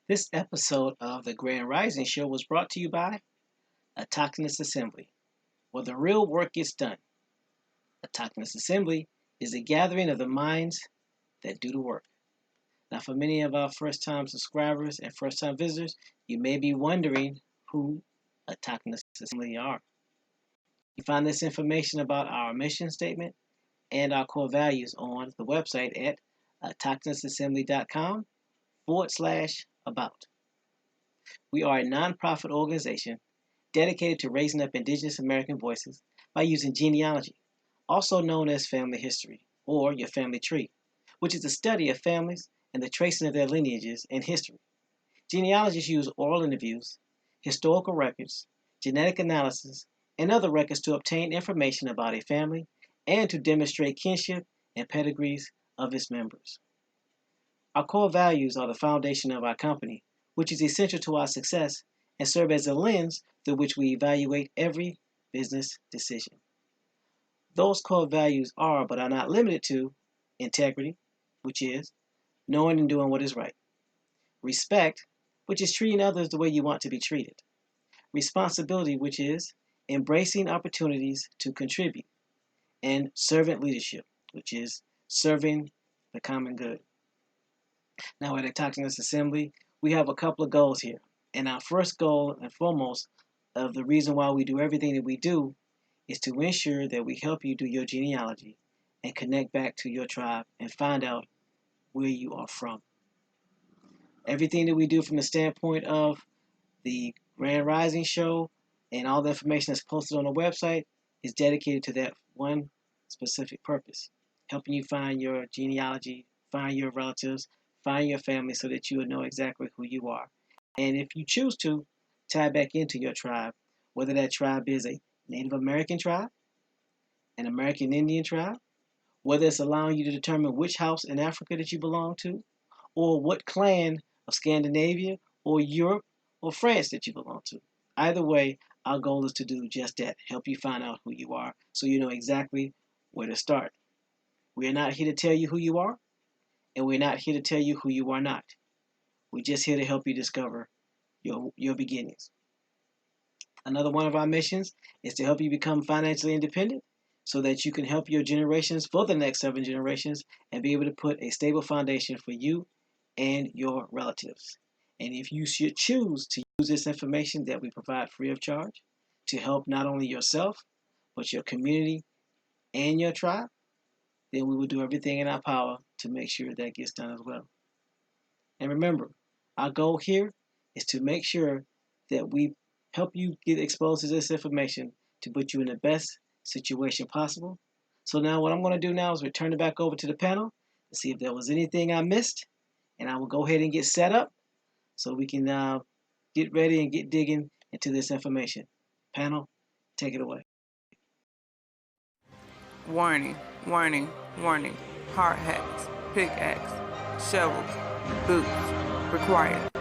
This episode of the Grand Rising Show was brought to you by Autochthonous Assembly, where the real work gets done. Autochthonous Assembly is a gathering of the minds that do the work. Now, for many of our first-time subscribers and first-time visitors, you may be wondering who Autochthonous Assembly are. You find this information about our mission statement and our core values on the website at autochthonousassembly.com/about. We are a nonprofit organization dedicated to raising up Indigenous American voices by using genealogy, also known as family history, or your family tree, which is the study of families and the tracing of their lineages and history. Genealogists use oral interviews, historical records, genetic analysis, and other records to obtain information about a family and to demonstrate kinship and pedigrees of its members. Our core values are the foundation of our company, which is essential to our success and serve as a lens through which we evaluate every business decision. Those core values are, but are not limited to, integrity, which is knowing and doing what is right; respect, which is treating others the way you want to be treated; responsibility, which is embracing opportunities to contribute; and servant leadership, which is serving the common good. Now, at Autochthonous Assembly, we have a couple of goals here. And our first goal and foremost of the reason why we do everything that we do is to ensure that we help you do your genealogy and connect back to your tribe and find out where you are from. Everything that we do from the standpoint of the Grand Rising Show and all the information that's posted on the website is dedicated to that one specific purpose, helping you find your genealogy, find your relatives, find your family so that you will know exactly who you are. And if you choose to, tie back into your tribe, whether that tribe is a Native American tribe, an American Indian tribe, whether it's allowing you to determine which house in Africa that you belong to, or what clan of Scandinavia or Europe or France that you belong to. Either way, our goal is to do just that, help you find out who you are so you know exactly where to start. We are not here to tell you who you are, and we're not here to tell you who you are not. We're just here to help you discover your beginnings. Another one of our missions is to help you become financially independent so that you can help your generations for the next 7 generations and be able to put a stable foundation for you and your relatives. And if you should choose to use this information that we provide free of charge to help not only yourself, but your community and your tribe, then we will do everything in our power to make sure that gets done as well. And remember, our goal here is to make sure that we help you get exposed to this information to put you in the best situation possible. So now what I'm going to do now is return it back over to the panel to see if there was anything I missed, and I will go ahead and get set up so we can get ready and get digging into this information. Panel, take it away. Warning, warning, warning. Hard hats, pickaxe, shovels, boots required.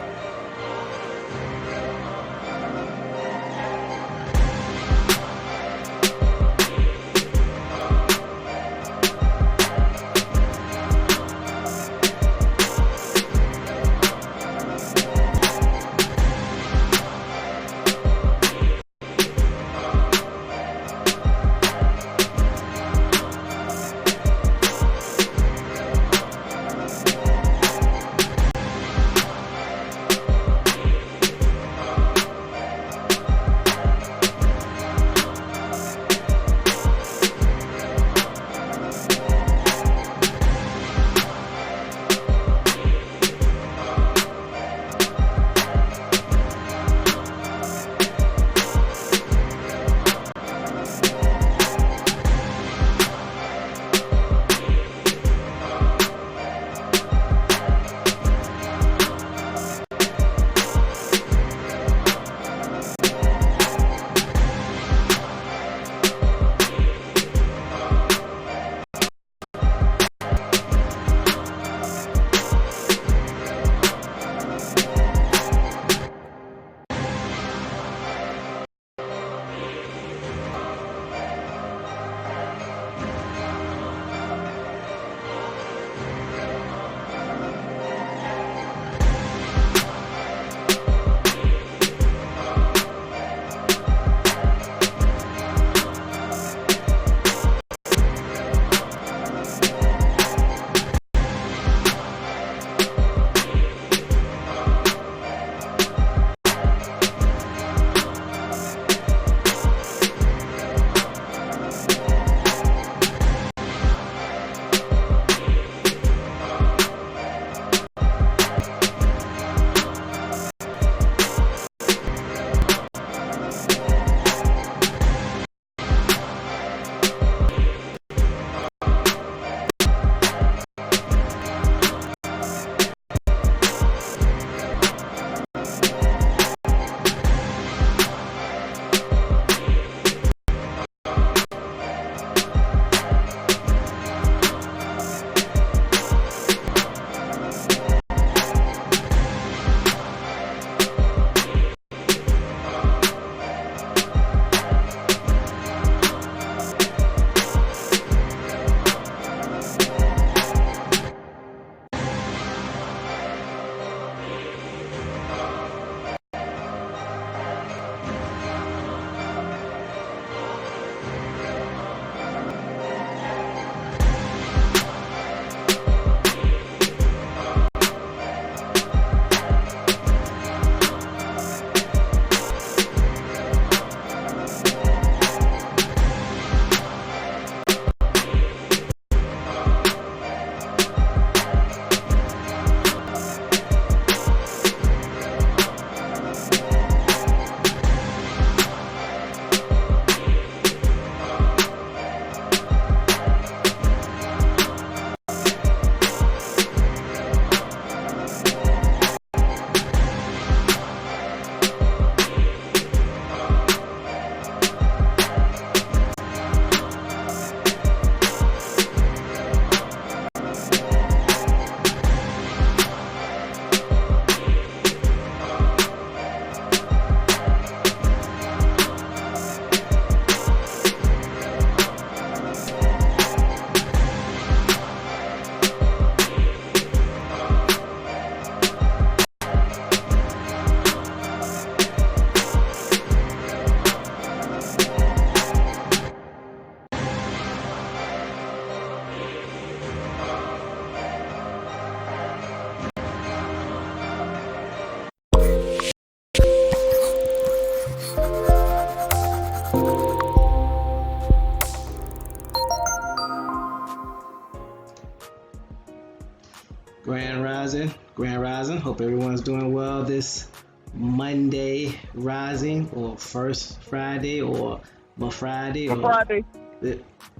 Grand Rising, Grand Rising. Hope everyone's doing well this Monday Rising, or first Friday, or my Friday, or Friday.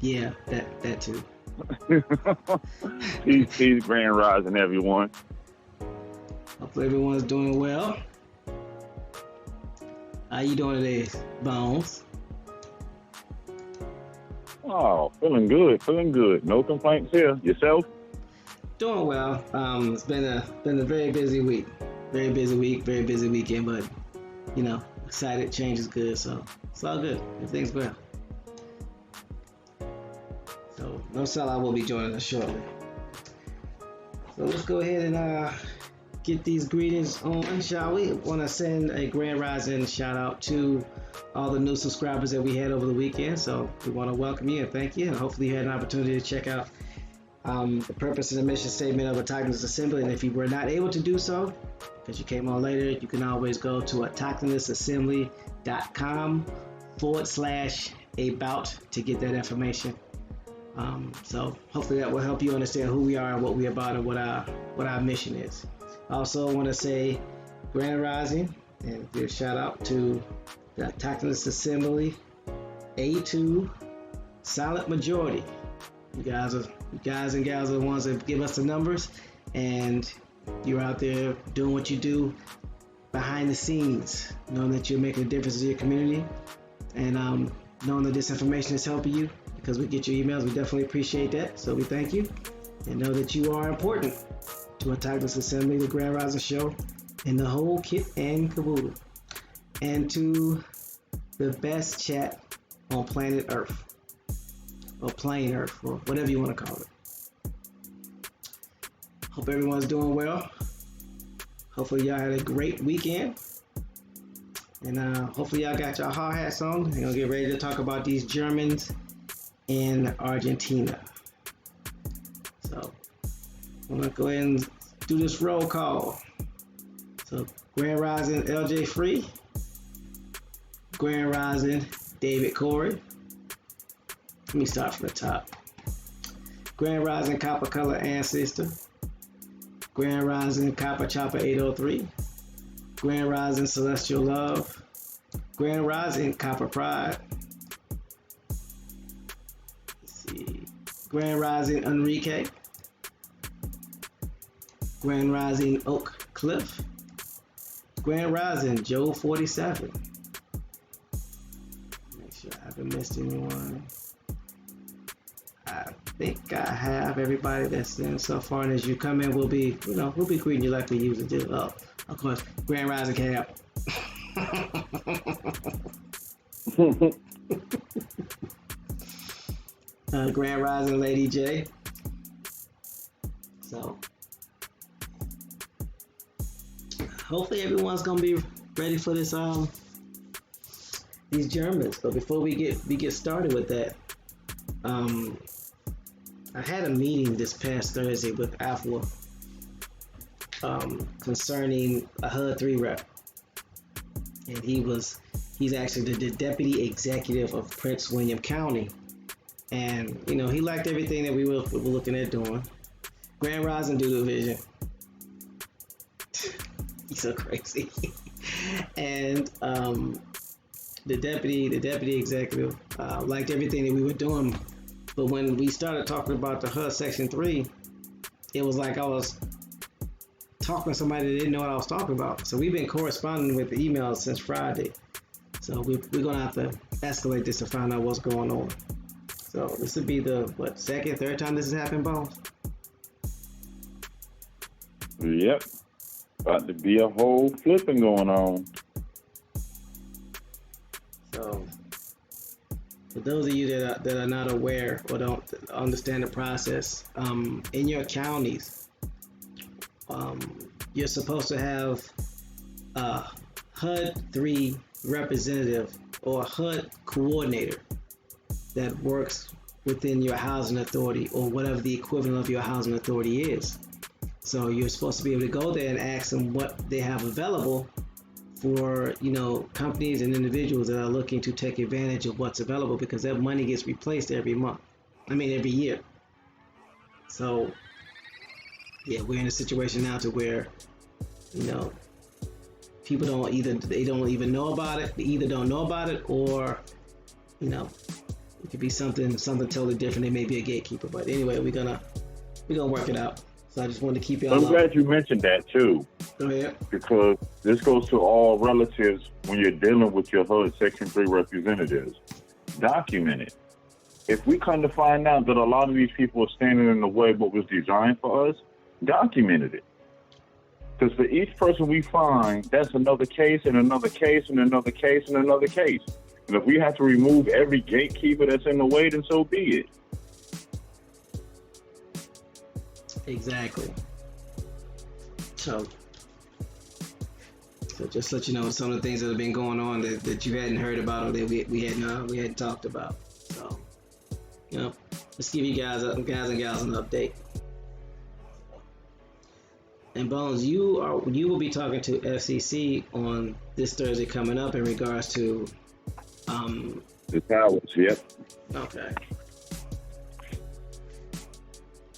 Yeah, that too. Peace, Grand Rising, everyone. Hope everyone's doing well. How you doing today, Bones? Oh, feeling good. No complaints here. Yourself? Doing well. It's been a very busy week. Very busy weekend, but you know, excited. Change is good, so it's all good. Everything's well. So no sellout will be joining us shortly. So let's go ahead and get these greetings on, shall we? Want to send a Grand Rising shout out to all the new subscribers that we had over the weekend. So we want to welcome you and thank you, and hopefully you had an opportunity to check out the purpose and the mission statement of Autochthonous Assembly. And if you were not able to do so, because you came on later, you can always go to autochthonousassembly.com/about to get that information. So hopefully that will help you understand who we are and what we're about and what our mission is. I also want to say Grand Rising and give a shout out to the Autochthonous Assembly A2 Silent Majority. You guys and gals are the ones that give us the numbers, and you're out there doing what you do behind the scenes, knowing that you're making a difference in your community, and knowing that this information is helping you because we get your emails. We definitely appreciate that, so we thank you and know that you are important to Autochthonous Assembly, the Grand Rising Show, and the whole kit and caboodle, and to the best chat on planet Earth, or plain Earth, or whatever you want to call it. Hope everyone's doing well. Hopefully y'all had a great weekend, and hopefully y'all got your hard hats on. We're gonna get ready to talk about these Germans in Argentina. So I'm gonna go ahead and do this roll call. So Grand Rising LJ Free, Grand Rising David Corey. Let me start from the top. Grand Rising Copper Color Ancestor, Grand Rising Copper Chopper 803, Grand Rising Celestial Love, Grand Rising Copper Pride. Let's see. Grand Rising Enrique, Grand Rising Oak Cliff, Grand Rising Joe 47. Make sure I haven't missed anyone. I think I have everybody that's in so far, and as you come in, we'll be greeting you like we usually do. Oh, of course, Grand Rising Cap. Grand Rising Lady J. So hopefully everyone's gonna be ready for this these Germans. But before we get started with that, I had a meeting this past Thursday with AFWA concerning a HUD 3 rep, and he's actually the deputy executive of Prince William County, and you know, he liked everything that we were looking at doing. Grand Rising Doodle Vision. He's so crazy. And the deputy executive liked everything that we were doing, but when we started talking about the HUD Section 3, it was like I was talking to somebody that didn't know what I was talking about. So we've been corresponding with the emails since Friday. So we're gonna have to escalate this to find out what's going on. So this would be the second, third time this has happened, Bones? Yep. About to be a whole flipping going on. So for those of you that are not aware or don't understand the process, in your counties, you're supposed to have a HUD 3 representative or a HUD coordinator that works within your housing authority or whatever the equivalent of your housing authority is. So you're supposed to be able to go there and ask them what they have available for, you know, companies and individuals that are looking to take advantage of what's available, because that money gets replaced every year. So yeah, we're in a situation now to where, people don't even know about it. They either don't know about it, or, it could be something totally different. They may be a gatekeeper. But anyway, we're gonna work it out. So I just wanted to keep y'all. I'm glad you mentioned that too. Go ahead. Because this goes to all relatives when you're dealing with your HUD Section 3 representatives. Document it. If we come to find out that a lot of these people are standing in the way of what was designed for us, documented it. Because for each person we find, that's another case and another case and another case and another case. And if we have to remove every gatekeeper that's in the way, then so be it. Exactly. So just to let you know some of the things that have been going on that you hadn't heard about or that we hadn't talked about. So, let's give you guys and gals an update. And Bones, you will be talking to FCC on this Thursday coming up in regards to The towers, yep. Okay.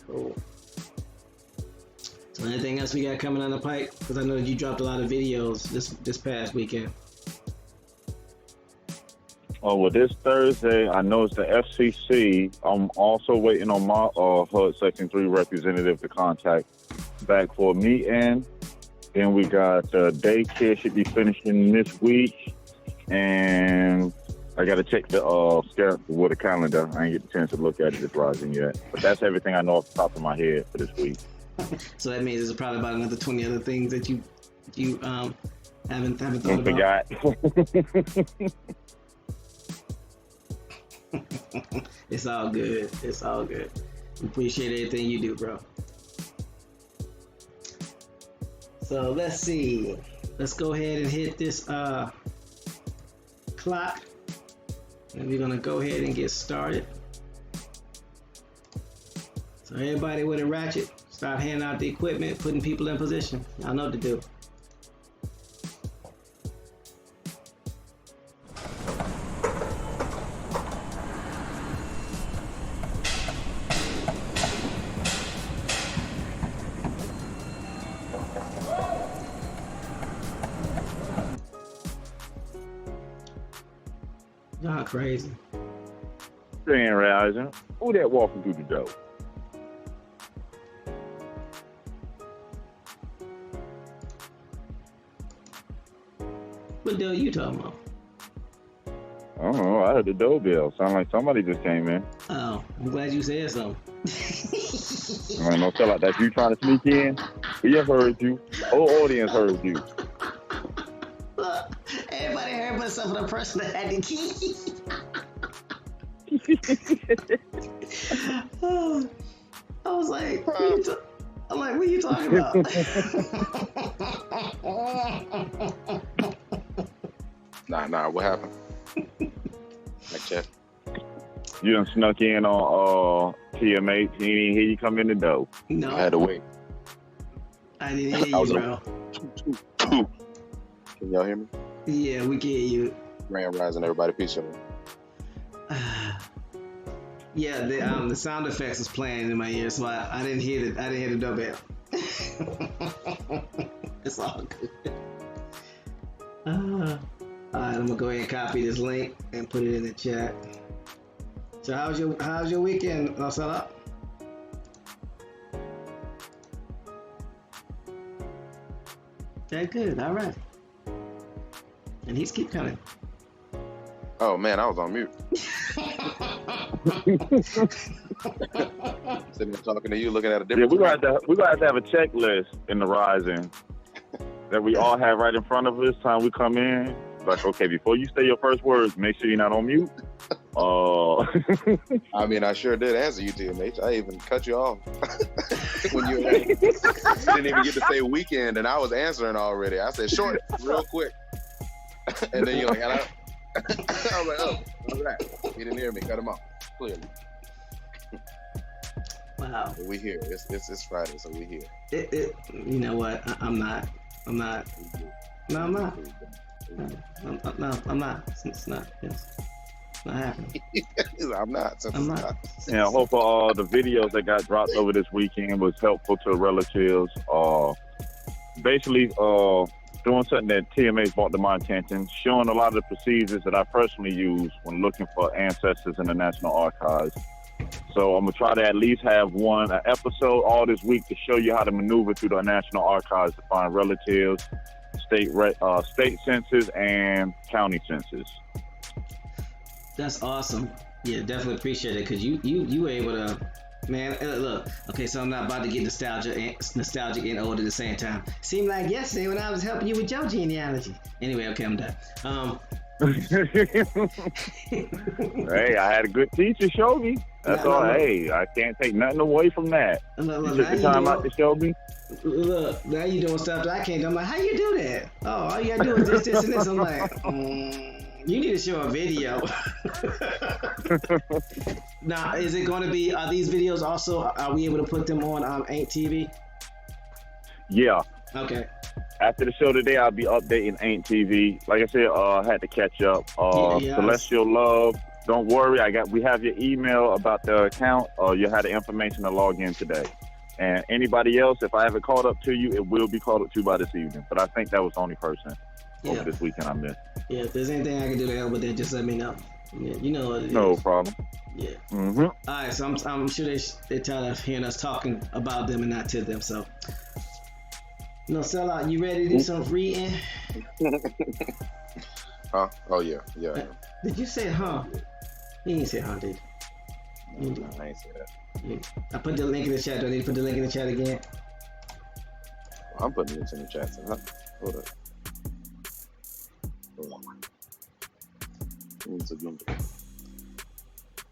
Cool. So anything else we got coming on the pipe? Because I know that you dropped a lot of videos this past weekend. Oh, well, this Thursday, I know it's the FCC. I'm also waiting on my HUD Section 3 representative to contact back for a meeting. Then we got daycare should be finishing this week. And I got to check the schedule with the calendar. I ain't get the chance to look at it this rising yet. But that's everything I know off the top of my head for this week. So that means there's probably about another 20 other things that you haven't thought about. Forgot. It's all good. It's all good. Appreciate everything you do, bro. So let's see. Let's go ahead and hit this clock. And we're gonna go ahead and get started. So everybody with a ratchet, start handing out the equipment, putting people in position. I know what to do. Y'all crazy. Grand Rising. Who that walking through the door? What deal you talking about? I don't know. I heard the doorbell. Sound like somebody just came in. Oh, I'm glad you said something. I don't feel like that. You trying to sneak in? We have heard you. Whole audience heard you. Look, everybody heard but except for the person that had the key. I was like, what are you talking about? Nah, what happened? Like, Jeff. You done snuck in on TMH. He didn't hear you come in the door. No. I had to wait. I didn't hear you, bro. Can y'all hear me? Yeah, we can hear you. Grand Rising, everybody. Peace out. Yeah, the sound effects was playing in my ear, so I didn't hear the doorbell. It's all good. Alright, I'm gonna go ahead and copy this link and put it in the chat. So how's your weekend, Nacional? That good, all right. And he's keep coming. Oh man, I was on mute. Sitting there talking to you, looking at a different. Yeah, we're gonna have to have a checklist in the Rising that we all have right in front of us time we come in. Like, okay, before you say your first words, make sure you're not on mute. I mean, I sure did answer you, TMH. I even cut you off when you didn't even get to say weekend, and I was answering already. I said short, real quick, and then you're like, I was like, oh, all right. He didn't hear me. Cut him off clearly. Wow. But we here. It's Friday, so we here. You know what? I'm not. No, I'm not. No, I'm not. It's not. Yes. It's not happening. I'm not. I'm not. And I hope the videos that got dropped over this weekend was helpful to relatives. Basically, doing something that TMA's brought to my attention, showing a lot of the procedures that I personally use when looking for ancestors in the National Archives. So I'm gonna try to at least have an episode all this week to show you how to maneuver through the National Archives to find relatives, state census, and county census. That's awesome. Yeah, definitely appreciate it because you were able to, man. Look, okay, so I'm not about to get nostalgic and old at the same time. Seemed like yesterday when I was helping you with your genealogy. Anyway, okay, I'm done. Hey, I had a good teacher show me. That's all. Hey, I can't take nothing away from that. Look, you took the time out to show me. Look, now you doing stuff that I can't do. I'm like, how you do that? Oh, all you gotta do is this, and this. I'm like, you need to show a video. Now, is it going to be? Are these videos also? Are we able to put them on Ain't TV? Yeah. Okay. After the show today, I'll be updating Ain't TV. Like I said, I had to catch up. Yes. Celestial Love. Don't worry, we have your email about the account. You had the information to log in today. And anybody else, if I haven't called up to you, it will be called up to by this evening. But I think that was the only person over this weekend I missed. Yeah, if there's anything I can do to help with that, just let me know. Yeah, you know what it is. No problem. Yeah. Mm-hmm. All right, so I'm sure they're tired of hearing us talking about them and not to them. So, no, Sellout, you ready to do some reading? Huh? Oh yeah. Did you say huh? You didn't say huh, did you? No, I ain't say that. I put the link in the chat. Do I need to put the link in the chat again? I'm putting links in the chat. So, huh? Hold up.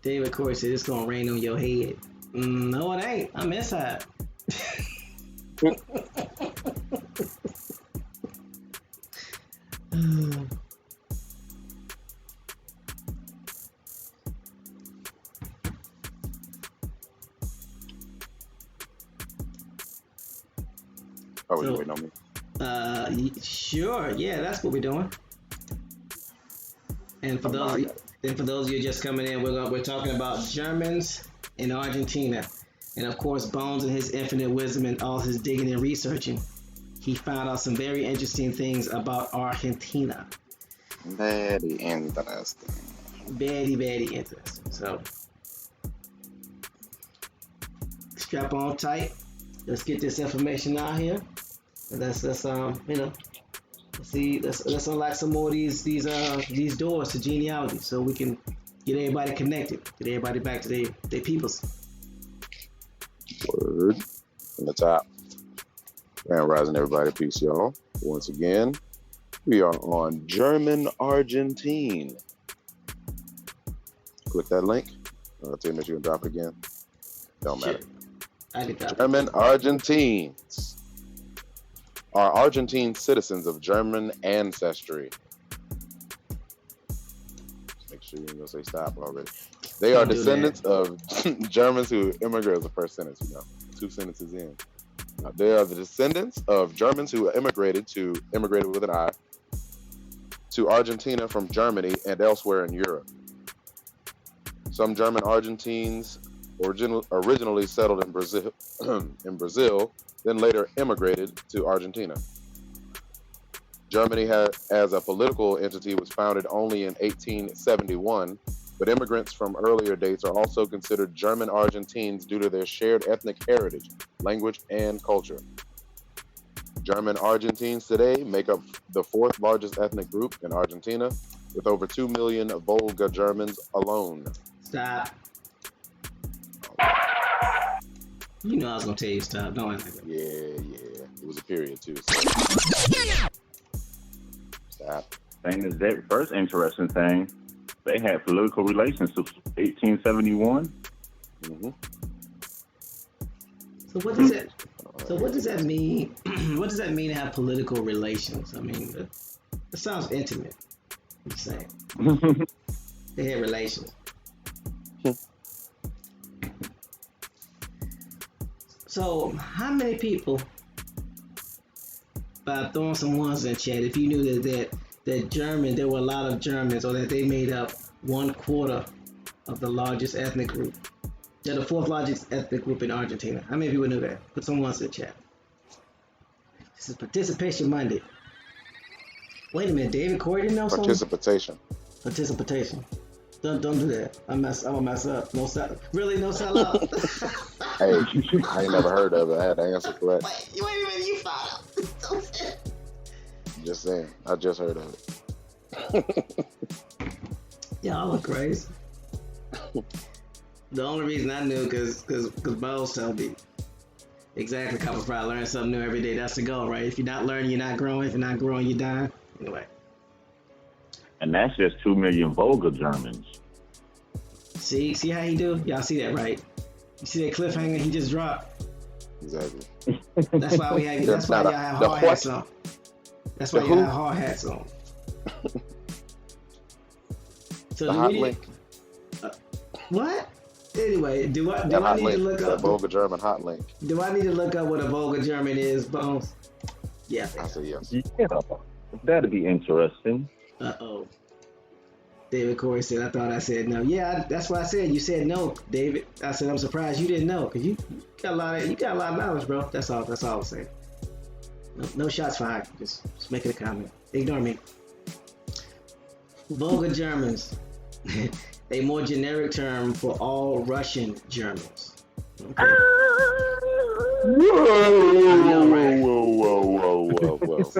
David Corey said it's gonna rain on your head. No, it ain't. I'm inside. Oh, you waiting on me? Sure. Yeah, that's what we're doing. And for those of you just coming in, we're talking about Germans in Argentina, and of course, Bones and his infinite wisdom and all his digging and researching, he found out some very interesting things about Argentina. Very interesting. Very, very interesting. So, strap on tight. Let's get this information out here. And let's unlock some more of these doors to genealogy, so we can get everybody connected, get everybody back to their peoples. Word from the top. Grand rising, everybody. Peace, y'all. Once again, we are on German Argentine. Click that link. I'll tell you that you can drop again. Don't matter. I can drop German Argentines are Argentine citizens of German ancestry. Make sure you're gonna say stop already. They are descendants of Germans who immigrated. The first sentence, 2 sentences in. They are the descendants of Germans who immigrated with an I to Argentina from Germany and elsewhere in Europe. Some German Argentines originally settled in Brazil, then later immigrated to Argentina. Germany as a political entity was founded only in 1871, but immigrants from earlier dates are also considered German Argentines due to their shared ethnic heritage, language, and culture. German Argentines today make up the 4th largest ethnic group in Argentina, with over 2 million Volga Germans alone. Stop. You know I was gonna tell you stop. Don't ask me. Yeah. It was a period too. So. Stop. Thing is, that first interesting thing, they had political relations since 1871. Mm-hmm. So what does that? So what does that mean? What does that mean to have political relations? I mean, that sounds intimate. I'm saying they had relations. So, how many people, by throwing some ones in the chat, if you knew that there were a lot of Germans, or that they made up 1/4 of the largest ethnic group. They're the fourth largest ethnic group in Argentina. How many people knew that? Put some ones in the chat. This is Participation Monday. Wait a minute, David Corey didn't know something? Participation. Don't do that. I'm gonna mess up. No sell. Really, no sellout. Hey, I ain't never heard of it. I had to answer correct. Wait a minute, you found out. Just saying, I just heard of it. Y'all look crazy. The only reason I knew because Bo's told me. Exactly, Copper Fry. Learn something new every day. That's the goal, right? If you're not learning, you're not growing. If you're not growing, you're dying. Anyway. And that's just 2 million Volga Germans. See how he do? Y'all see that, right? You see that cliffhanger he just dropped? Exactly. That's why we have. That's why y'all have hard hats on. That's why y'all have hard hats on. So the hot link. What? Anyway, do I need to look up Volga German hot link? Do I need to look up what a Volga German is, Bones? Yeah. I say yes. Yeah, that'd be interesting. Uh-oh. David Corey said, I thought I said no. Yeah, that's what I said. You said no, David. I said, I'm surprised you didn't know, because you got a lot of knowledge, bro. That's all I'm saying. No shots fired. Just making a comment. Ignore me. Volga Germans. A more generic term for all Russian Germans. Okay. Whoa.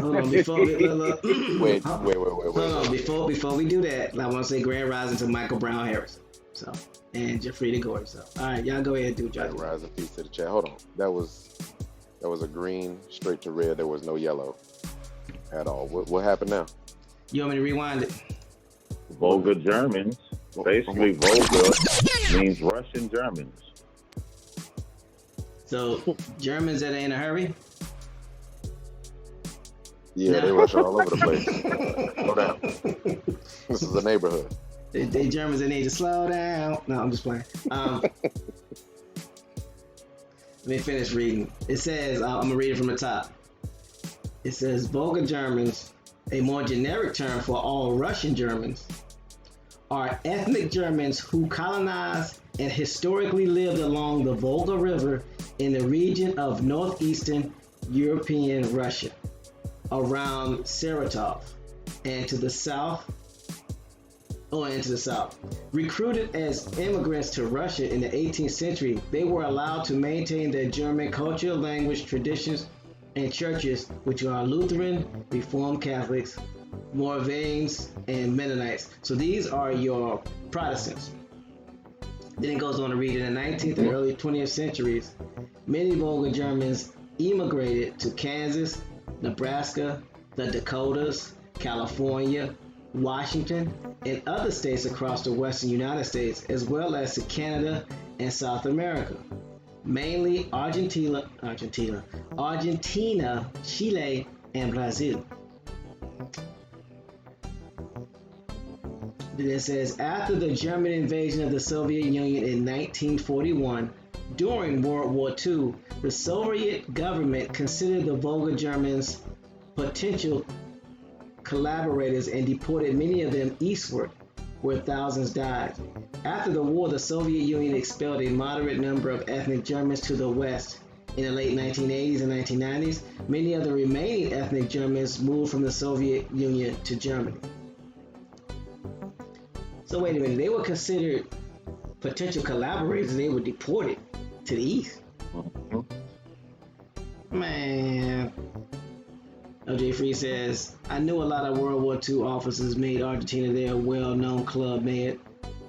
Hold on, before Wait. Before we do that, I want to say grand rising to Michael Brown Harrison. So, and Jeffrey Gordon. So, all right, y'all go ahead and do what y'all do. Rising peace to the chat. Hold on. That was a green straight to red. There was no yellow at all. What happened now? You want me to rewind it? Volga Germans. Basically, Volga means Russian Germans. So, Germans that are in a hurry? Yeah, they rush all over the place. Slow down. This is a neighborhood. They Germans that need to slow down. No, I'm just playing. Let me finish reading. It says, I'm going to read it from the top. It says, Volga Germans, a more generic term for all Russian Germans, are ethnic Germans who colonized and historically lived along the Volga River in the region of northeastern European Russia, around Saratov, and to the south. Recruited as immigrants to Russia in the 18th century, they were allowed to maintain their German culture, language, traditions, and churches, which are Lutheran, Reformed Catholics, Moravians, and Mennonites. So these are your Protestants. Then it goes on to read, in the 19th and early 20th centuries, many Volga Germans immigrated to Kansas, Nebraska, the Dakotas, California, Washington, and other states across the western United States, as well as to Canada and South America. Mainly Argentina, Chile, and Brazil. Then it says, after the German invasion of the Soviet Union in 1941, during World War II, the Soviet government considered the Volga Germans potential collaborators and deported many of them eastward, where thousands died. After the war, the Soviet Union expelled a moderate number of ethnic Germans to the west. In the late 1980s and 1990s, many of the remaining ethnic Germans moved from the Soviet Union to Germany. So wait a minute, they were considered potential collaborators and they were deported to the east. Man. LJ Free says, I knew a lot of World War II officers made Argentina their well-known club med,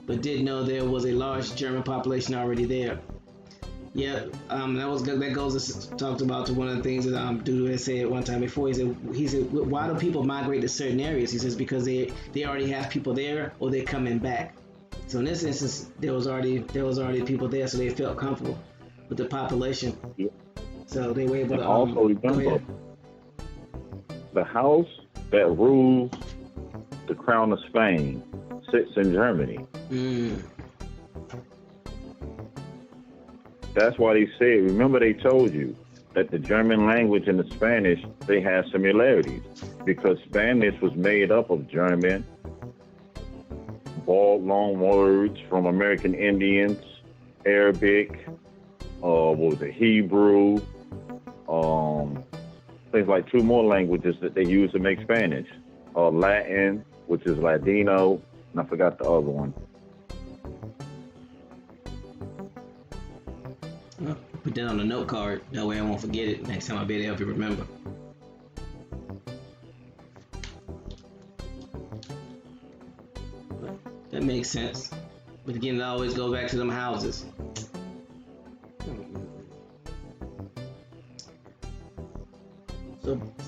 but didn't know there was a large German population already there. Yeah, that was good. That goes talked about to one of the things that Dudu had said one time before. He said, why do people migrate to certain areas? He says because they already have people there or they're coming back. So in this instance, there was already people there, so they felt comfortable with the population. Yeah. So they were able to also remember the house that rules the crown of Spain sits in Germany. That's why they said, remember they told you that the German language and the Spanish, they have similarities because Spanish was made up of German, bald loan words from American Indians, Arabic, what was it, Hebrew, things like 2 more languages that they use to make Spanish. Latin, which is Ladino, and I forgot the other one. Well, put that on a note card. That way I won't forget it next time I be able to help you remember. But that makes sense. But again, it always goes back to them houses.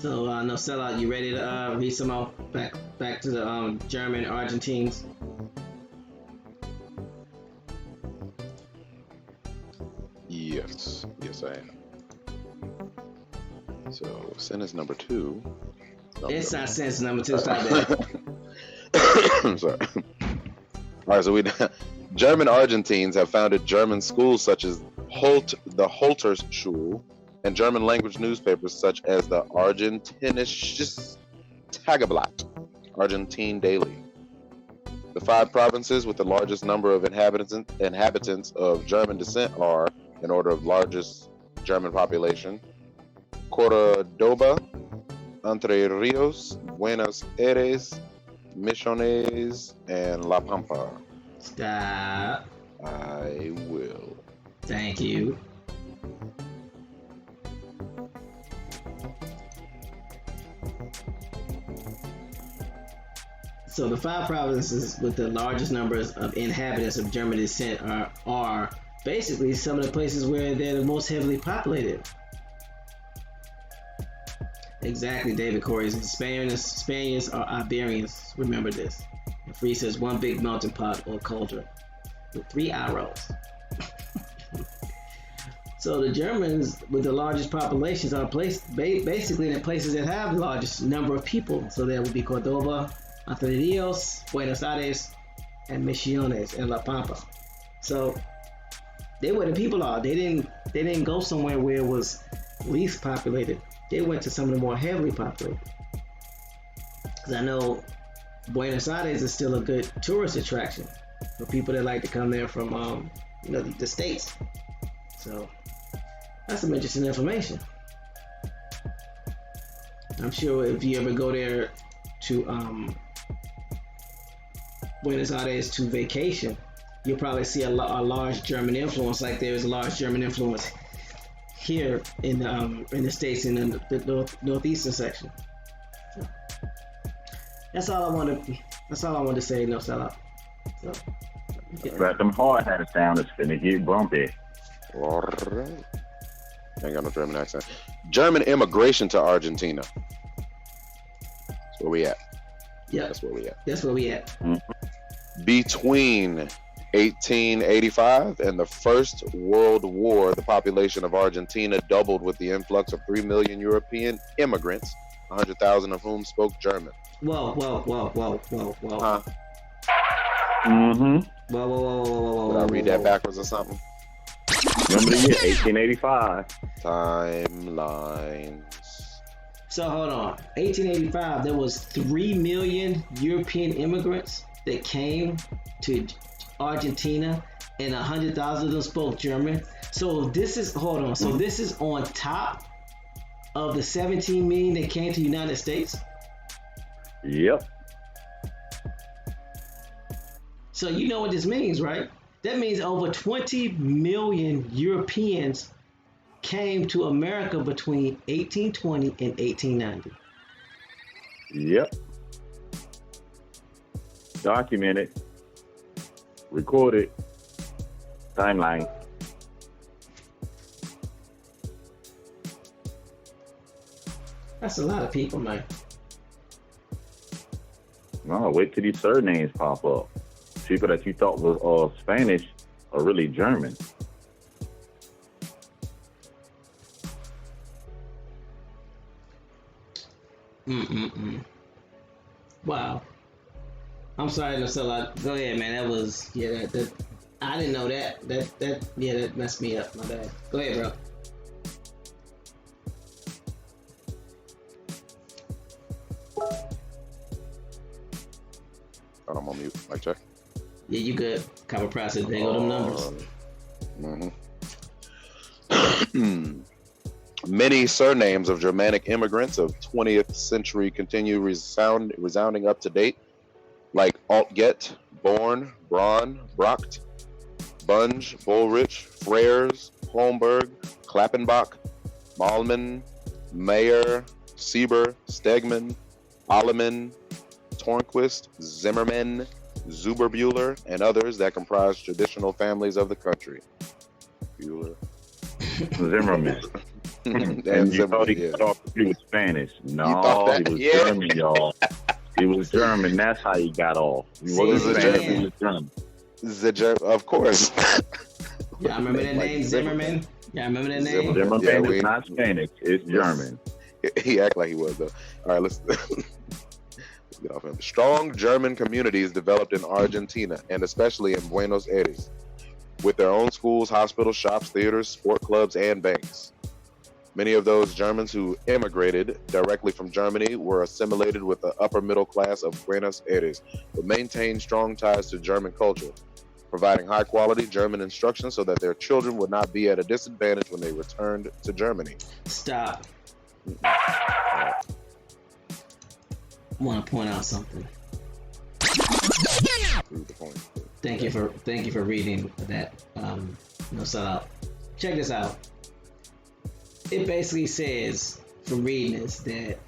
So no sellout. You ready to read some more? Back to the German Argentines. Yes, I am. So sentence number 2. It's not sentence number 2. Stop that. I'm sorry. All right, so German Argentines have founded German schools such as the Holterschule, and German language newspapers such as the Argentinisches Tageblatt, Argentine Daily. The 5 provinces with the largest number of inhabitants of German descent are, in order of largest German population, Cordoba, Entre Rios, Buenos Aires, Misiones, and La Pampa. Stop. I will. Thank you. So the 5 provinces with the largest numbers of inhabitants of German descent are basically some of the places where they're the most heavily populated. Exactly, David Corey. Spaniards or Iberians. Remember this. And Free says 1 big melting pot or cauldron with 3 arrows. So the Germans with the largest populations are placed basically in the places that have the largest number of people. So that would be Cordoba, Entre Rios, Buenos Aires, and Misiones and La Pampa. So they where the people are. They didn't go somewhere where it was least populated. They went to some of the more heavily populated. Because I know Buenos Aires is still a good tourist attraction for people that like to come there from the States. So that's some interesting information. I'm sure if you ever go there to Buenos Aires to vacation, you'll probably see a large German influence, like there's a large German influence here in the States in the northeastern section. So, that's all I wanted to say. No sellout. So, yeah. Got them hard hats down. It's finna get bumpy. All right. Ain't got no German accent. German immigration to Argentina. That's where we at. Yeah, that's where we at. That's where we at. Mm-hmm. Between 1885 and the First World War, the population of Argentina doubled with the influx of 3 million European immigrants, 100,000 of whom spoke German. Whoa. Huh? Mm-hmm. Whoa. Did I read that backwards or something? Remember the year 1885. Timelines. So hold on. 1885, there was 3 million European immigrants that came to Argentina, and 100,000 of them spoke German. So this is this is on top of the 17 million that came to the United States. Yep. So you know what this means, right? That means over 20 million Europeans came to America between 1820 and 1890. Yep. Documented, recorded, timeline. That's a lot of people, man. No, wait till these surnames pop up. People that you thought was Spanish are really German. Wow. I'm sorry to sell out. Go ahead, man. That was that I didn't know that. That messed me up. My bad. Go ahead, bro. I'm on mute. Mic check. Yeah, you good. Cover process. There go them numbers. Many surnames of Germanic immigrants of 20th century continue resounding up to date, like Altget, Born, Braun, Bracht, Bunge, Bullrich, Freyers, Holmberg, Klappenbach, Malman, Mayer, Sieber, Stegman, Alleman, Tornquist, Zimmerman, Zuberbuehler, and others that comprise traditional families of the country. Bueller. Zimmerman. And you thought he was Spanish. No, he was German, y'all. He was German. That's how he got off. He wasn't Spanish, he was German. Of course. Yeah, I remember that name, Zimmerman. Yeah, I remember that name. Zimmerman is not Spanish. It's German. He act like he was, though. All right, let's get off him. Strong German communities developed in Argentina, and especially in Buenos Aires, with their own schools, hospitals, shops, theaters, sport clubs, and banks. Many of those Germans who immigrated directly from Germany were assimilated with the upper middle class of Buenos Aires, but maintained strong ties to German culture, providing high-quality German instruction so that their children would not be at a disadvantage when they returned to Germany. Stop. I want to point out something. Thank you for reading that. Shout out. Check this out. It basically says, from reading this, that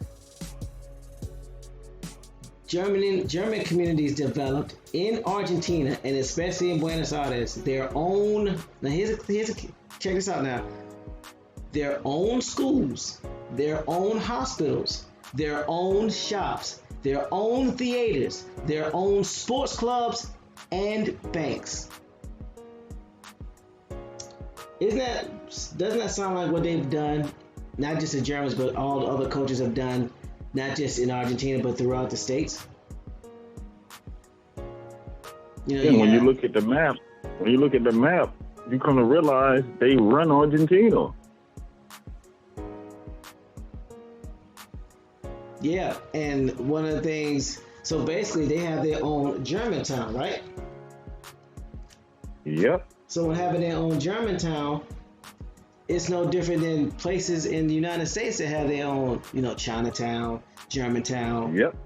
German communities developed in Argentina and especially in Buenos Aires their own. Now check this out now. Their own schools, their own hospitals, their own shops, their own theaters, their own sports clubs, and banks. Doesn't that sound like what they've done, not just the Germans, but all the other cultures have done, not just in Argentina, but throughout the states? When you look at the map, you come to realize they run Argentina. Yeah, and one of the things, so basically they have their own Germantown, right? Yep. So when having their own Germantown, it's no different than places in the United States that have their own, Chinatown, Germantown. Yep.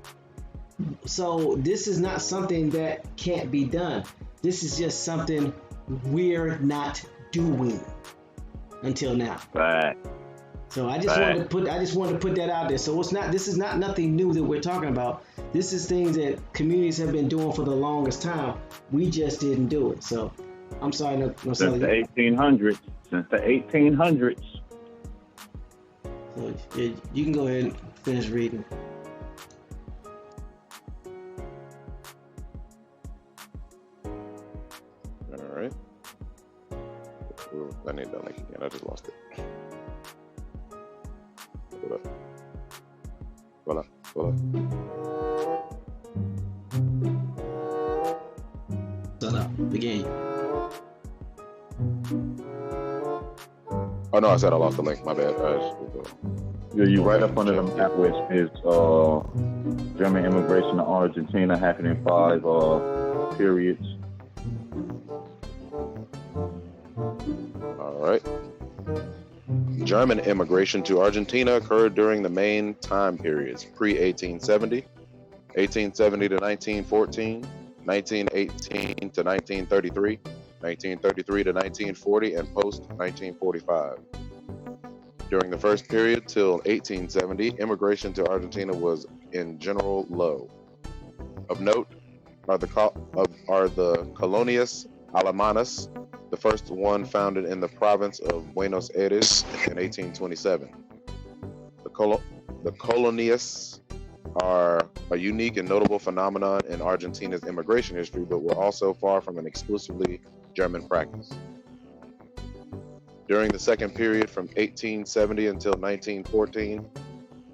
So this is not something that can't be done. This is just something we're not doing until now. Right. So I just wanted to put that out there. So this is not nothing new that we're talking about. This is things that communities have been doing for the longest time. We just didn't do it. So I'm sorry, no since the 1800s. Since the 1800s. So you can go ahead and finish reading. All right. I need that link again. I just lost it. Voila. So now, begin. Oh no, I said I lost the link. My bad. You right up under the map, which is German immigration to Argentina happened in 5 periods. All right. German immigration to Argentina occurred during the main time periods: pre-1870, 1870 to 1914, 1918 to 1933, 1933 to 1940, and post-1945. During the first period till 1870, immigration to Argentina was in general low. Of note are the colonias alemanas, the first one founded in the province of Buenos Aires in 1827. The colonias are a unique and notable phenomenon in Argentina's immigration history, but were also far from an exclusively German practice. During the second period from 1870 until 1914,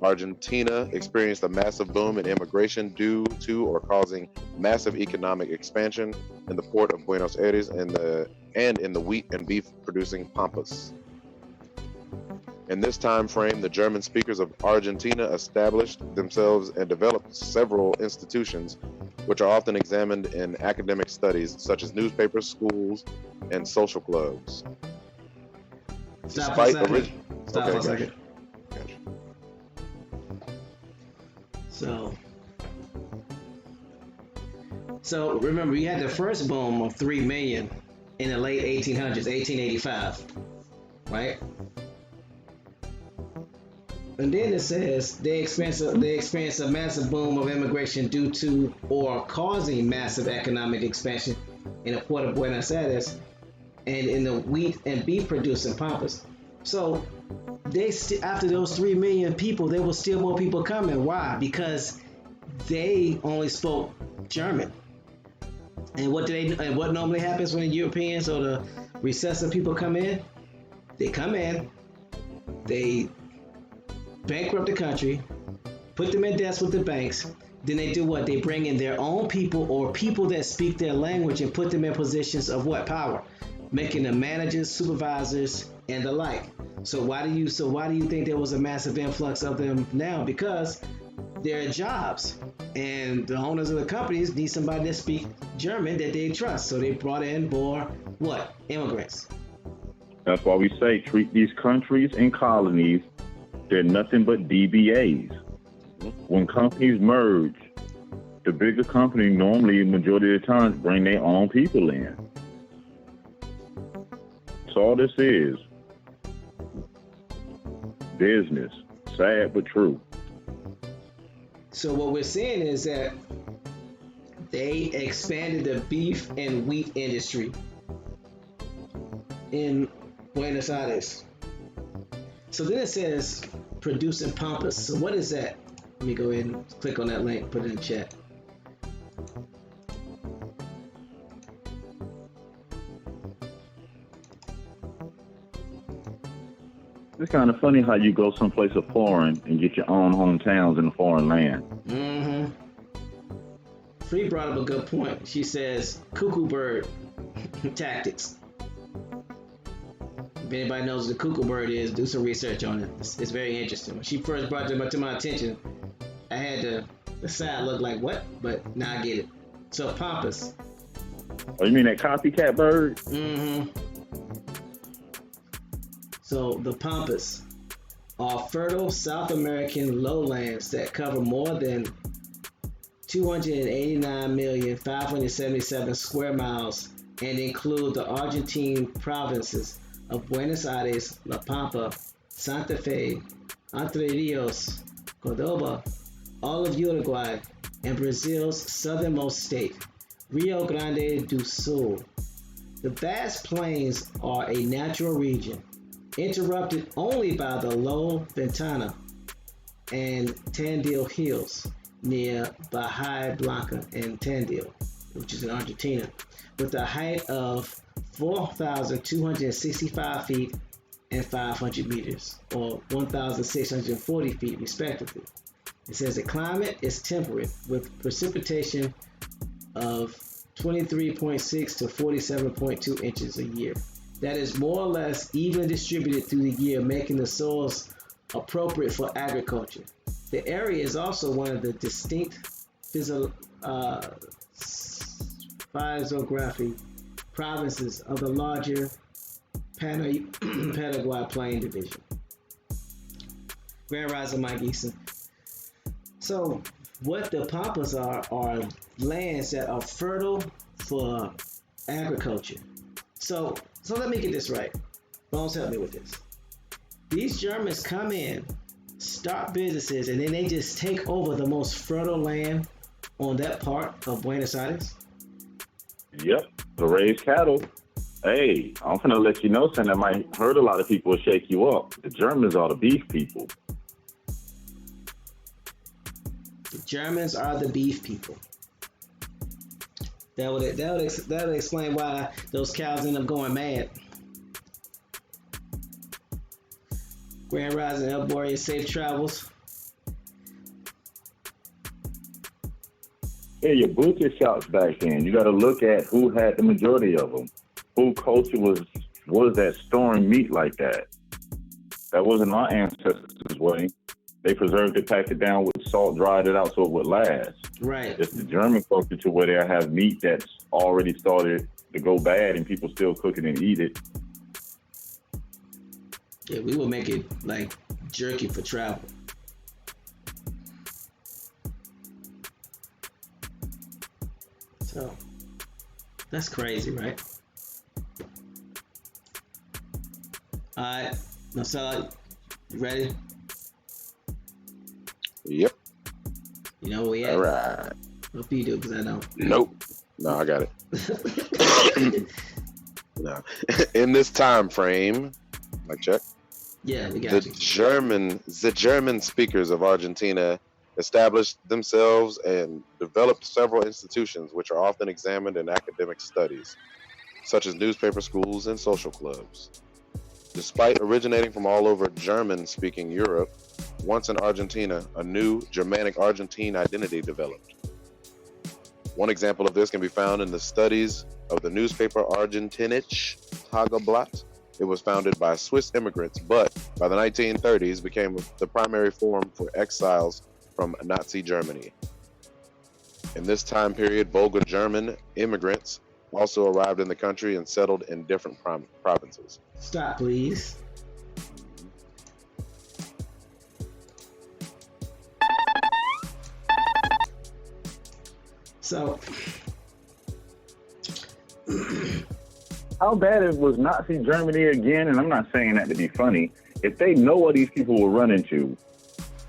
Argentina experienced a massive boom in immigration due to or causing massive economic expansion in the port of Buenos Aires and in the wheat and beef producing pampas. In this time frame, the German speakers of Argentina established themselves and developed several institutions which are often examined in academic studies such as newspapers, schools, and social clubs. Stop for a second. Stop for a gotcha. second. Gotcha. So remember, we had the first boom of 3 million in the late 1800s, 1885, right? And then it says they experienced a massive boom of immigration due to or causing massive economic expansion in the port of Buenos Aires and in the wheat and beef producing pampas. So after those 3 million people, there was still more people coming. Why? Because they only spoke German. And what normally happens when the Europeans or the recessive people come in? They come in, they bankrupt the country, put them in debts with the banks. Then they do what? They bring in their own people or people that speak their language and put them in positions of what? Power, making them managers, supervisors, and the like. So why do you think there was a massive influx of them now? Because they're jobs, and the owners of the companies need somebody that speak German that they trust. So they brought in more what? Immigrants. That's why we say treat these countries and colonies, they're nothing but DBAs. When companies merge, the bigger company normally, majority of the time, bring their own people in. That's all this is. Business. Sad but true. So what we're seeing is that they expanded the beef and wheat industry in Buenos Aires. So then it says producing pampas. So what is that? Let me go ahead and click on that link, put it in the chat. It's kind of funny how you go someplace foreign and get your own hometowns in a foreign land. Mm-hmm. Free brought up a good point. She says cuckoo bird tactics. If anybody knows what the cuckoo bird is, do some research on it. It's very interesting. When she first brought it to my attention, I had the side look like, what? But now I get it. So pampas. Oh, you mean that copycat bird? Mm-hmm. So the pampas are fertile South American lowlands that cover more than 289,577 square miles and include the Argentine provinces of Buenos Aires, La Pampa, Santa Fe, Entre Rios, Cordoba, all of Uruguay, and Brazil's southernmost state, Rio Grande do Sul. The vast plains are a natural region, interrupted only by the low Ventana and Tandil Hills near Bahia Blanca and Tandil, which is in Argentina, with a height of 4,265 feet and 500 meters, or 1,640 feet respectively. It says the climate is temperate with precipitation of 23.6 to 47.2 inches a year. That is more or less evenly distributed through the year, making the soils appropriate for agriculture. The area is also one of the distinct physiography provinces of the larger Paraguay Plain Division. Grand Rising Mike Easton. So what the pampas are lands that are fertile for agriculture. So let me get this right. Bones, help me with this. These Germans come in, start businesses, and then they just take over the most fertile land on that part of Buenos Aires? Yep, to raise cattle. Hey, I'm finna let you know something that might hurt a lot of people or shake you up. The Germans are the beef people. The Germans are the beef people. That would explain why those cows end up going mad. Grand Rising, El Boreas, safe travels. Yeah, your butcher shops back then. You got to look at who had the majority of them. Who culture was that storing meat like that? That wasn't our ancestors' way. They preserved it, packed it down with salt, dried it out so it would last. Right. It's the German culture to where they have meat that's already started to go bad and people still cook it and eat it. Yeah, we will make it like jerky for travel. So that's crazy, right? All right, Marcelo, you ready? Yep. You know where we at? All right. Hope you do, because I don't. Nope. No, I got it. No. In this time frame, mic check. Yeah, we got you. The German speakers of Argentina established themselves and developed several institutions which are often examined in academic studies, such as newspaper schools and social clubs. Despite originating from all over German-speaking Europe, once in Argentina, a new Germanic Argentine identity developed. One example of this can be found in the studies of the newspaper Argentinisches Tageblatt. It was founded by Swiss immigrants, but by the 1930s became the primary forum for exiles from Nazi Germany. In this time period, Volga German immigrants also arrived in the country and settled in different provinces. Stop, please. So, How bad it was Nazi Germany again, and I'm not saying that to be funny, if they know what these people will run into,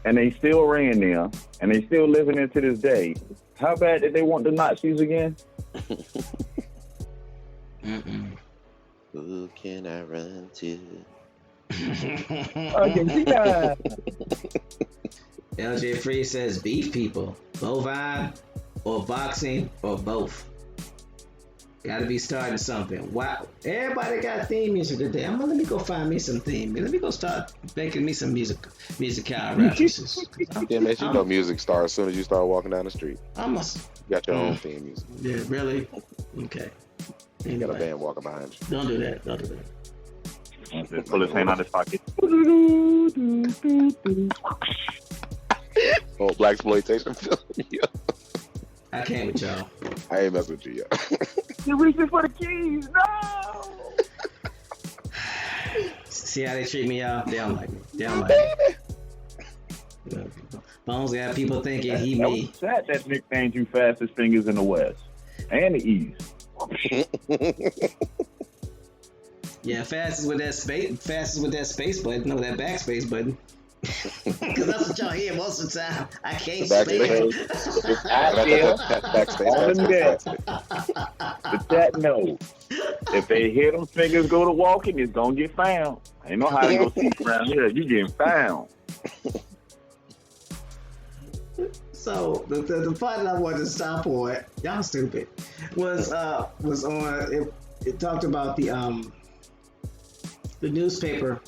and they still ran there, and they still living there to this day, how bad did they want the Nazis again? Who can I run to? Argentina. LJ Free says beef people, bovine, or boxing, or both. Gotta be starting something. Wow, everybody got theme music today. Let me go find me some theme. Let me go start making me some musical references. Yeah, man, you know music starts as soon as you start walking down the street. I must. You got your own theme music. Yeah, really? Okay. You got a band walking behind you. Don't do that. Don't do that. Pull his hand out his pocket. Oh, blaxploitation film. Yeah. I can't with y'all. I ain't messing with you, yo. You're reaching for the keys. No. See how they treat me, y'all? They don't like me. They don't like me. Bones got people thinking he me. That nicknamed you fastest fingers in the West and the East. Yeah, fastest with that space button, no, that backspace button. Because that's what y'all hear most of the time. I can't spell. But that knows. If they hear them fingers go to walking, it's gonna get found. Ain't no how to go see around here. You getting found. So the part that I wanted to stop on, y'all stupid, was on it talked about the newspaper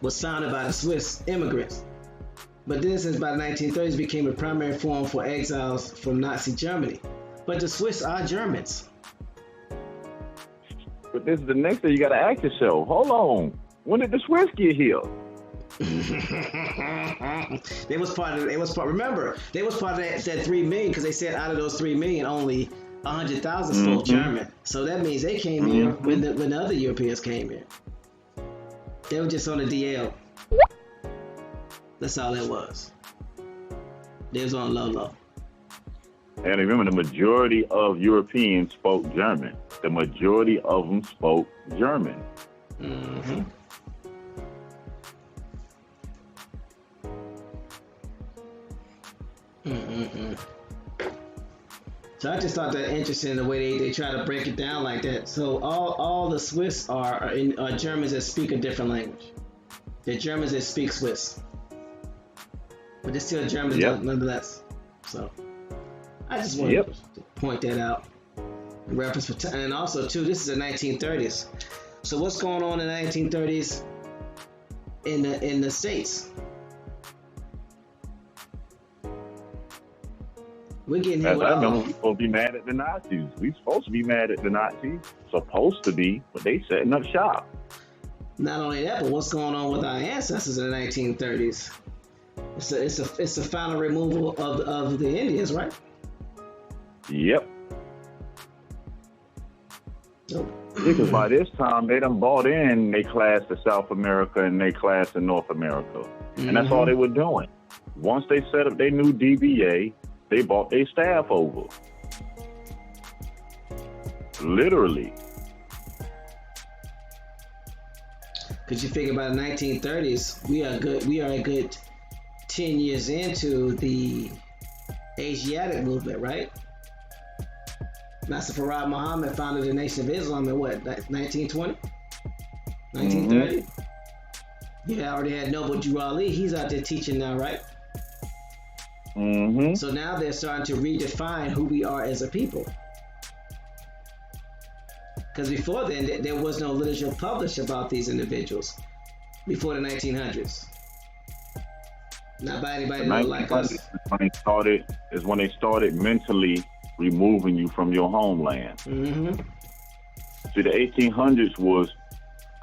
was founded by the Swiss immigrants, but then since by the 1930s became a primary forum for exiles from Nazi Germany. But the Swiss are Germans. But this is the next thing you got to ask yourself. Hold on, when did the Swiss get here? They was part of that 3 million, because they said out of those 3 million only 100,000 spoke German. So that means they came here when the other Europeans came here. They were just on the DL. That's all it was. They was on low. And remember, the majority of Europeans spoke German. The majority of them spoke German. Mm-hmm. So I just thought that interesting the way they try to break it down like that. So all the Swiss are Germans that speak a different language. They're Germans that speak Swiss, but they're still Germans nonetheless. So I just wanted to point that out. In reference for and also too, this is the 1930s. So what's going on in the 1930s in the States? We're getting hit with I remember we supposed to be mad at the Nazis. We supposed to be mad at the Nazis. Supposed to be, but they setting up shop. Not only that, but what's going on with our ancestors in the 1930s? It's a final removal of the Indians, right? Yep. So, Because by this time, they done bought in they class to South America and they class to North America. And that's all they were doing. Once they set up their new DBA, they bought their staff over. Literally. Because you figure by the 1930s, we are a good 10 years into the Asiatic movement, right? Master Farad Muhammad founded the Nation of Islam in what, 1920? 1930? Yeah, I already had Noble Drew Ali. He's out there teaching now, right? So now they're starting to redefine who we are as a people. Because before then, there was no literature published about these individuals before the 1900s. Not by anybody like us. Is when they started mentally removing you from your homeland. See, the 1800s was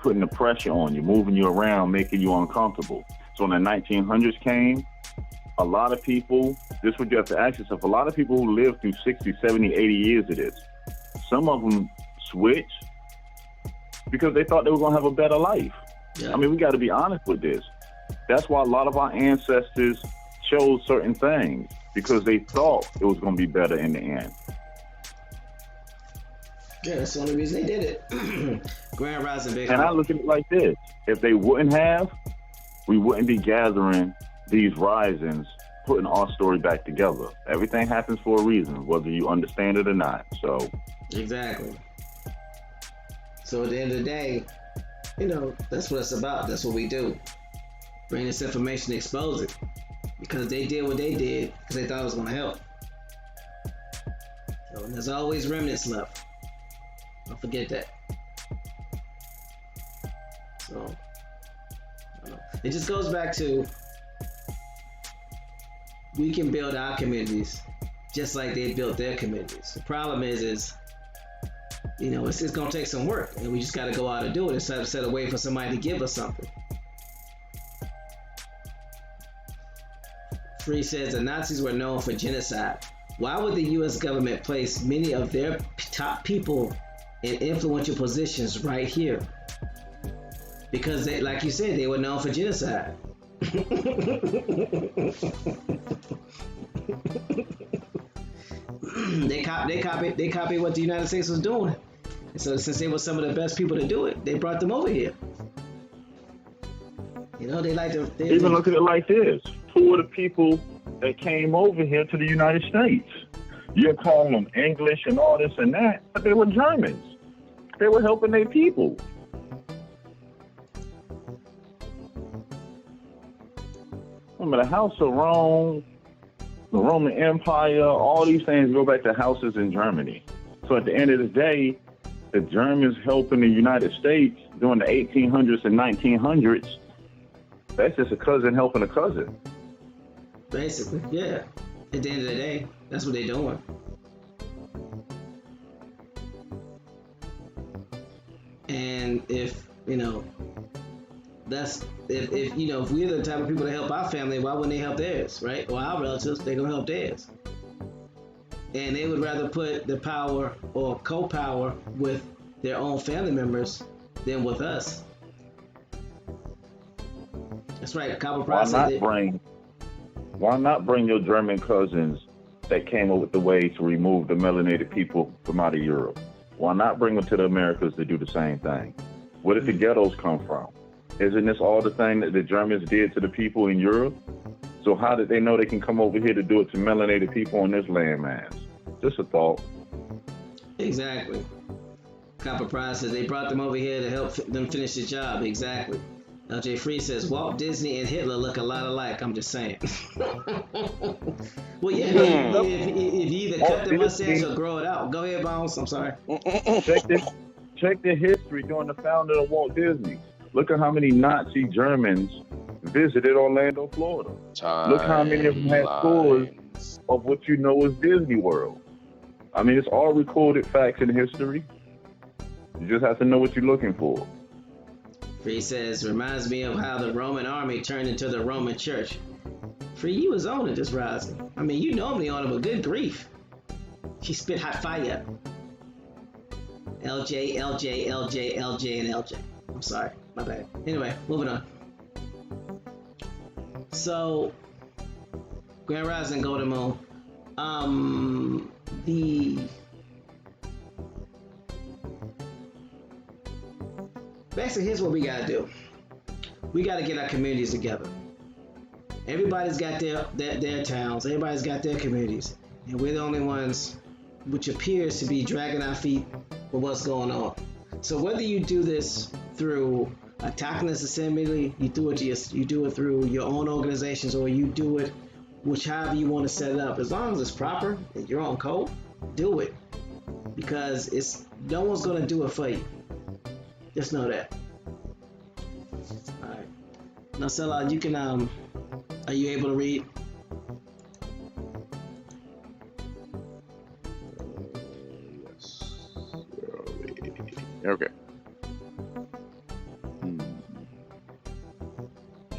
putting the pressure on you, moving you around, making you uncomfortable. So when the 1900s came, a lot of people, this would you have to ask yourself, a lot of people who lived through 60, 70, 80 years of this, some of them switched because they thought they were going to have a better life. I mean, we got to be honest with this. That's why a lot of our ancestors chose certain things, because they thought it was going to be better in the end. Yeah, that's the only reason they did it. Grand Rising Big. And I look at it like this. If they wouldn't have, we wouldn't be gathering these risings, putting our story back together. Everything happens for a reason, whether you understand it or not. So exactly. So at the end of the day, you know, that's what it's about. That's what we do. Bring this information, expose it. Because they did what they did because they thought it was going to help. So there's always remnants left. Don't forget that. So I don't know. It just goes back to, we can build our communities just like they built their communities. The problem is you know, it's going to take some work, and we just got to go out and do it instead of waiting for somebody to give us something. Free says the Nazis were known for genocide. Why would the U.S. government place many of their top people in influential positions right here? Because they, like you said, they were known for genocide. They copied what the United States was doing. And so since they were some of the best people to do it, they brought them over here. You know, they like to... Even look at it like this. Who are the people that came over here to the United States? You're calling them English and all this and that, but they were Germans. They were helping their people. Remember the House of Rome, the Roman Empire, all these things go back to houses in Germany. So at the end of the day, the Germans helping the United States during the 1800s and 1900s, that's just a cousin helping a cousin. Basically, yeah. At the end of the day, that's what they're doing. And if, you know, if you know, if we're the type of people that help our family, why wouldn't they help theirs, right? Or our relatives, they're gonna help theirs. And they would rather put the power or co-power with their own family members than with us. That's right. Copper Price. Why not bring your German cousins that came up with the way to remove the melanated people from out of Europe? Why not bring them to the Americas to do the same thing? Where did the ghettos come from? Isn't this all the thing that the Germans did to the people in Europe? So how did they know they can come over here to do it to melanated people on this landmass? Just a thought. Exactly. Copper Price says they brought them over here to help them finish the job. Exactly. LJ Free says Walt Disney and Hitler look a lot alike. I'm just saying. Well, yeah, if you either cut the mustache or grow it out. Go ahead, Bones. I'm sorry. Check the history during the founding of Walt Disney. Look at how many Nazi Germans visited Orlando, Florida. Look how many of them had tours of what you know as Disney World. I mean, it's all recorded facts in history. You just have to know what you're looking for. Free says, reminds me of how the Roman army turned into the Roman church. Free, you was on it this rising. I mean, you normally on it, but good grief. She spit hot fire. LJ, LJ, LJ, LJ, and LJ. I'm sorry, my bad. Anyway, moving on. So, Grand Rising, Golden Moon. Basically, here's what we gotta do. We gotta get our communities together. Everybody's got their towns. Everybody's got their communities, and we're the only ones, which appears to be dragging our feet with what's going on. So whether you do this through a Tackless Assembly, you do it through your own organizations, or you do it however you want to set it up. As long as it's proper and you're on code, do it, because no one's gonna do it for you. Just know that. All right. Now, Sela, you can are you able to read? Yes. Okay.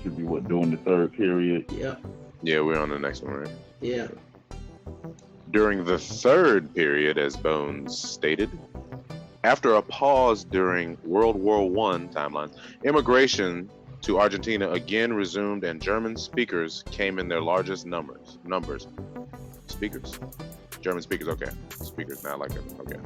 Should be what, during the third period? Yep. Yeah, we're on the next one, right? Yeah. During the third period, as Bones stated, after a pause during World War I timeline, immigration to Argentina again resumed, and German speakers came in their largest numbers. Speakers? German speakers, okay. Speakers, not like it, okay.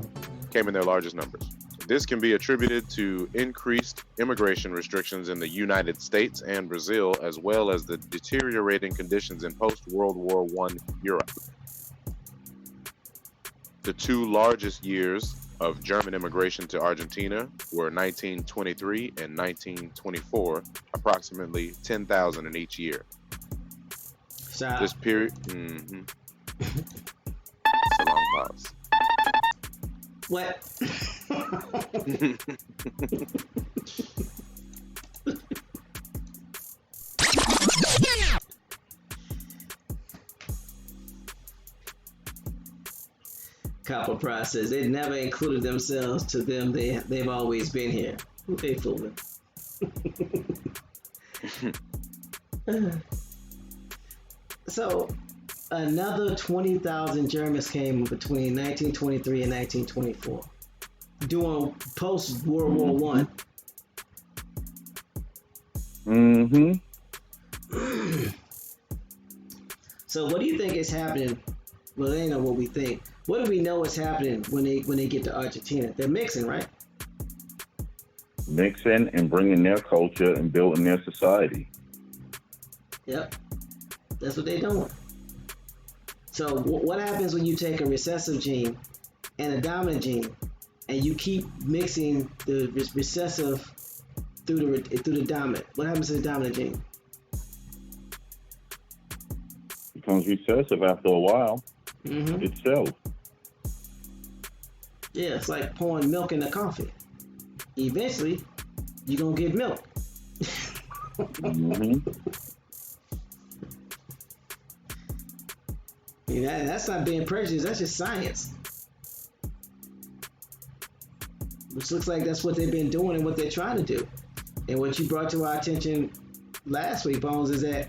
Came in their largest numbers. This can be attributed to increased immigration restrictions in the United States and Brazil, as well as the deteriorating conditions in post-World War I Europe. The two largest years of German immigration to Argentina were 1923 and 1924, approximately 10,000 in each year. Stop. This period, It's a long pause. What? Copper Price says they never included themselves. To them, they've always been here. Who they fooling? So, another 20,000 Germans came between 1923 and 1924, during post-World War One. So, what do you think is happening? Well, they know what we think. What do we know is happening when they get to Argentina? They're mixing, right? Mixing and bringing their culture and building their society. Yep, that's what they're doing. So what happens when you take a recessive gene and a dominant gene, and you keep mixing the recessive through the dominant? What happens to the dominant gene? Becomes recessive after a while. Itself. Yeah, it's like pouring milk in the coffee. Eventually, you're gonna get milk. Yeah, that's not being prejudiced. That's just science. Which looks like that's what they've been doing and what they're trying to do. And what you brought to our attention last week, Bones, is that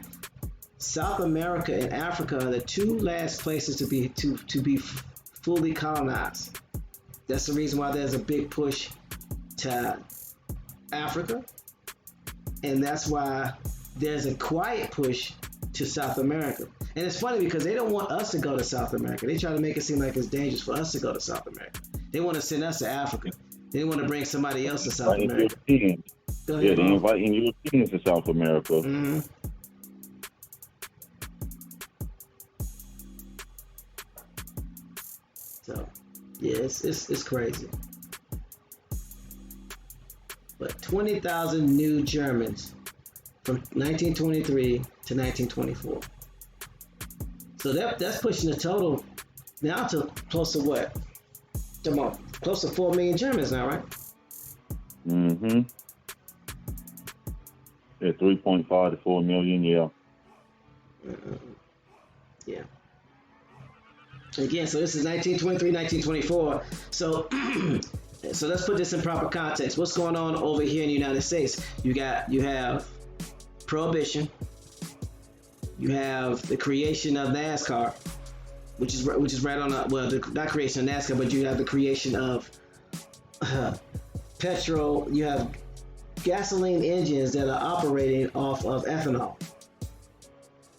South America and Africa are the two last places to be fully colonized. That's the reason why there's a big push to Africa, and that's why there's a quiet push to South America. And it's funny because they don't want us to go to South America. They try to make it seem like it's dangerous for us to go to South America. They want to send us to Africa. They want to bring somebody else to South America. Europeans. Yeah, they're inviting Europeans to South America. So, yeah, it's crazy. But 20,000 new Germans from 1923 to 1924. So that's pushing the total now to close to what? Close to 4 million Germans now, right? Yeah, 3.5 to 4 million, yeah. Yeah. Again, so this is 1923, 1924. So So let's put this in proper context. What's going on over here in the United States? You have prohibition. You have the creation of NASCAR, which is right on not creation of NASCAR, but you have the creation of petrol. You have gasoline engines that are operating off of ethanol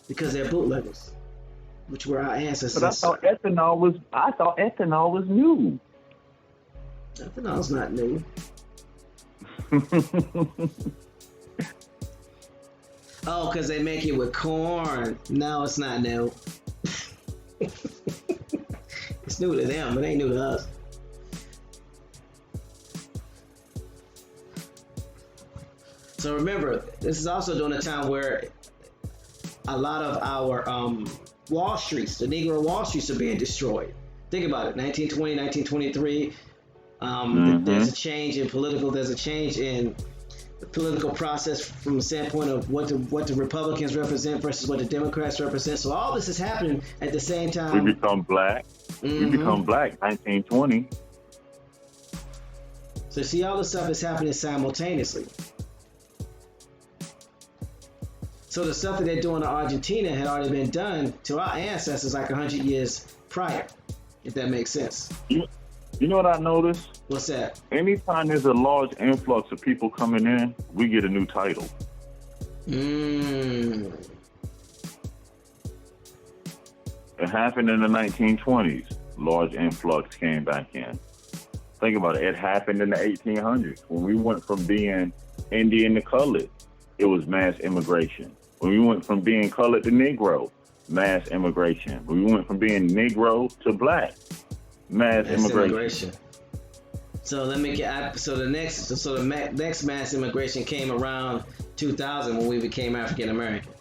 because they're bootleggers, which were our ancestors. But I thought ethanol was new. Ethanol's not new. Oh, because they make it with corn. No, it's not new. It's new to them, but it ain't new to us. So remember, this is also during a time where a lot of our Wall Streets, the Negro Wall Streets, are being destroyed. Think about it, 1920, 1923. There's a change in there's a change in the political process from the standpoint of what the Republicans represent versus what the Democrats represent. So all this is happening at the same time. We become black. We become black 1920. So see, all this stuff is happening simultaneously. So the stuff that they're doing in Argentina had already been done to our ancestors like 100 years prior, if that makes sense. You know what I noticed? What's that? Anytime there's a large influx of people coming in, we get a new title. Mm. It happened in the 1920s. Large influx came back in. Think about it. It happened in the 1800s. When we went from being Indian to colored, it was mass immigration. When we went from being colored to Negro, mass immigration. When we went from being Negro to black, mass immigration. So the next mass immigration came around 2000 when we became African American.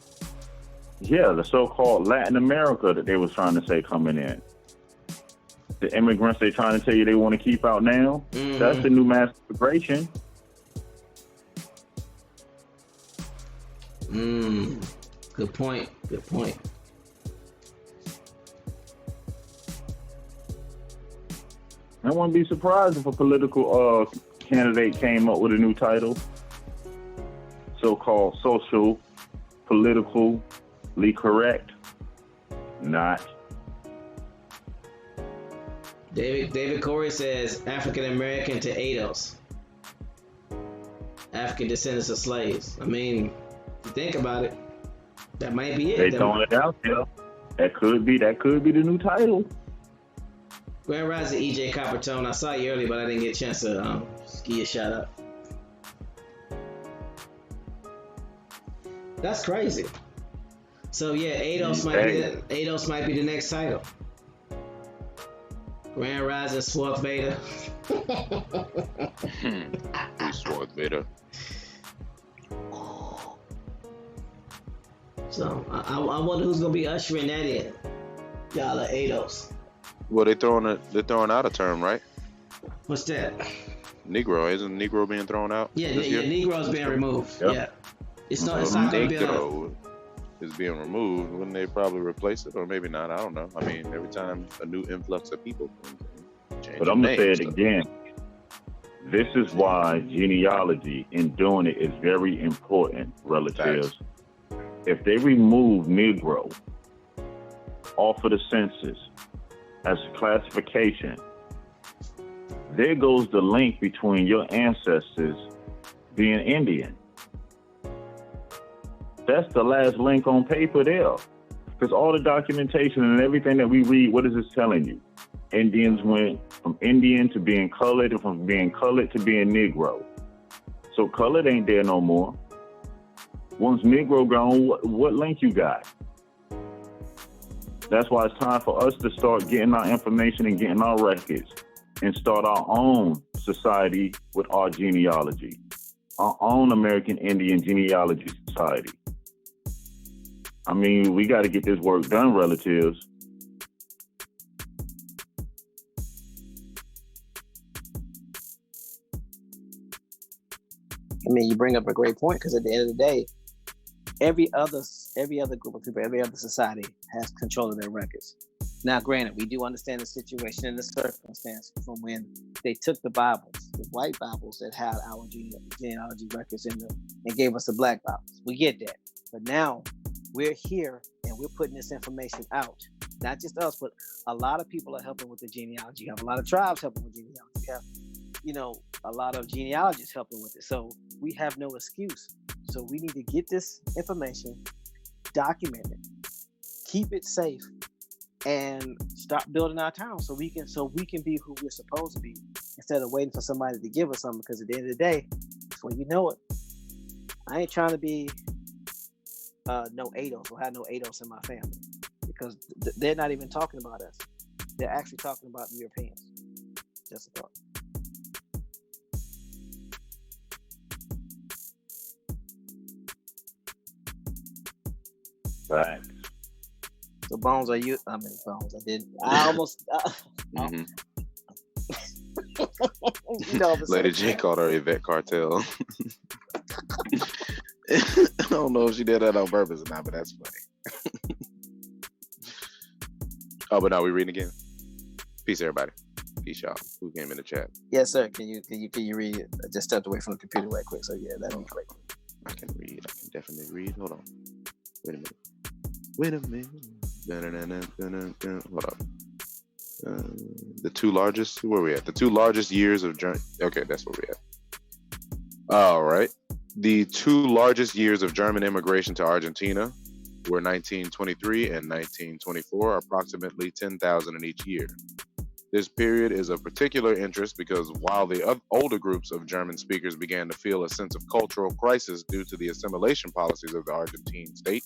Yeah, the so-called Latin America that they was trying to say coming in. The immigrants they trying to tell you they want to keep out now, that's the new mass immigration. Good point. I wouldn't be surprised if a political candidate came up with a new title, so-called social, politically correct, not. David Corey says African American to ADOS. African descendants of slaves. I mean, if you think about it, that might be it. They throwing it out there. That could be the new title. Grand Rising EJ Coppertone. I saw you earlier, but I didn't get a chance to give you a shout out. That's crazy. So yeah, ADOS might be the next title. Grand Rising Swarth Beta. Swarth Beta. So I wonder who's gonna be ushering that in. Y'all are ADOS. Well, they're throwing out a term, right? What's that? Negro. Isn't Negro being thrown out? Yeah, Negro's being removed. Yep. Yeah. It's not gonna be Negro is being removed. Wouldn't they probably replace it? Or maybe not. I don't know. I mean, every time a new influx of people change. But I'm gonna say it again. This is why genealogy in doing it is very important, relatives. Facts. If they remove Negro off of the census as a classification, there goes the link between your ancestors being Indian. That's the last link on paper there. Because all the documentation and everything that we read, what is this telling you? Indians went from Indian to being colored, and from being colored to being Negro. So colored ain't there no more. Once Negro gone, what link you got? That's why it's time for us to start getting our information and getting our records and start our own society with our genealogy, our own American Indian Genealogy Society. I mean, we got to get this work done, relatives. I mean, you bring up a great point, because at the end of the day, every other group of people, every other society has control of their records. Now, granted, we do understand the situation and the circumstance from when they took the Bibles, the white Bibles that had our genealogy records in them, and gave us the black Bibles. We get that. But now we're here and we're putting this information out. Not just us, but a lot of people are helping with the genealogy. You have a lot of tribes helping with genealogy. You have, a lot of genealogists helping with it. So we have no excuse. So we need to get this information, document it, keep it safe, and start building our town so we can be who we're supposed to be instead of waiting for somebody to give us something. Because at the end of the day, before you know it, I ain't trying to be no ADOS or have no ADOS in my family, because they're not even talking about us. They're actually talking about the Europeans. Just a thought. Right. So Bones, Bones. I almost. Lady J called her Yvette Cartel. I don't know if she did that on purpose or not, but that's funny. Oh, but now we reading again. Peace, everybody. Peace, y'all. Who came in the chat? Yes, sir. Can you read it? I just stepped away from the computer right quick. So yeah, that'd be great. I can read. I can definitely read. Hold on. Wait a minute. Hold up. The two largest. Where are we at? The two largest years of Okay, that's where we're at. All right. The two largest years of German immigration to Argentina were 1923 and 1924, approximately 10,000 in each year. This period is of particular interest because while the older groups of German speakers began to feel a sense of cultural crisis due to the assimilation policies of the Argentine state,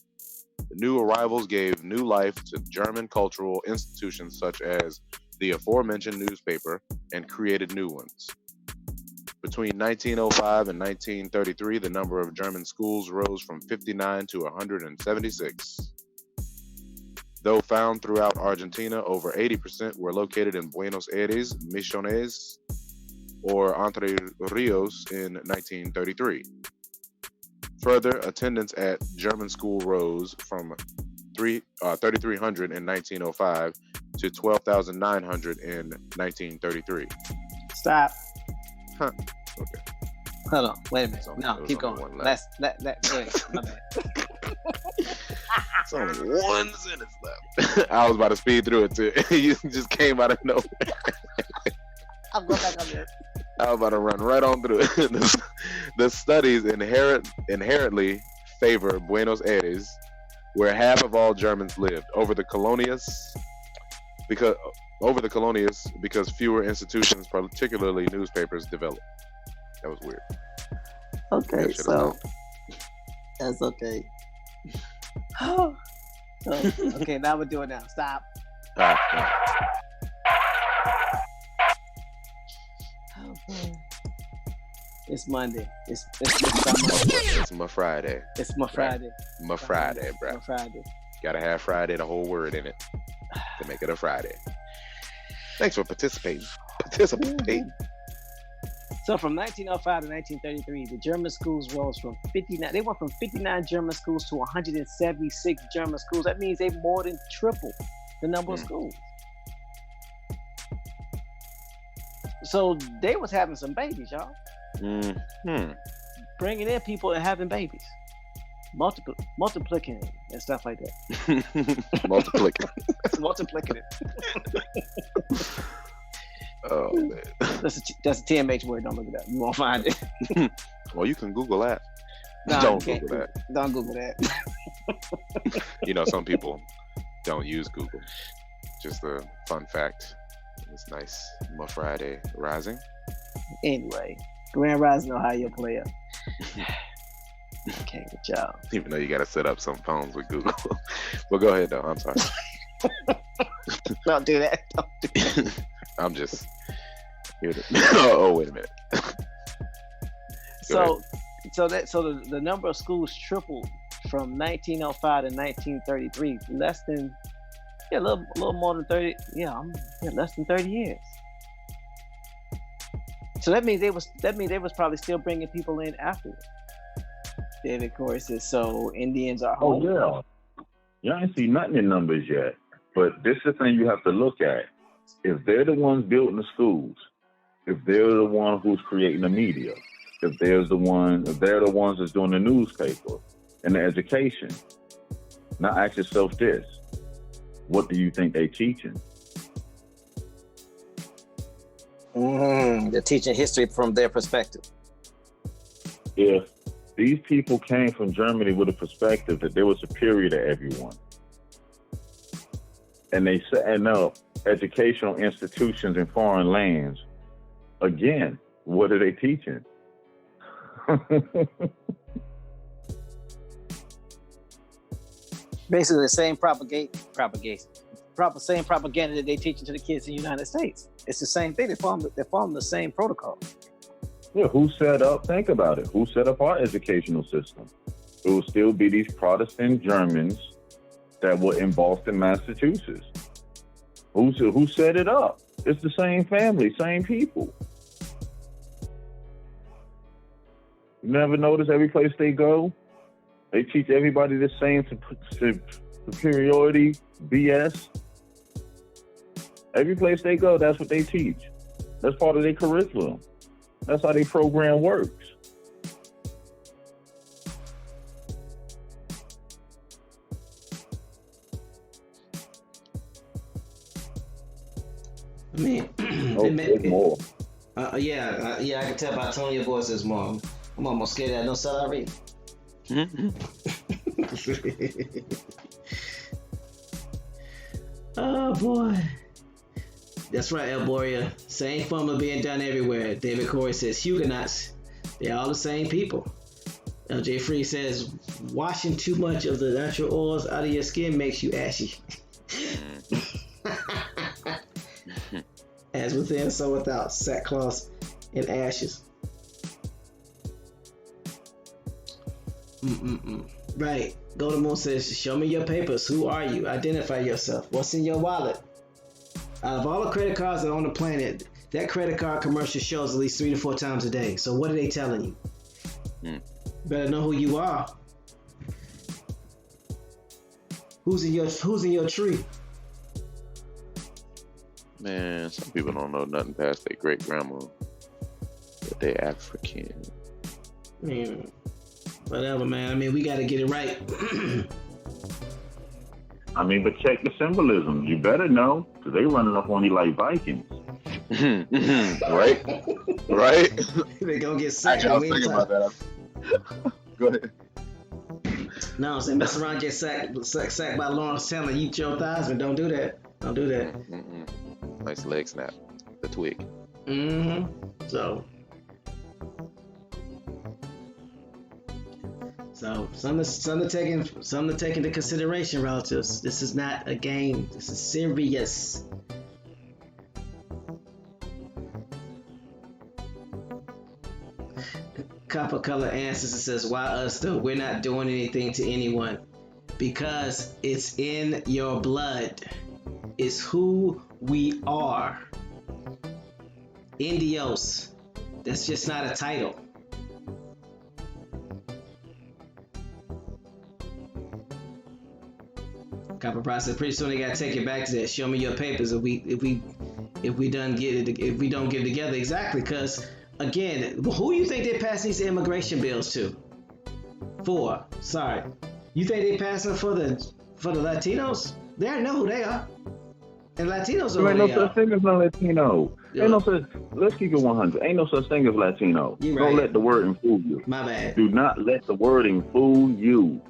the new arrivals gave new life to German cultural institutions such as the aforementioned newspaper and created new ones. Between 1905 and 1933, the number of German schools rose from 59 to 176. Though found throughout Argentina, over 80% were located in Buenos Aires, Misiones, or Entre Rios in 1933. Further, attendance at German school rose from 3,300 in 1905 to 12,900 in 1933. Stop. Huh. Okay. Hold on. Wait a minute. No, keep going. Go ahead. My bad. It's only one sentence left. I was about to speed through it too. You just came out of nowhere. I'm going back on there. I was about to run right on through it. The studies inherently favor Buenos Aires, where half of all Germans lived, over the colonias because fewer institutions, particularly newspapers, developed. That was weird. Okay, so that's okay. Okay, now we're doing now. Stop. All right. Okay. It's Monday. It's my Friday. It's my Friday. My Friday, bro. My Friday. Gotta have Friday, the whole word in it, to make it a Friday. Thanks for participating. So from 1905 to 1933, the German schools rose from 59. They went from 59 German schools to 176 German schools. That means they more than tripled the number of schools. So they was having some babies, y'all. Bringing in people and having babies. Multiplicating and stuff like that. Multiplicating. Oh man, that's a TMH word. Don't look it up. You won't find it. Well, you can Google that. No, Don't Google that. Don't Google that. Some people don't use Google. Just a fun fact. It's nice. My Friday rising. Anyway, Grand Rising Ohio player. Okay, good job. Even though you got to set up some phones with Google. But go ahead though. I'm sorry. Don't do that. I'm just here to. Oh, wait a minute. So the number of schools tripled from 1905 to 1933. Less than a little more than 30. Less than 30 years. So that means they was probably still bringing people in after. David Corey says so. Indians are home. Oh yeah. Y'all ain't see nothing in numbers yet. But this is the thing you have to look at. If they're the ones building the schools, if they're the one who's creating the media, if they're the ones that's doing the newspaper and the education, now ask yourself this: what do you think they're teaching? They're teaching history from their perspective. If these people came from Germany with a perspective that they were superior to everyone, and they setting up educational institutions in foreign lands, again, what are they teaching? Basically, the same same propaganda that they teaching to the kids in the United States. It's the same thing. They're following the same protocol. Yeah, who set up? Think about it. Who set up our educational system? It will still be these Protestant Germans that were in Boston, Massachusetts. Who set it up? It's the same family, same people. You never notice every place they go, they teach everybody the same superiority BS. Every place they go, that's what they teach. That's part of their curriculum. That's how their program works. I mean, there's more. Yeah, I can tell by tone of your voice there's more. I'm almost scared that no salary. Oh boy. That's right, Elboria. Same formula being done everywhere. David Corey says Huguenots, they're all the same people. LJ Free says washing too much of the natural oils out of your skin makes you ashy. As within, so without, sackcloth and ashes. Right. Golden Moon says, show me your papers. Who are you? Identify yourself. What's in your wallet? Out of all the credit cards that are on the planet, that credit card commercial shows at least 3 to 4 times a day. So what are they telling you? Better know who you are. Who's in your tree? Man, some people don't know nothing past their great grandma, but they African. Man, whatever, man. I mean, we got to get it right. I mean, but check the symbolism. You better know, because they running up on you like Vikings. Right? Right? They gonna get sacked. Actually, I was thinking about that. Go ahead. No, I'm saying mess around, get sacked by Lawrence Taylor. You Joe Theismann. Don't do that. Don't do that. Nice leg snap. The twig. So something to take into consideration, relatives. This is not a game. This is serious. Copper color ancestor says, why us though? We're not doing anything to anyone. Because it's in your blood. It's who we are. Indios. That's just not a title. Copper Price said, pretty soon they gotta take it back to that. Show me your papers if we don't get it together. Exactly, because again, who you think they're passing these immigration bills to? For? Sorry. You think they passing for the Latinos? They already know who they are. And Latinos are There ain't no such thing as no Latino. Yeah. Ain't no such. Let's keep it 100. Ain't no such thing as Latino. You Don't right. let the wording fool you. My bad. Do not let the wording fool you.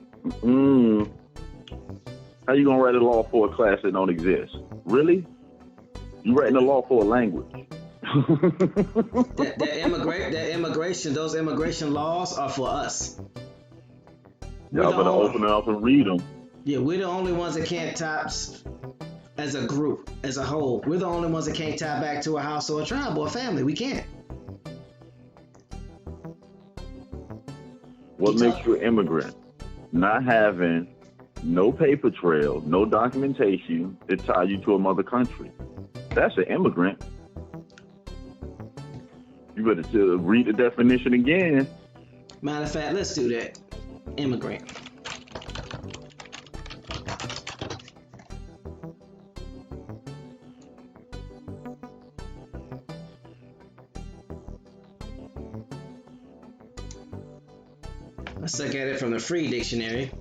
How you gonna write a law for a class that don't exist? Really? You writing a law for a language? Those immigration laws are for us. Y'all better open it up and read them. Yeah, we're the only ones that can't tie as a group, as a whole. We're the only ones that can't tie back to a house or a tribe or a family. We can't. What makes you an immigrant? Not having no paper trail, no documentation to tie you to a mother country. That's an immigrant. You better read the definition again. Matter of fact, let's do that. Immigrant. Let's look at it from the free dictionary.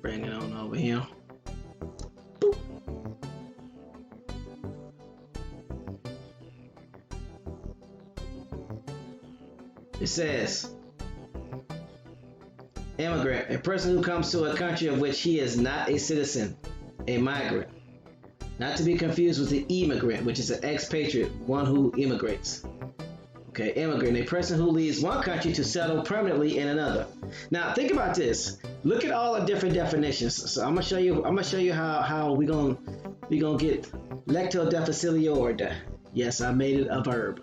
Bring it on over here. Boop. It says, immigrant, a person who comes to a country of which he is not a citizen, a migrant. Not to be confused with the immigrant, which is an expatriate, one who immigrates. Okay, immigrant, a person who leaves one country to settle permanently in another. Now, think about this. Look at all the different definitions. So I'm gonna show you how we gonna get lecto deficilio. Yes, I made it a verb.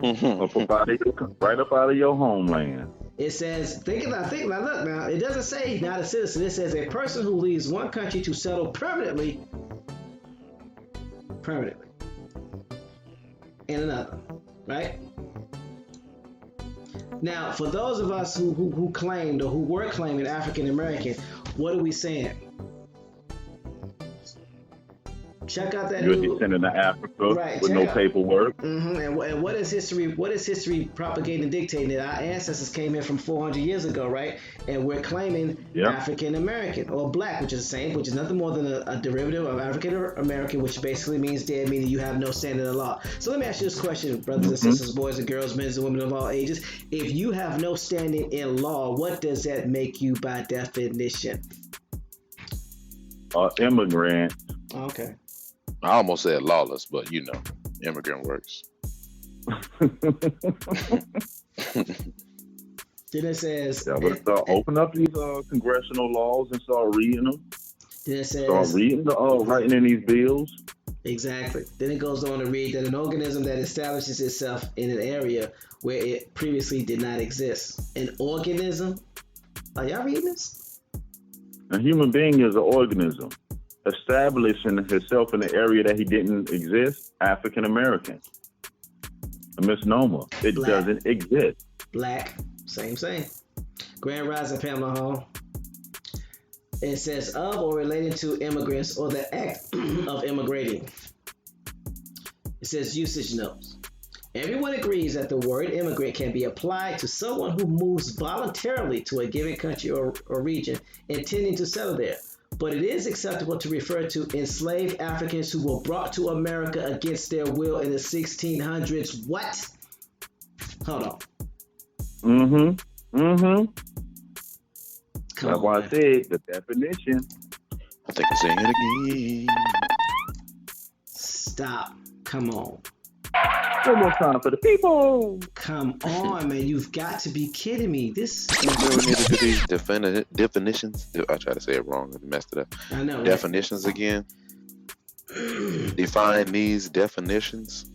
Right up out of your homeland. It says, think about, look now, it doesn't say not a citizen. It says a person who leaves one country to settle permanently in another, right? Now, for those of us who claimed or who were claiming African American, what are we saying? Check out that. You're a descendant of Africa, right, with no paperwork. Mm-hmm. And what is history? What is history propagating and dictating? That our ancestors came in from 400 years ago, right? And we're claiming African American or black, which is the same, which is nothing more than a derivative of African American, which basically means dead, meaning you have no standing in law. So let me ask you this question, brothers and sisters, boys and girls, men and women of all ages. If you have no standing in law, what does that make you by definition? Immigrant. Okay. I almost said lawless, but you know, immigrant works. Then it says, open up these congressional laws and start reading them. Then it says, start reading writing in these bills. Exactly. Then it goes on to read that an organism that establishes itself in an area where it previously did not exist. An organism? Are y'all reading this? A human being is an organism. Establishing himself in an area that he didn't exist, African American. A misnomer. It doesn't exist. Black, same. Grand Rising, Pamela Hall. It says of or relating to immigrants or the act of immigrating. It says usage notes. Everyone agrees that the word immigrant can be applied to someone who moves voluntarily to a given country or region intending to settle there. But it is acceptable to refer to enslaved Africans who were brought to America against their will in the 1600s. What? Hold on. That's why I said the definition. I think I'm saying it again. Stop. Come on. One more time for the people. Come on, man. You've got to be kidding me. This. You never need to do these definitions. I tried to say it wrong and messed it up. I know. Definitions again. Define these definitions.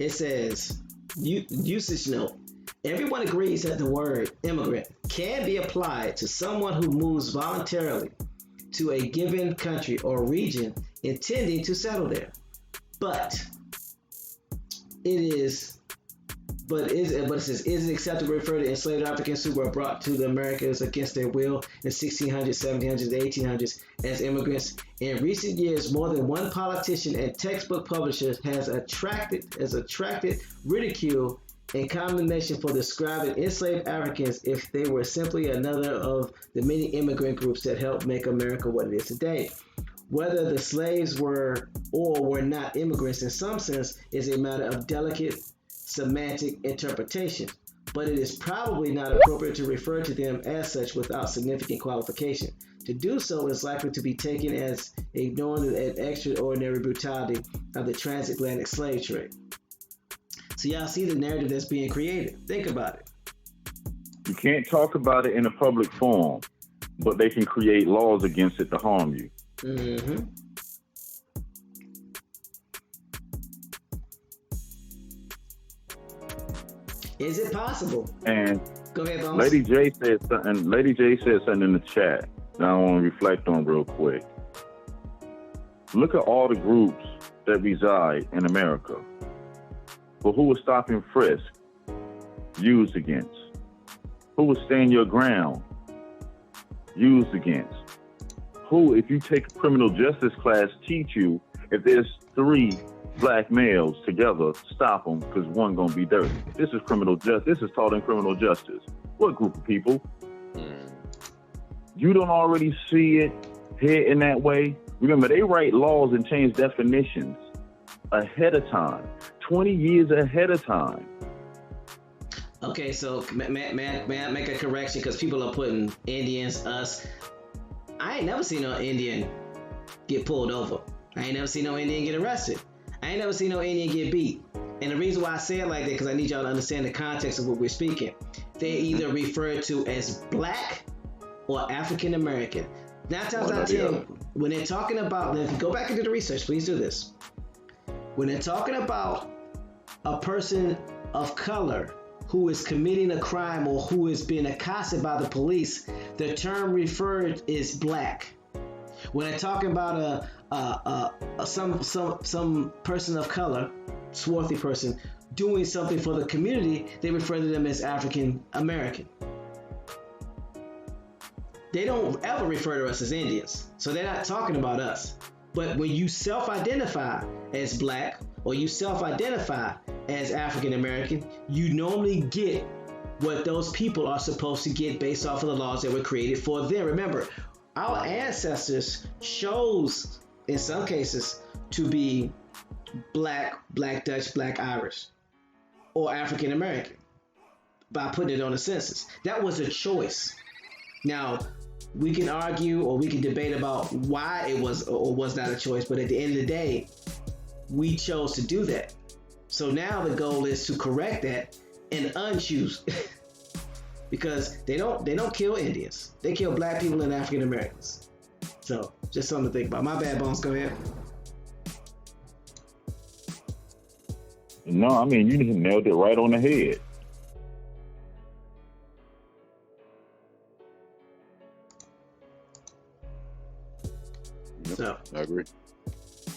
It says, usage note. Everyone agrees that the word immigrant can be applied to someone who moves voluntarily to a given country or region intending to settle there. But it says, is it acceptable to refer to enslaved Africans who were brought to the Americas against their will in 1600s, 1700s, and 1800s as immigrants? In recent years, more than one politician and textbook publisher has attracted ridicule and condemnation for describing enslaved Africans if they were simply another of the many immigrant groups that helped make America what it is today. Whether the slaves were or were not immigrants in some sense is a matter of delicate semantic interpretation, but it is probably not appropriate to refer to them as such without significant qualification. To do so is likely to be taken as ignoring the extraordinary brutality of the transatlantic slave trade. So y'all see the narrative that's being created. Think about it. You can't talk about it in a public forum, but they can create laws against it to harm you. Mm-hmm. Is it possible? And go ahead, Bones. Lady J said something in the chat that I want to reflect on real quick. Look at all the groups that reside in America. But who was stopping frisk? Used against. Who was stand your ground? Used against. Who, if you take a criminal justice class, teach you if there's 3 black males together, stop them, because one gonna be dirty. This is criminal justice. This is taught in criminal justice. What group of people? You don't already see it here in that way? Remember, they write laws and change definitions ahead of time, 20 years ahead of time. Okay, so may I make a correction? Because people are putting Indians, us. I ain't never seen no Indian get pulled over. I ain't never seen no Indian get arrested. I ain't never seen no Indian get beat. And the reason why I say it like that, because I need y'all to understand the context of what we're speaking. They're either referred to as black or African American. 9 times out of 10, when they're talking about, if you go back into the research, please do this. When they're talking about a person of color who is committing a crime or who is being accosted by the police, the term referred is black. When they're talking about some person of color, swarthy person, doing something for the community, they refer to them as African American. They don't ever refer to us as Indians, so they're not talking about us. But when you self-identify as black or you self-identify as African American, you normally get what those people are supposed to get based off of the laws that were created for them. Remember, our ancestors chose, in some cases, to be black Dutch, black Irish, or African American by putting it on the census. That was a choice. Now, we can argue or we can debate about why it was or was not a choice, but at the end of the day, we chose to do that. So now the goal is to correct that and unchoose. Because they don't kill Indians. They kill black people and African Americans. So just something to think about. My bad, Bones, go ahead. No, I mean, you just nailed it right on the head. So I agree.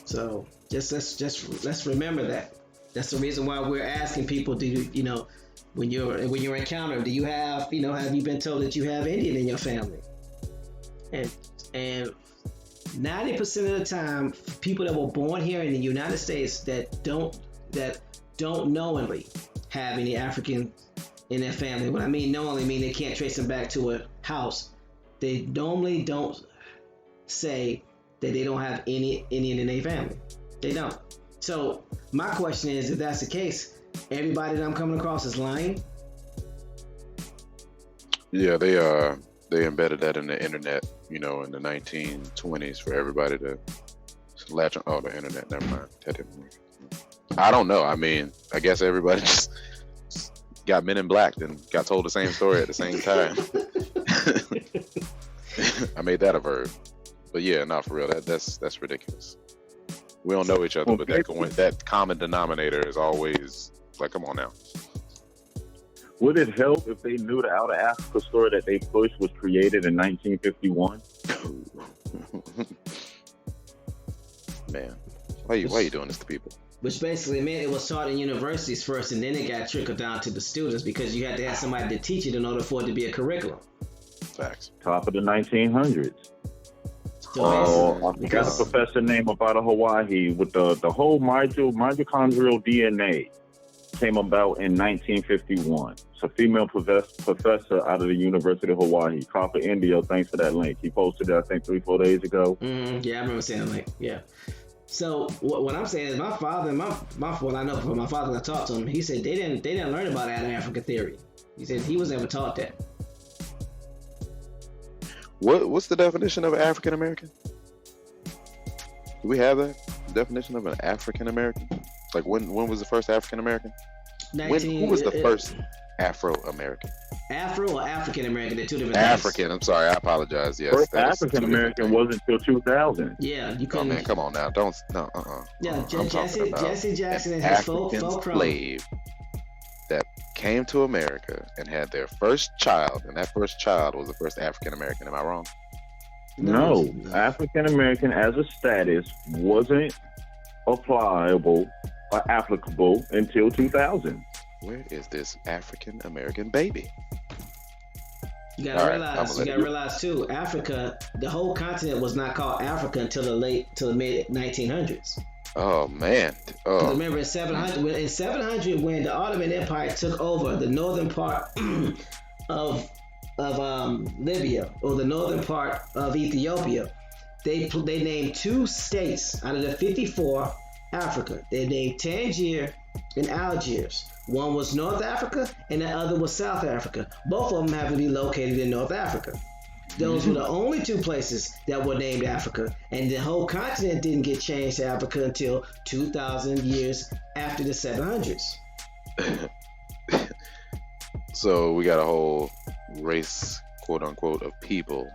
So let's remember that. That's the reason why we're asking people, do you know, when you're encountered, do you have, have you been told that you have Indian in your family? And 90% of the time, people that were born here in the United States that don't knowingly have any African in their family. When I mean knowingly, I mean they can't trace them back to a house. They normally don't say that they don't have any Indian in their family. They don't. So my question is, if that's the case, everybody that I'm coming across is lying? Yeah, they embedded that in the internet, in the 1920s for everybody to latch on. Oh, the internet, never mind. That didn't work. I don't know. I mean, I guess everybody just got Men in Black and got told the same story at the same time. I made that a verb. But yeah, not for real. That's ridiculous. We don't know each other, but that common denominator is always like, come on now. Would it help if they knew the Out of Africa story that they pushed was created in 1951? Man, why you doing this to people? Which basically meant it was taught in universities first, and then it got trickled down to the students because you had to have somebody to teach it in order for it to be a curriculum. Facts. Top of the 1900s. So I forgot a professor name up out of Hawaii with the whole mitochondrial DNA came about in 1951. It's a female professor out of the University of Hawaii. Copper India, thanks for that link. He posted it, I think, 3-4 days ago. Yeah, I remember seeing the link. Yeah. So what I'm saying is my father, what I know from my father, I talked to him, he said they didn't learn about Africa theory. He said he was never taught that. What's the definition of an African American? Do we have that definition of an African American? Like when was the first African American? Who was the first Afro American? Afro or African American? They're two different African. I'm sorry. I apologize. Yes. First African American wasn't until 2000. Yeah, you couldn't. Oh man, come on now. Don't. No. Yeah, Jesse Jackson and his folk slave that came to America and had their first child, and that first child was the first African American. Am I wrong? No. African American as a status wasn't applicable until 2000. Where is this African American baby? You gotta realize too, Africa, the whole continent was not called Africa until the mid 1900s. Oh man. Remember in 700, when the Ottoman Empire took over the northern part of Libya, or the northern part of Ethiopia, they named 2 states out of the 54 Africa. They named Tangier and Algiers. One was North Africa and the other was South Africa. Both of them happen to be located in North Africa. Those were the only 2 places that were named Africa, and the whole continent didn't get changed to Africa until 2,000 years after the 700s. So we got a whole race, quote unquote, of people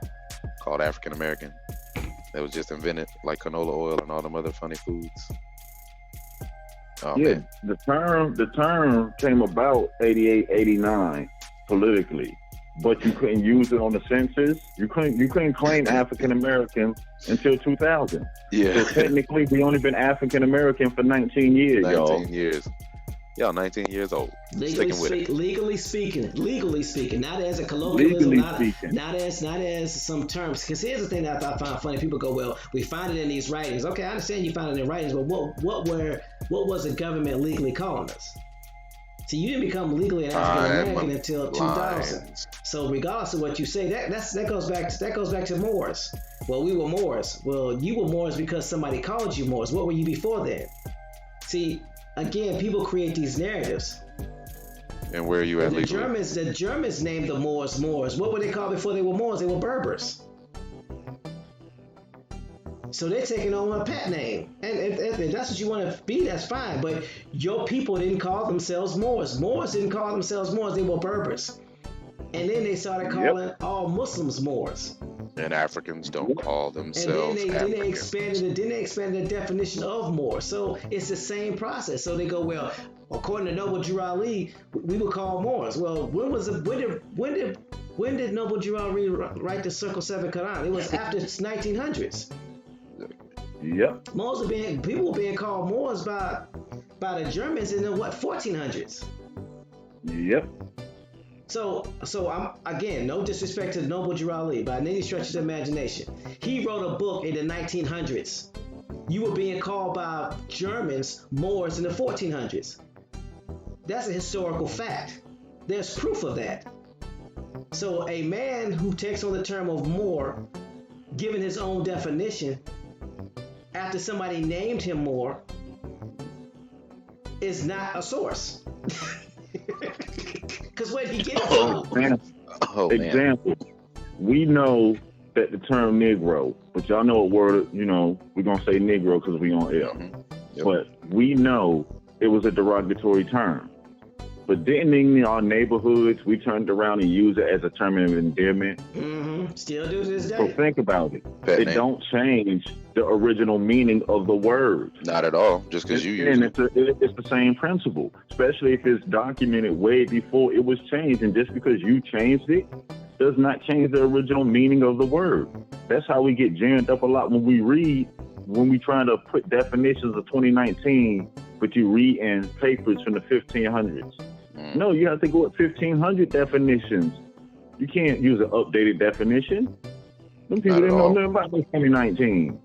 called African American that was just invented, like canola oil and all them other funny foods. Oh, yeah, man. the term came about 88, 89 politically, but you couldn't use it on the census. You couldn't claim African American until 2000. Yeah. So technically, we only been African American for 19 years, 19 y'all. years. Y'all 19 years old. Legally speaking, not as a colloquialism, not as some terms. Because here's the thing that I find funny: people go, "Well, we find it in these writings." Okay, I understand you found it in writings, but what was the government legally calling us? See, you didn't become legally an African American until 2000. So regardless of what you say, that goes back to Moors. Well, we were Moors. Well, you were Moors because somebody called you Moors. What were you before then? See. Again, people create these narratives. And where are you at legally? The Germans named the Moors Moors. What were they called before they were Moors? They were Berbers. So they're taking on a pet name. And if that's what you want to be, that's fine. But your people didn't call themselves Moors. Moors didn't call themselves Moors. They were Berbers. And then they started calling all Muslims Moors. And Africans don't call themselves and then they expanded the definition of Moor. So it's the same process. So they go, well, according to Noble Drew Ali, we were called Moors. Well, when did Noble Drew Ali write the Circle 7 Quran? It was after the 1900s. Yep. People were being called Moors by the Germans in the 1400s. Yep. So I'm, again, no disrespect to Noble Drew Ali, by any stretch of the imagination. He wrote a book in the 1900s. You were being called by Germans Moors in the 1400s. That's a historical fact. There's proof of that. So a man who takes on the term of Moor, given his own definition, after somebody named him Moor, is not a source. Because where did he get it from? Example. We know that the term Negro, but y'all know a word, we're going to say Negro because we on air. Mm-hmm. Yep. But we know it was a derogatory term. But didn't in our neighborhoods, we turned around and used it as a term of endearment? Mm-hmm. Still do to this day. So think about it. Pet it name. Don't change the original meaning of the word. Not at all, just because you use it. It's the same principle, especially if it's documented way before it was changed. And just because you changed it does not change the original meaning of the word. That's how we get jammed up a lot when we trying to put definitions of 2019, but you read in papers from the 1500s. No, you have to go with 1500 definitions. You can't use an updated definition. Them people didn't know nothing about this 2019.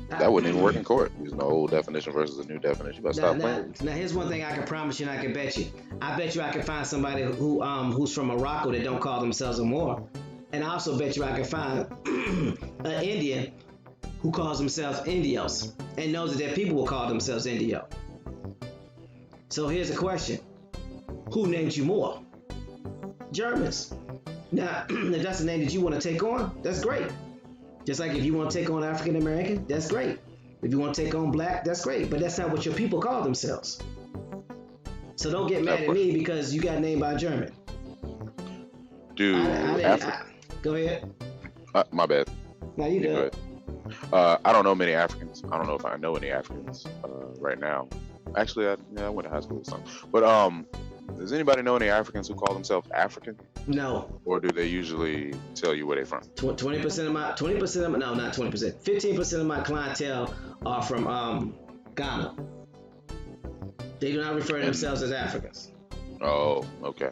That wouldn't even work in court. Using an old definition versus a new definition. You better stop playing. Now, here's one thing I can promise you and I can bet you. I bet you I can find somebody who's from Morocco that don't call themselves a Moor. And I also bet you I can find an Indian who calls themselves Indios and knows that their people will call themselves Indio. So here's the question. Who named you Moor? Germans. Now, if that's the name that you want to take on, that's great. Just like if you want to take on African American, that's great. If you want to take on Black, that's great. But that's not what your people call themselves. So don't get mad at me because you got named by a German. Dude, go ahead. My bad. No, you do. Go ahead. I don't know many Africans. I don't know if I know any Africans right now. Actually, I went to high school with some. But does anybody know any Africans who call themselves African? No. Or do they usually tell you where they're from? 20% of my, no, not 20%. 15% of my clientele are from Ghana. They do not refer to themselves as Africans. Oh, okay.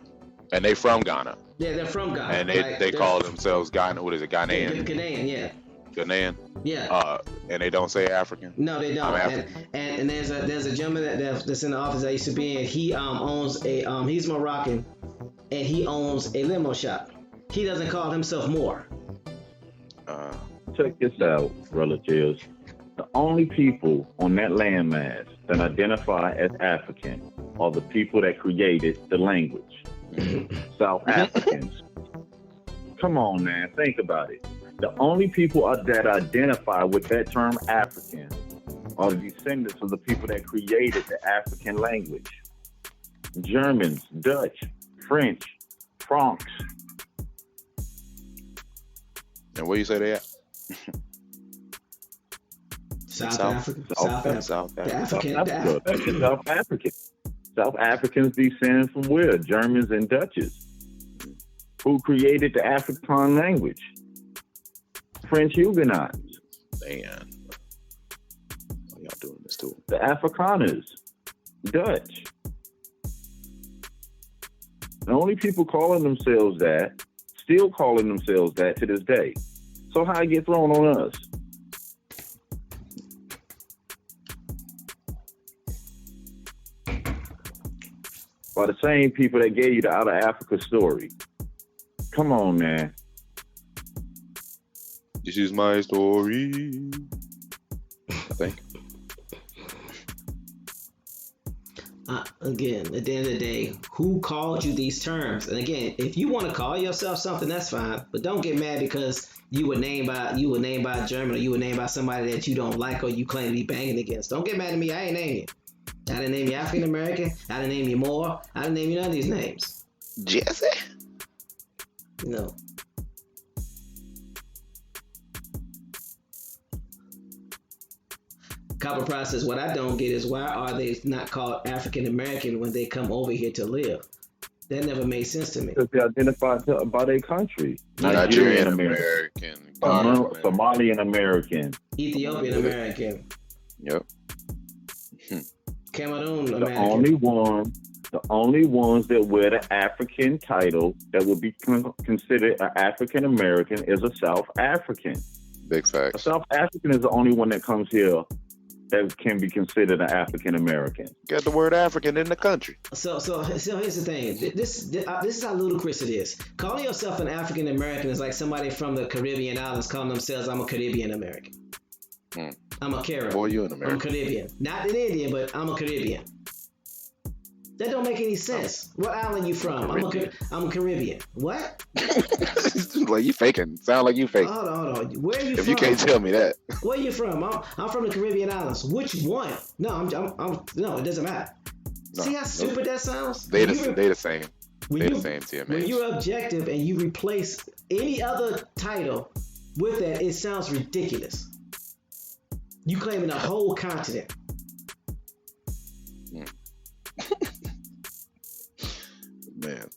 And they from Ghana. Yeah, they're from Ghana. And they call themselves Ghana. What is it, Ghanaian? Ghanaian, yeah. Ghanaian. Yeah. And they don't say African. No, they don't. I'm And there's a gentleman that's in the office I used to be in. He owns a he's Moroccan, and he owns a limo shop. He doesn't call himself Moor. Check this out, relatives. The only people on that landmass that identify as African are the people that created the language. South Africans. Come on, man, think about it. The only people that identify with that term African are the descendants of the people that created the African language. Germans, Dutch, French, Francs. And where you say they at? South Africa. South Africa. South African. South Africans descend from where? Germans and Dutches. Who created the Afrikaans language? French Huguenots. Man. Why y'all doing this to them? The Afrikaners. Dutch. The only people calling themselves that, still calling themselves that to this day. So how it get thrown on us? By the same people that gave you the Out of Africa story. Come on, man. This is my story. I think. Again, at the end of the day, who called you these terms? And again, if you want to call yourself something, that's fine. But don't get mad because you were named by a German, or you were named by somebody that you don't like or you claim to be banging against. Don't get mad at me. I ain't named you. I didn't name you African American. I didn't name you Moore. I didn't name you none of these names. Jesse? No. Copper Price says, what I don't get is why are they not called African American when they come over here to live? That never made sense to me. Because they identify by their country. Nigerian American. Somalian American. Ethiopian American. Yep. Cameroon The American. only ones that wear the African title that would be considered an African American is a South African. Big A facts. South African is the only one that comes here that can be considered an African American. Got the word African in the country. So here's the thing. This is how ludicrous it is. Calling yourself an African American is like somebody from the Caribbean islands calling themselves, I'm a Caribbean American. I'm a Carib. Boy, you an I'm American. Caribbean. Not an Indian, but I'm a Caribbean. That don't make any sense. What island you from? I'm a Caribbean. What? Like you faking. Sound like you faking. Hold on. Where are you If from? you can't tell me that. Where are you from? I'm from the Caribbean islands. Which one? No, no, it doesn't matter. No, See how stupid that sounds? They the same. When They you- the same TMH. When you're objective and you replace any other title with that, it sounds ridiculous. You claiming a whole continent. Man.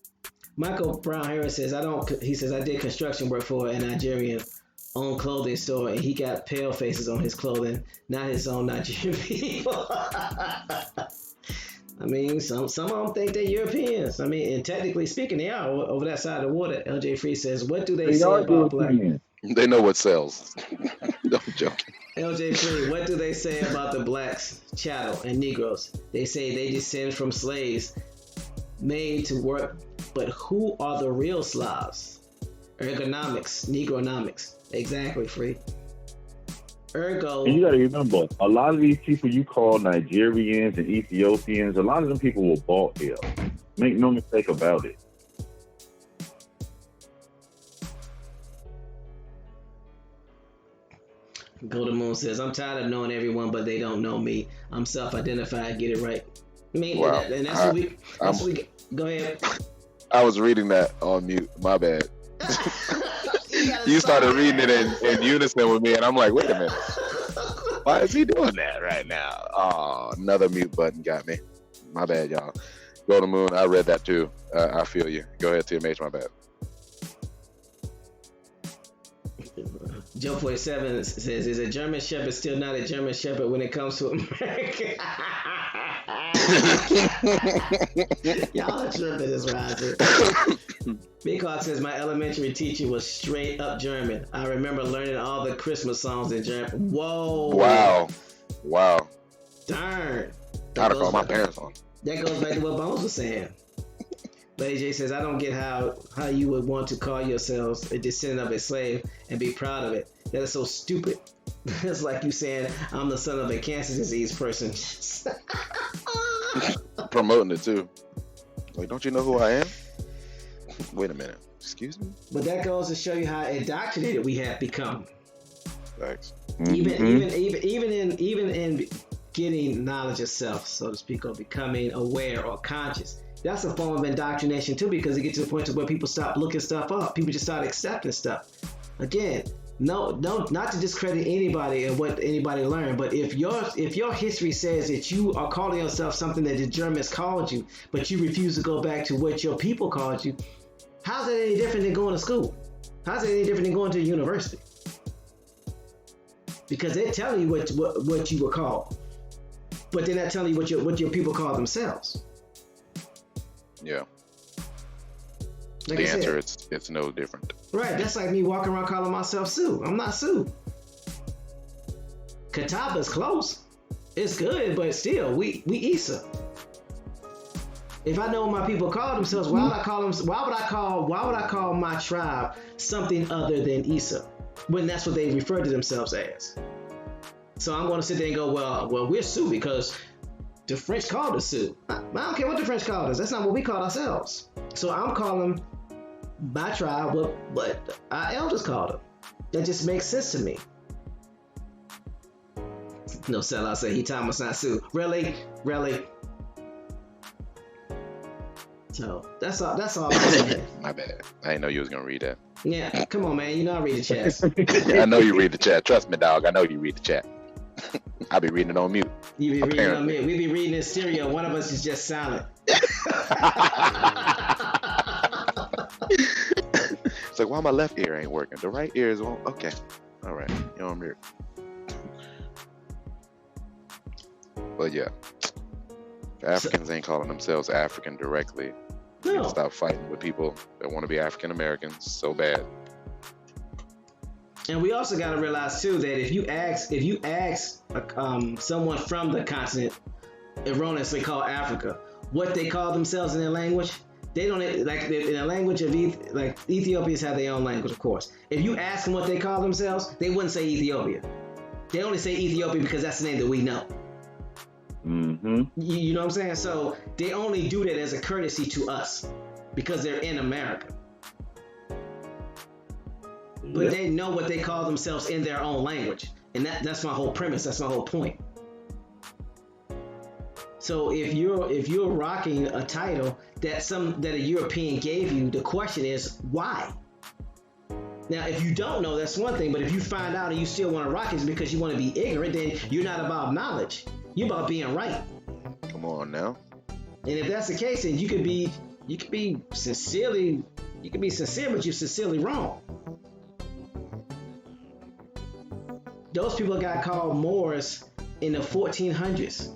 Michael Brown Harris says, he says, I did construction work for a Nigerian owned clothing store and he got pale faces on his clothing, not his own Nigerian people. I mean, some of them think they're Europeans. I mean, and technically speaking, they are over that side of the water. LJ Free says, what do they say about black? They know what sells. No joking. LJ Free, what do they say about the blacks, chattel, and Negroes? They say they descend from slaves made to work, but who are the real Slavs? Ergonomics, Negronomics. Exactly, Free. Ergo. And you got to remember, a lot of these people you call Nigerians and Ethiopians, a lot of them people were bought here. Make no mistake about it. Golden Moon says, I'm tired of knowing everyone, but they don't know me. I'm self-identified. Get it right. I mean, Wow. and that's what we. Go ahead. I was reading that on mute. My bad. You started reading it in unison with me, and I'm like, wait a minute. Why is he doing that right now? Oh, another mute button got me. My bad, y'all. Golden Moon, I read that too. I feel you. Go ahead, TMH, my bad. Joe 47 says, is a German Shepherd still not a German Shepherd when it comes to America? Y'all are tripping this rising. Big Clark says my elementary teacher was straight up German. I remember learning all the Christmas songs in German. Whoa. Wow. Darn. I'd have called my parents on. That goes back to what Bones was saying. Lady J says, I don't get how you would want to call yourselves a descendant of a slave and be proud of it. That is so stupid. It's like you saying, I'm the son of a cancer disease person. Promoting it too. Like, don't you know who I am? Wait a minute. Excuse me? But that goes to show you how indoctrinated we have become. Thanks. Even in getting knowledge of self, so to speak, or becoming aware or conscious. That's a form of indoctrination too, because it gets to the point to where people stop looking stuff up. People just start accepting stuff. Again, no, not to discredit anybody and what anybody learned, but if your history says that you are calling yourself something that the Germans called you, but you refuse to go back to what your people called you, how's that any different than going to school? How's it any different than going to university? Because they're telling you what you were called, but they're not telling you what your people call themselves. Yeah. Like the answer is it's no different. Right. That's like me walking around calling myself Sue. I'm not Sue. Kataba's close. It's good, but still, we Issa. If I know what my people call themselves, why would I call my tribe something other than Issa when that's what they refer to themselves as? So I'm going to sit there and go, well, we're Sioux because the French called us Sioux. I don't care what the French called us. That's not what we called ourselves. So I'm calling my tribe what our elders called them. That just makes sense to me. No sellout say he time us not Sioux. Really? So that's all I'm saying. My bad. I didn't know you was gonna read that. Yeah, come on, man. You know I read the chat. I know you read the chat. Trust me, dog. I know you read the chat. I be reading it on mute. You be reading on mute. We be reading in stereo. One of us is just silent. It's like, why my left ear ain't working? The right ear is on. Okay. All right. You're on mute. But yeah, Africans ain't calling themselves African directly. No. You stop fighting with people that want to be African Americans so bad. And we also got to realize too that if you ask someone from the continent, erroneously called Africa, what they call themselves in their language, they don't like in the language of like Ethiopians have their own language, of course. If you ask them what they call themselves, they wouldn't say Ethiopia. They only say Ethiopia because that's the name that we know. Mm-hmm. You know what I'm saying? So they only do that as a courtesy to us because they're in America. But they know what they call themselves in their own language. And that's my whole premise. That's my whole point. So if you're rocking a title that a European gave you, the question is why? Now, if you don't know, that's one thing. But if you find out and you still want to rock it because you want to be ignorant, then you're not about knowledge. You're about being right. Come on now. And if that's the case, then you could be sincere, but you're sincerely wrong. Those people got called Moors in the 1400s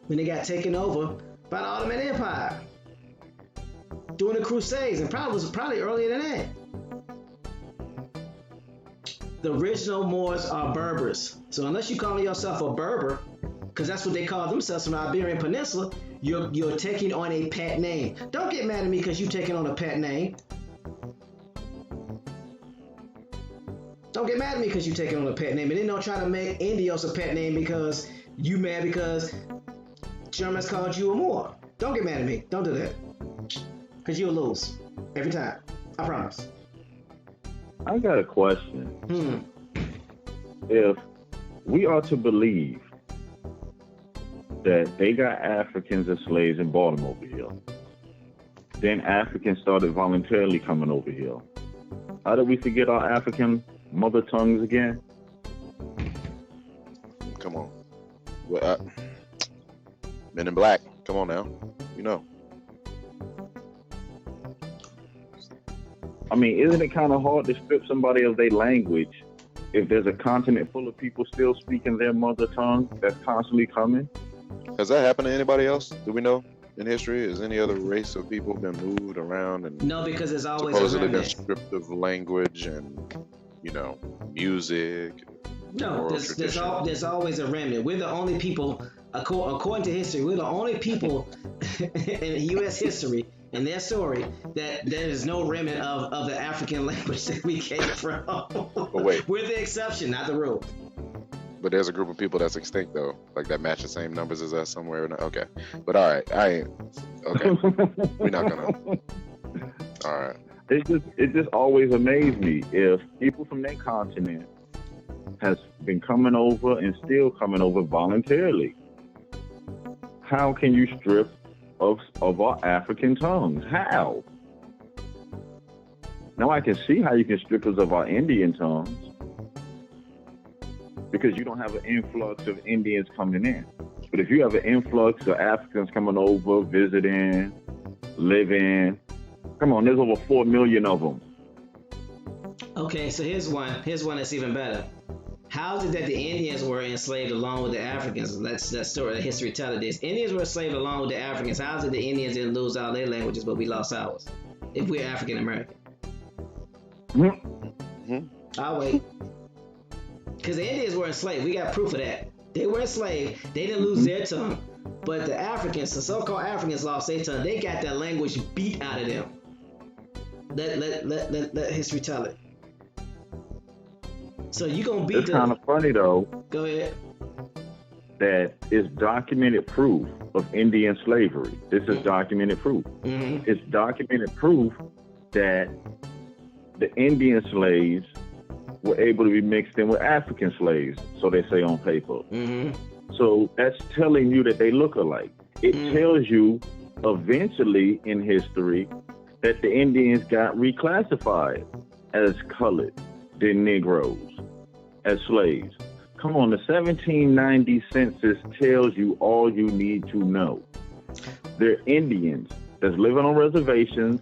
when they got taken over by the Ottoman Empire during the Crusades, and probably earlier than that. The original Moors are Berbers. So unless you call yourself a Berber, because that's what they call themselves from the Iberian Peninsula, you're taking on a pet name. Don't get mad at me because you're taking on a pet name. Don't get mad at me because you're taking on a pet name. And then don't try to make Indios a pet name because you mad because Germans called you a Moor. Don't get mad at me. Don't do that. Because you'll lose. Every time. I promise. I got a question. If we are to believe that they got Africans as slaves in Baltimore over here, then Africans started voluntarily coming over here. How did we forget our African mother tongues again? Come on. Well, Men in Black. Come on now. You know. I mean, isn't it kind of hard to strip somebody of their language if there's a continent full of people still speaking their mother tongue that's constantly coming? Has that happened to anybody else? Do we know in history? Has any other race of people been moved around and No, because there's always a supposedly been remnant. stripped of language and music? No, oral there's tradition? always a remnant. We're the only people, according to history, we're the only people in U.S. history and their story that there is no remnant of the African language that we came from. But wait, We're the exception, not the rule. but there's a group of people that's extinct though, like that match the same numbers as us somewhere. Okay, but all right, I ain't. Okay, we're not gonna. All right. It just always amazed me if people from that continent has been coming over and still coming over voluntarily. How can you strip of our African tongues? How? Now I can see how you can strip us of our Indian tongues because you don't have an influx of Indians coming in. But if you have an influx of Africans coming over, visiting, living, come on, there's over 4 million of them. Okay, so here's one that's even better. How is it that the Indians were enslaved along with the Africans? That story, the history telling this. Indians were enslaved along with the Africans. How is it the Indians didn't lose all their languages, but we lost ours? If we're African American. I'll wait. Because the Indians were enslaved. We got proof of that. They were enslaved. They didn't lose their tongue. But the Africans, the so-called Africans, lost their tongue. They got their language beat out of them. Let history tell it. So you gonna beat It's kind of funny though. Go ahead. That is documented proof of Indian slavery. This is documented proof. Mm-hmm. It's documented proof that the Indian slaves were able to be mixed in with African slaves, so they say on paper. Mm-hmm. So that's telling you that they look alike. It tells you eventually in history that the Indians got reclassified as colored, then Negroes, as slaves. Come on, the 1790 census tells you all you need to know. They're Indians that's living on reservations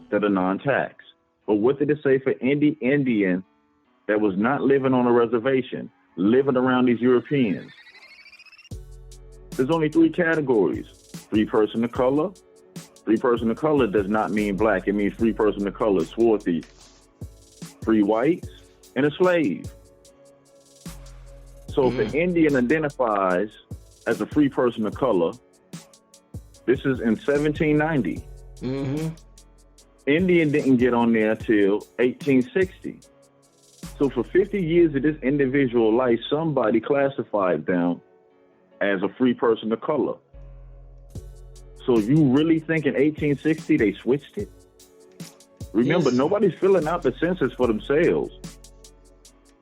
that are non-tax. But what did it say for any Indian that was not living on a reservation, living around these Europeans? There's only 3 categories. Free person of color. Free person of color does not mean black. It means free person of color, swarthy, free whites, and a slave. So if an Indian identifies as a free person of color, this is in 1790. Indian didn't get on there till 1860. So for 50 years of this individual life, somebody classified them as a free person of color. So you really think in 1860 they switched it? Remember, nobody's filling out the census for themselves.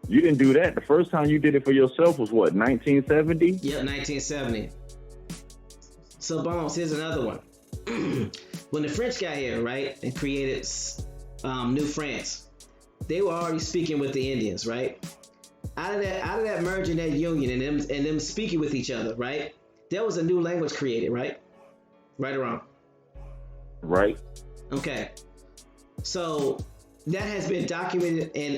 You didn't do that. The first time you did it for yourself was what, 1970? Yep, 1970. So, Bones, here's another one. When the French got here, right, and created New France, they were already speaking with the Indians, right? Out of that merging, that union, and them speaking with each other, right? There was a new language created, right? Right or wrong? Right. Okay. So that has been documented, and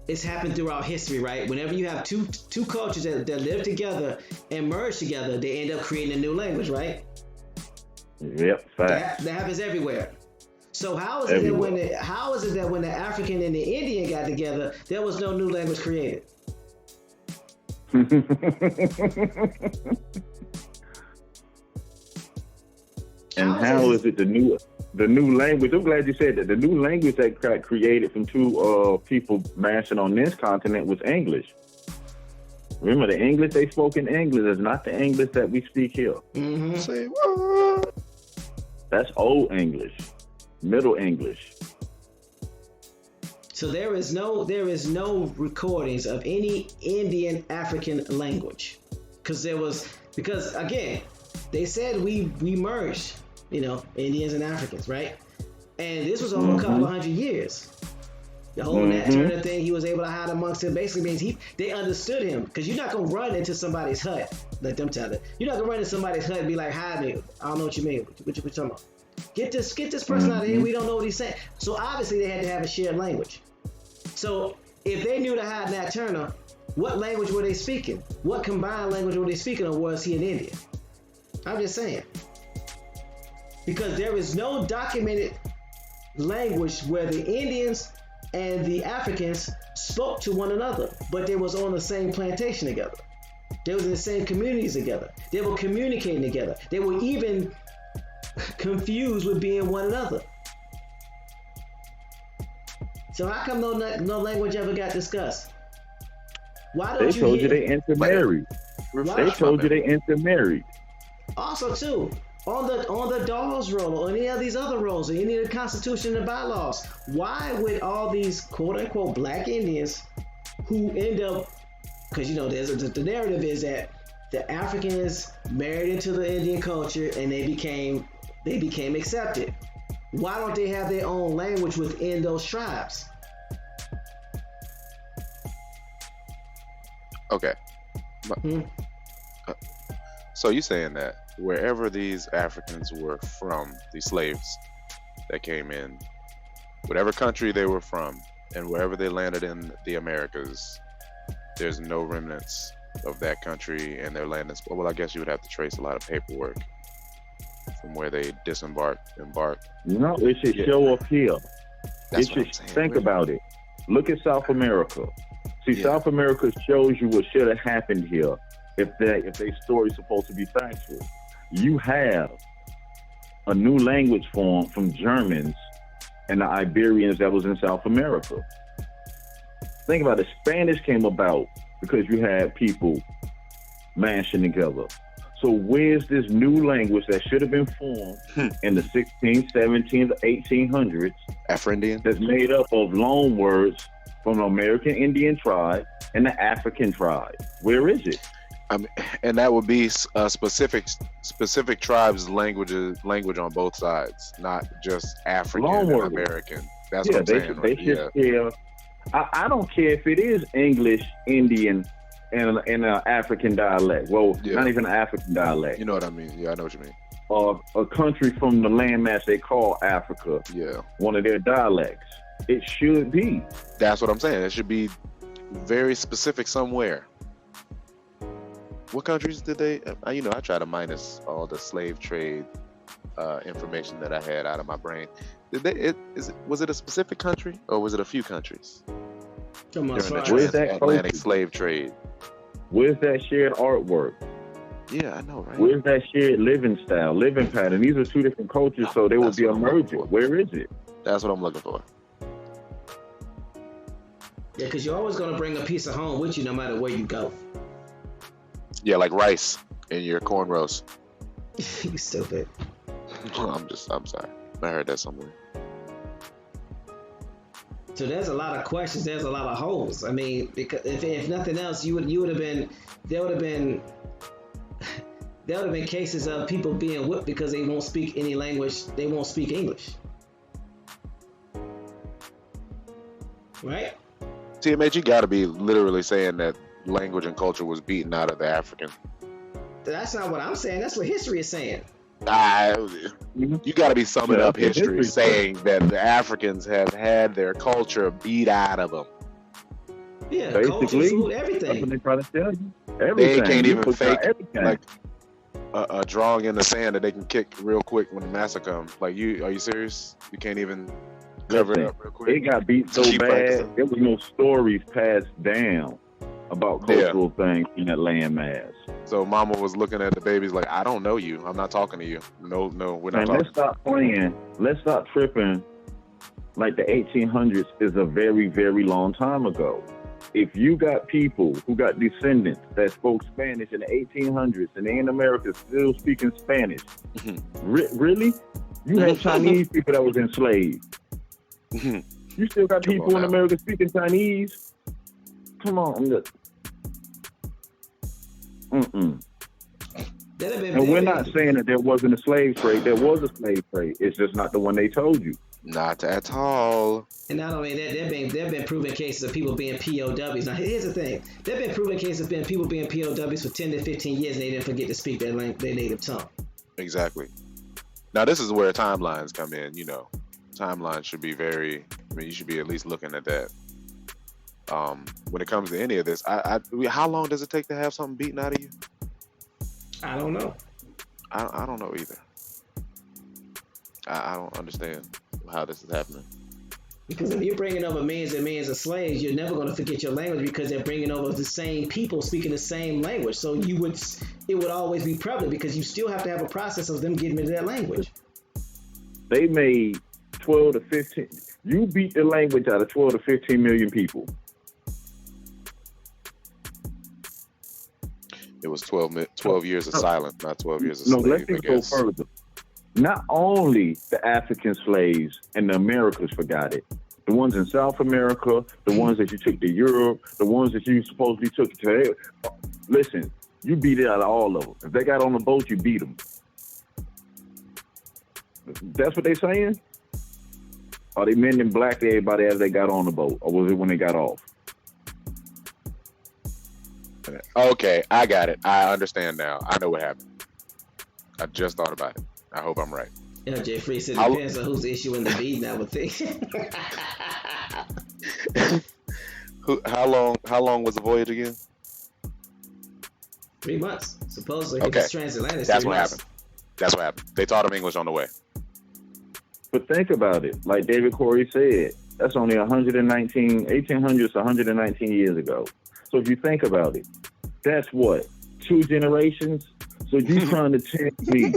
it's happened throughout history, right? Whenever you have two cultures that live together and merge together, they end up creating a new language, right? Yep, fact. That happens everywhere. So how is it that when the African and the Indian got together, there was no new language created? And how is it the new language? I'm glad you said that. The new language that got created from two people mashing on this continent was English. Remember, the English they spoke in England is not the English that we speak here. Say what? That's Old English, Middle English. So there is no recordings of any Indian African language, because again, they said we merged, Indians and Africans, right? And this was over a couple of hundred years. The whole Nat Turner thing, he was able to hide amongst them. Basically means they understood him, because you're not gonna run into somebody's hut. Let them tell it. You're not gonna run into somebody's hut and be like, "Hide me." I don't know what you mean. What you talking about? Get this person out of here. We don't know what he's saying. So obviously they had to have a shared language. So if they knew to hide Nat Turner, What language were they speaking? What combined language were they speaking, or was he an Indian? I'm just saying. Because there is no documented language where the Indians and the Africans spoke to one another, but they was on the same plantation together. They was in the same communities together. They were communicating together. They were even confused with being one another. So how come no language ever got discussed? Why don't They told you they intermarried. They told you they intermarried. Also, too, on the Dawes roll or any of these other rolls or any of the Constitution and bylaws, why would all these quote unquote black Indians who end up, because you know the narrative is that the Africans married into the Indian culture and they became accepted. Why don't they have their own language within those tribes? Okay. So you saying that wherever these Africans were from, these slaves that came in, whatever country they were from, and wherever they landed in the Americas, there's no remnants of that country and their land. Well, I guess you would have to trace a lot of paperwork from where they embarked. No, it should show up here. That's it what I'm should saying, think really. about it. Look at South America. See, South America shows you what should have happened here if their story's supposed to be factual. You have a new language form from Germans and the Iberians that was in South America. Think about it. Spanish came about because you had people mashing together. So where's this new language that should have been formed in the 16th, 17th, 1800s? Afro-Indian? That's made up of loan words from the American Indian tribe and the African tribe. Where is it? And that would be a specific tribes' language on both sides, not just African and American. That's what I'm saying. They should share. I don't care if it is English, Indian, and an African dialect. Well, not even an African dialect. You know what I mean? Yeah, I know what you mean. A country from the landmass they call Africa. Yeah. One of their dialects. It should be. That's what I'm saying. It should be very specific somewhere. What countries did they? I try to minus all the slave trade information that I had out of my brain. Was it a specific country or was it a few countries? Come on, during the transatlantic slave trade. Where's that shared artwork? Yeah, I know, right? Where's that shared living style, living pattern? These are two different cultures, so they will be emerging. Where is it? That's what I'm looking for. Yeah, because you're always going to bring a piece of home with you no matter where you go. Yeah, like rice in your cornrows. You stupid. I'm sorry. I heard that somewhere. So there's a lot of questions. There's a lot of holes. I mean, because if nothing else, there would have been cases of people being whipped because they won't speak any language. They won't speak English. Right? TMH, you got to be literally saying that language and culture was beaten out of the African. That's not what I'm saying. That's what history is saying. You got to be summing up history saying that the Africans have had their culture beat out of them. Yeah, basically, culture, food, everything. That's what they try to tell you. Everything. They can't even fake everything. like a drawing in the sand that they can kick real quick when the master comes. Like, are you serious? You can't even cover it up real quick. It got beat so bad, there was no stories passed down about cultural things in that landmass. So mama was looking at the babies like, I don't know you. I'm not talking to you. No, we're not talking. Let's stop playing. Let's stop tripping. Like the 1800s is a very, very long time ago. If you got people who got descendants that spoke Spanish in the 1800s and they in America still speaking Spanish, really? You had Chinese people that was enslaved. You still got people in America speaking Chinese? Come on, look. And we're not saying that there wasn't a slave trade. There was a slave trade. It's just not the one they told you. Not at all. And not only that, there have been proven cases of people being POWs. Now, here's the thing. There have been proven cases of people being POWs for 10 to 15 years and they didn't forget to speak their native tongue. Exactly. Now, this is where timelines come in, Timelines should be you should be at least looking at that. when it comes to any of this, how long does it take to have something beaten out of you? I don't know. I don't know either. I don't understand how this is happening. Because if you're bringing over millions and millions of slaves, you're never going to forget your language because they're bringing over the same people speaking the same language. So it would always be prevalent because you still have to have a process of them getting into that language. They made 12 to 15. You beat the language out of 12 to 15 million people. It was 12 years of silence, not 12 years of No, slave, let's go further. Not only the African slaves and the Americas forgot it. The ones in South America, the ones that you took to Europe, the ones that you supposedly took to... Listen, you beat it out of all of them. If they got on the boat, you beat them. That's what they saying? Are they men in black to everybody as they got on the boat? Or was it when they got off? Okay, I got it. I understand now. I know what happened. I just thought about it. I hope I'm right. LJ Free said it depends on who's issuing the beating, I would think. How long was the voyage again? 3 months, supposedly. Okay, It's transatlantic. that's what happened. That's what happened. They taught them English on the way. But think about it. Like David Corey said, that's only 1800s to 119 years ago. So if you think about it, that's what? 2 generations? So you trying to tell me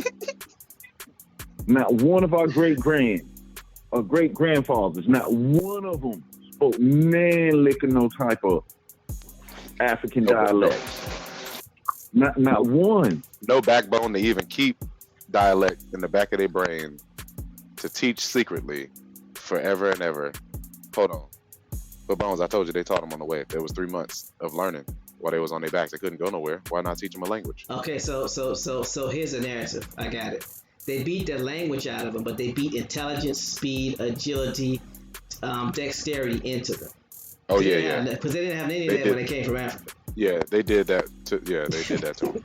not one of our great-grandfathers, not one of them spoke man-licking no type of African dialect. Not one. No backbone to even keep dialect in the back of their brain to teach secretly forever and ever. Hold on. But Bones, I told you they taught them on the way. There was 3 months of learning while they was on their backs. They couldn't go nowhere. Why not teach them a language? Okay, so here's the narrative. I got it. They beat the language out of them, but they beat intelligence, speed, agility, dexterity into them. Oh, yeah. Because they didn't have any of that when they came from Africa. Yeah, they did that too. Yeah, they did that too.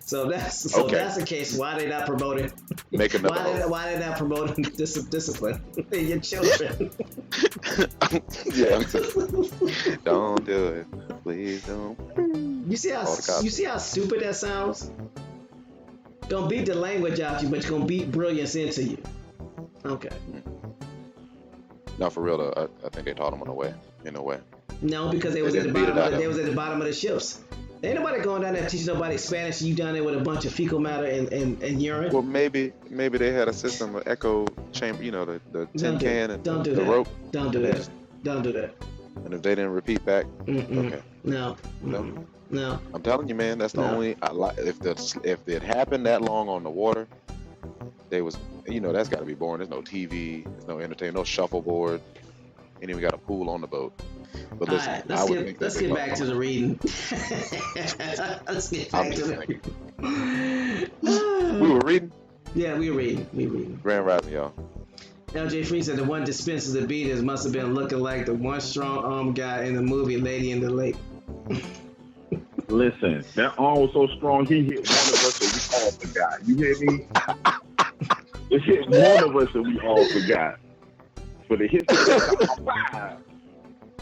So that's the case. Why they not promoting? Make another. Why they not promoting discipline in your children? Yeah. Don't do it, please don't. You see how stupid that sounds? Don't beat the language out you, but you're gonna beat brilliance into you. Okay. No, for real though. I think they taught them on the way. In a way. No, because they was at the bottom of the ships. Ain't nobody going down there teaching nobody Spanish. You down there with a bunch of fecal matter and urine. Well, maybe they had a system of echo chamber. You know, the tin can and the rope. Don't do that. Don't do that. And if they didn't repeat back, okay. No. I'm telling you, man. That's the only. If it happened that long on the water, they was. You know, that's got to be boring. There's no TV. There's no entertainment. No shuffleboard. Ain't even got a pool on the boat. But listen, let's get back to the reading. Let's get back to the reading. We were reading? Yeah, we were reading. Grand Rising, y'all. LJ Free said the one dispenses the beatings must have been looking like the one strong-armed guy in the movie Lady in the Lake. Listen, that arm was so strong, he hit one of us and we all forgot. You hear me? It hit one of us and we all forgot. But it hit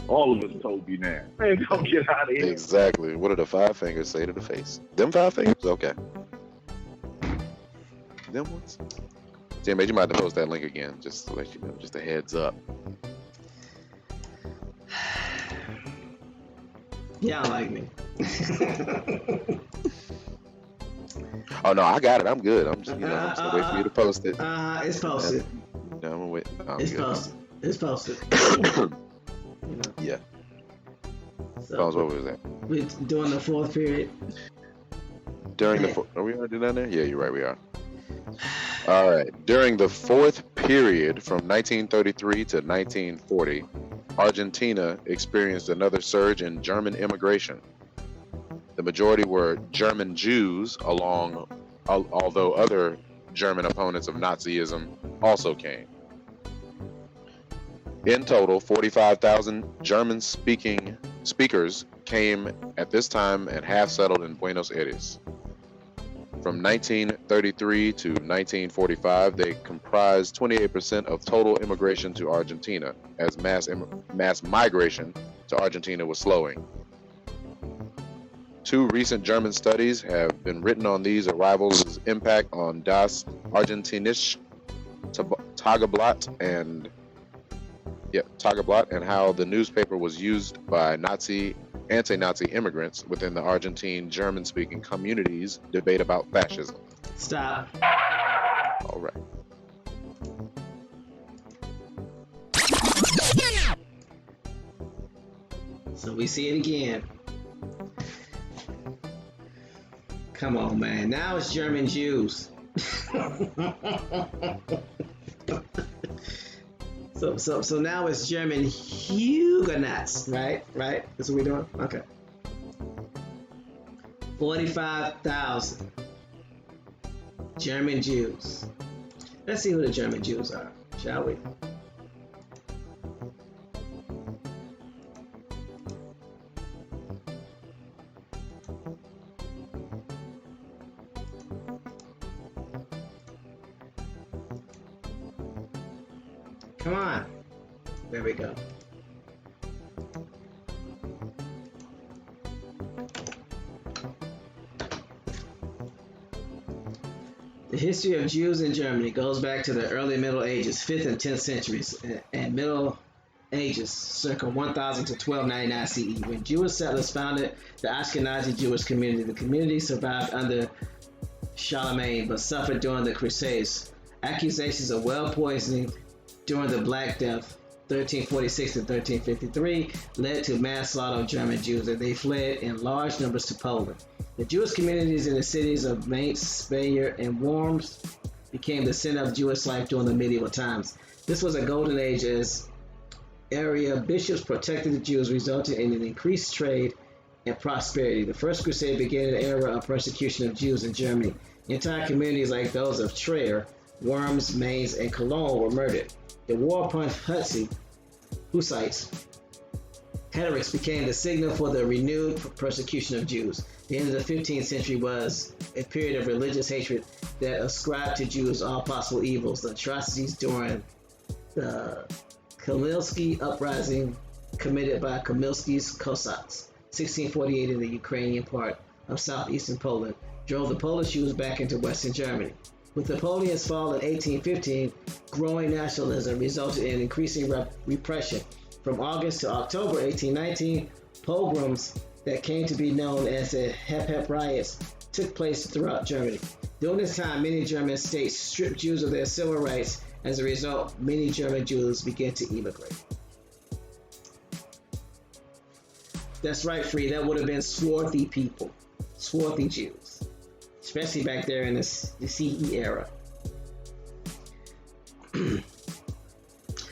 all of us told you now. Man, don't get out of here. Exactly. What do the 5 fingers say to the face? Them 5 fingers? Okay. Them ones? Jimmy, you might have to post that link again, just to let you know, just a heads up. Y'all like me. Oh no, I got it. I'm good. I'm just, I'm just gonna wait for you to post it. It's posted. No, I'm gonna wait. It's posted. Yeah. So, what was that? We're doing the 4th period. Are we already down there? Yeah, you're right. We are. All right. During the 4th period, from 1933 to 1940, Argentina experienced another surge in German immigration. The majority were German Jews, although other German opponents of Nazism also came. In total, 45,000 German speakers came at this time and half settled in Buenos Aires. From 1933 to 1945, they comprised 28% of total immigration to Argentina, as mass migration to to Argentina was slowing. 2 recent German studies have been written on these arrivals' impact on Das Argentinische Tageblatt and how the newspaper was used by anti-Nazi immigrants within the Argentine German-speaking communities' debate about fascism. Stop. All right. So we see it again. Come on, man. Now it's German Jews. So now it's German Huguenots, right? Right? That's what we're doing? Okay. 45,000 German Jews. Let's see who the German Jews are, shall we? Come on. There we go. The history of Jews in Germany goes back to the early Middle Ages, 5th and 10th centuries, and Middle Ages, circa 1000 to 1299 CE, when Jewish settlers founded the Ashkenazi Jewish community. The community survived under Charlemagne, but suffered during the Crusades. Accusations of well poisoning during the Black Death, 1346 to 1353, led to mass slaughter of German Jews, and they fled in large numbers to Poland. The Jewish communities in the cities of Mainz, Speyer, and Worms became the center of Jewish life during the medieval times. This was a golden age as area bishops protected the Jews, resulting in an increased trade and prosperity. The First Crusade began an era of persecution of Jews in Germany. Entire communities like those of Trier, Worms, Mainz, and Cologne were murdered. The war upon Hussites, heretics, became the signal for the renewed persecution of Jews. The end of the 15th century was a period of religious hatred that ascribed to Jews all possible evils. The atrocities during the Kamilski uprising committed by Kamilski's Cossacks, 1648 in the Ukrainian part of southeastern Poland, drove the Polish Jews back into Western Germany. With Napoleon's fall in 1815, growing nationalism resulted in increasing repression. From August to October 1819, pogroms that came to be known as the Hep riots took place throughout Germany. During this time, many German states stripped Jews of their civil rights. As a result, many German Jews began to immigrate. That's right, Free. That would have been swarthy people, swarthy Jews, especially back there in the CE era.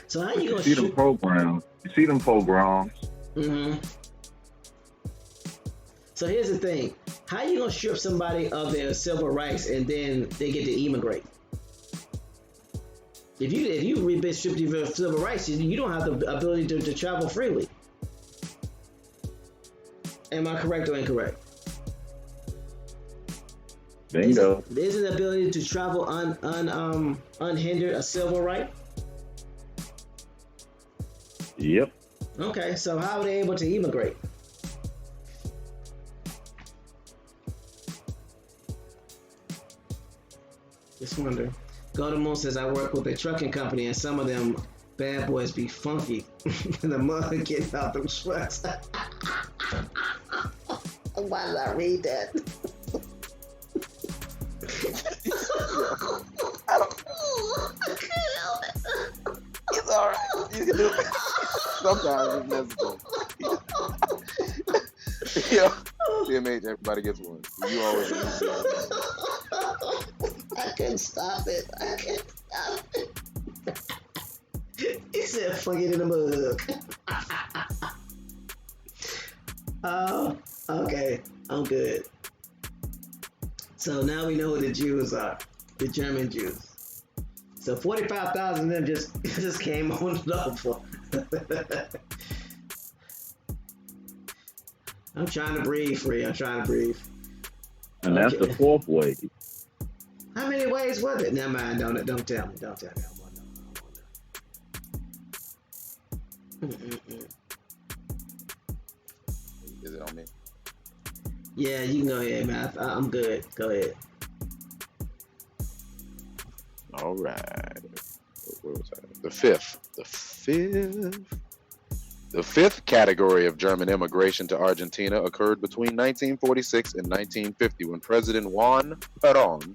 So how you gonna see them programs? You see them pogroms? Mm-hmm. So here's the thing: how you gonna strip somebody of their civil rights and then they get to immigrate? If you been stripped of your civil rights, you don't have the ability to travel freely. Am I correct or incorrect? Bingo. Isn't the ability to travel unhindered a civil right? Yep. Okay, so how are they able to immigrate? Just wonder. Godemon says, I work with a trucking company and some of them bad boys be funky in the mud getting out them trucks. Why did I read that? I can't help it. It's alright. You can do it. Sometimes it's necessary. Yo, CMH, everybody gets one. You always do. I can't stop it. He said, fuck it in the mug. Oh, okay. I'm good. So now we know who the Jews are. The German Jews. So 45,000 of them just came on over. I'm trying to breathe, Free. I'm trying to breathe. And that's the fourth wave. How many ways was it? Never mind. Don't tell me. Don't tell me. I Is it on me? Yeah, you can go ahead, man. I'm good. Go ahead. All right. Where was I? The fifth category of German immigration to Argentina occurred between 1946 and 1950 when President Juan Perón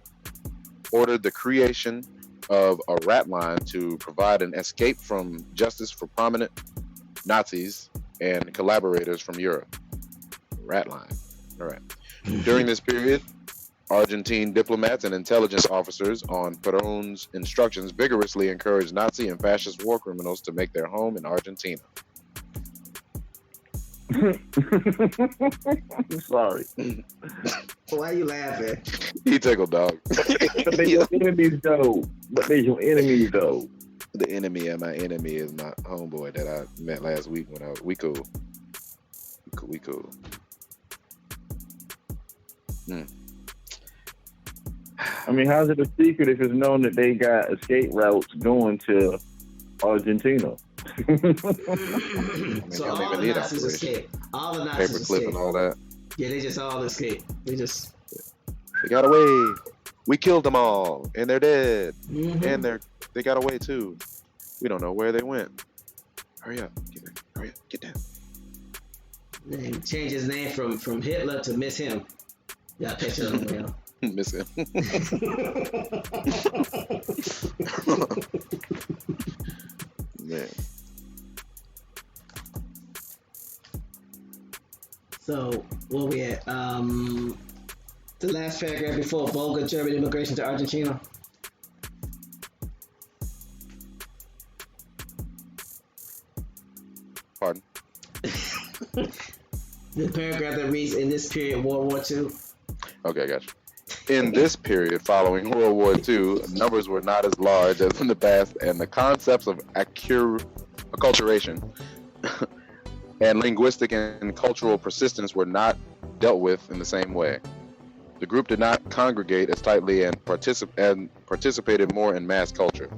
ordered the creation of a rat line to provide an escape from justice for prominent Nazis and collaborators from Europe. Rat line. All right. During this period, Argentine diplomats and intelligence officers, on Perón's instructions, vigorously encouraged Nazi and fascist war criminals to make their home in Argentina. Sorry. Why are you laughing? He tickled, dog. But they your enemies, though. The enemy of my enemy is my homeboy that I met last week when we cool. We cool. I mean, how's it a secret if it's known that they got escape routes going to Argentina? So all the Nazis escaped. All the Nazis Paperclip escaped. and all that. Yeah, they just all escaped. They got away. We killed them all, and they're dead. Mm-hmm. And they got away too. We don't know where they went. Hurry up. Hurry up. Get down. They changed his name from Hitler to Miss Him. Yeah, picture him now. Miss him. Man. So where we at? The last paragraph before Volga German immigration to Argentina. Pardon? The paragraph that reads, in this period, World War II. Okay, I got you. In this period following World War II, numbers were not as large as in the past, and the concepts of acculturation and linguistic and cultural persistence were not dealt with in the same way. The group did not congregate as tightly and participated more in mass culture.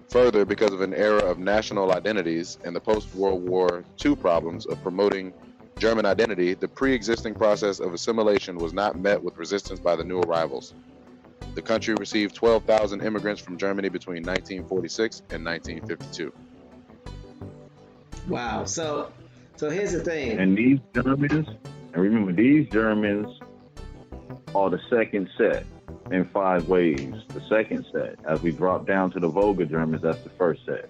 Further, because of an era of national identities and the post-World War II problems of promoting German identity, the pre-existing process of assimilation was not met with resistance by the new arrivals. The country received 12,000 immigrants from Germany between 1946 and 1952. Wow. So here's the thing. And these Germans, and remember, these Germans are the second set in 5 waves. The second set. As we drop down to the Volga Germans, that's the first set.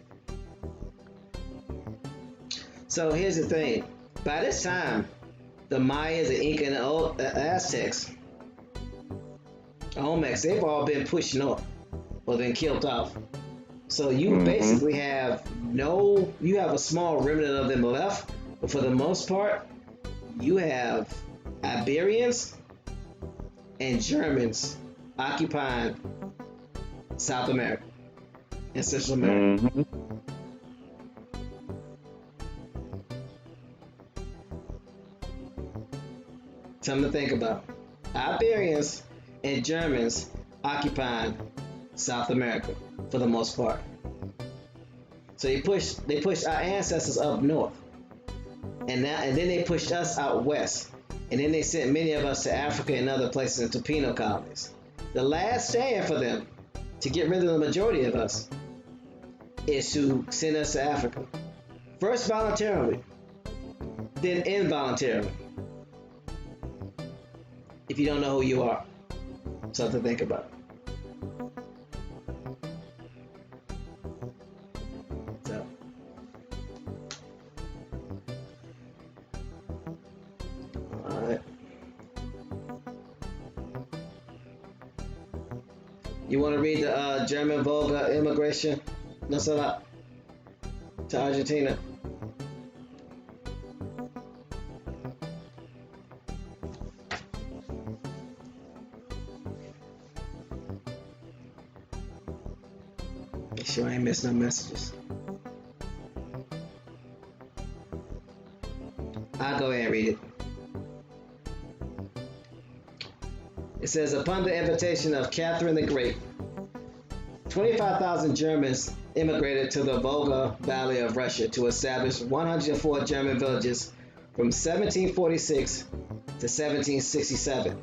So here's the thing. By this time, the Mayans, the Inca, and the Aztecs, Olmecs, they've all been pushed north or been killed off. So you basically have a small remnant of them left, but for the most part, you have Iberians and Germans occupying South America and Central America. Mm-hmm. Something to think about. Iberians and Germans occupying South America for the most part. So they pushed our ancestors up north, and then they pushed us out west, and then they sent many of us to Africa and other places into penal colonies. The last stand for them to get rid of the majority of us is to send us to Africa, first voluntarily, then involuntarily. If you don't know who you are, something to think about. So, all right. You want to read the German Volga immigration, Nacional, to Argentina? Sure, I ain't missed no messages. I'll go ahead and read it. It says, upon the invitation of Catherine the Great, 25,000 Germans immigrated to the Volga Valley of Russia to establish 104 German villages from 1746 to 1767.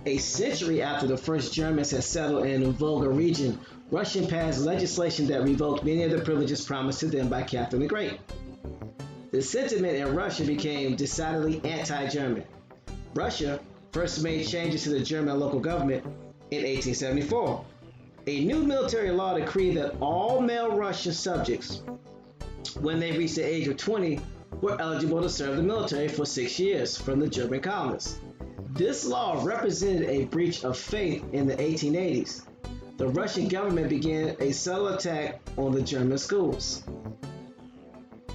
A century after the first Germans had settled in the Volga region, Russia passed legislation that revoked many of the privileges promised to them by Catherine the Great. The sentiment in Russia became decidedly anti-German. Russia first made changes to the German local government in 1874. A new military law decreed that all male Russian subjects, when they reached the age of 20, were eligible to serve the military for 6 years from the German colonists. This law represented a breach of faith in the 1880s. The Russian government began a subtle attack on the German schools.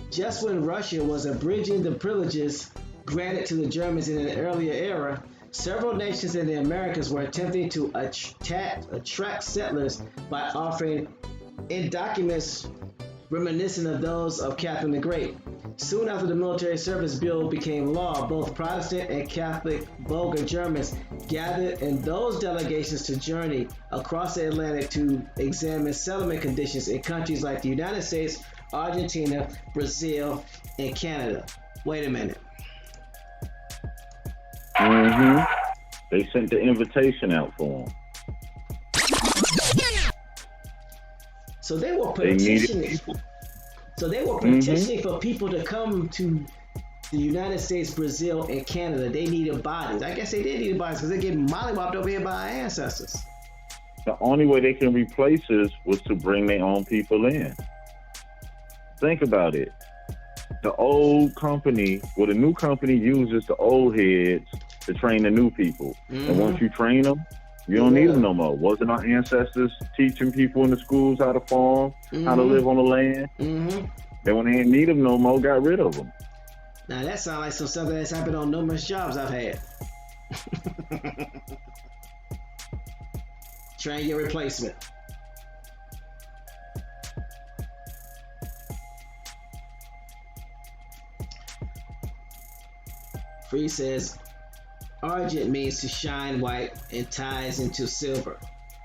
Just when Russia was abridging the privileges granted to the Germans in an earlier era, several nations in the Americas were attempting to attract settlers by offering endowments reminiscent of those of Catherine the Great. Soon after the military service bill became law, both Protestant and Catholic Volga Germans gathered in those delegations to journey across the Atlantic to examine settlement conditions in countries like the United States, Argentina, Brazil, and Canada. Wait a minute. They sent the invitation out for them. So they were petitioning. For people to come to the United States, Brazil, and Canada. They needed bodies. I guess they did need bodies because they're getting mollywopped over here by our ancestors. The only way they can replace us was to bring their own people in. Think about it. The old company, the new company uses the old heads to train the new people. And once you train them, you don't need them no more. Wasn't our ancestors teaching people in the schools how to farm, how to live on the land? Then when they didn't need them no more, got rid of them. Now that sounds like something that's happened on numerous jobs I've had. Train your replacement. Free says, Argent means to shine white and ties into silver,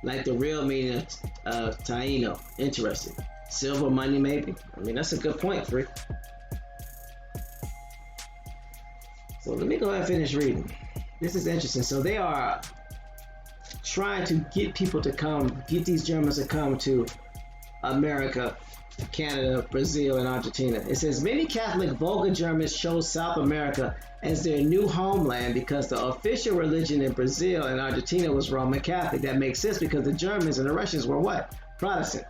like the real meaning of Taino. Interesting. Silver money, maybe? I mean, that's a good point, Free. So let me go ahead and finish reading. This is interesting. So they are trying to get people to come, get these Germans to come to America, Canada, Brazil, and Argentina. It says, many Catholic Volga Germans chose South America as their new homeland because the official religion in Brazil and Argentina was Roman Catholic. That makes sense because the Germans and the Russians were what? Protestant.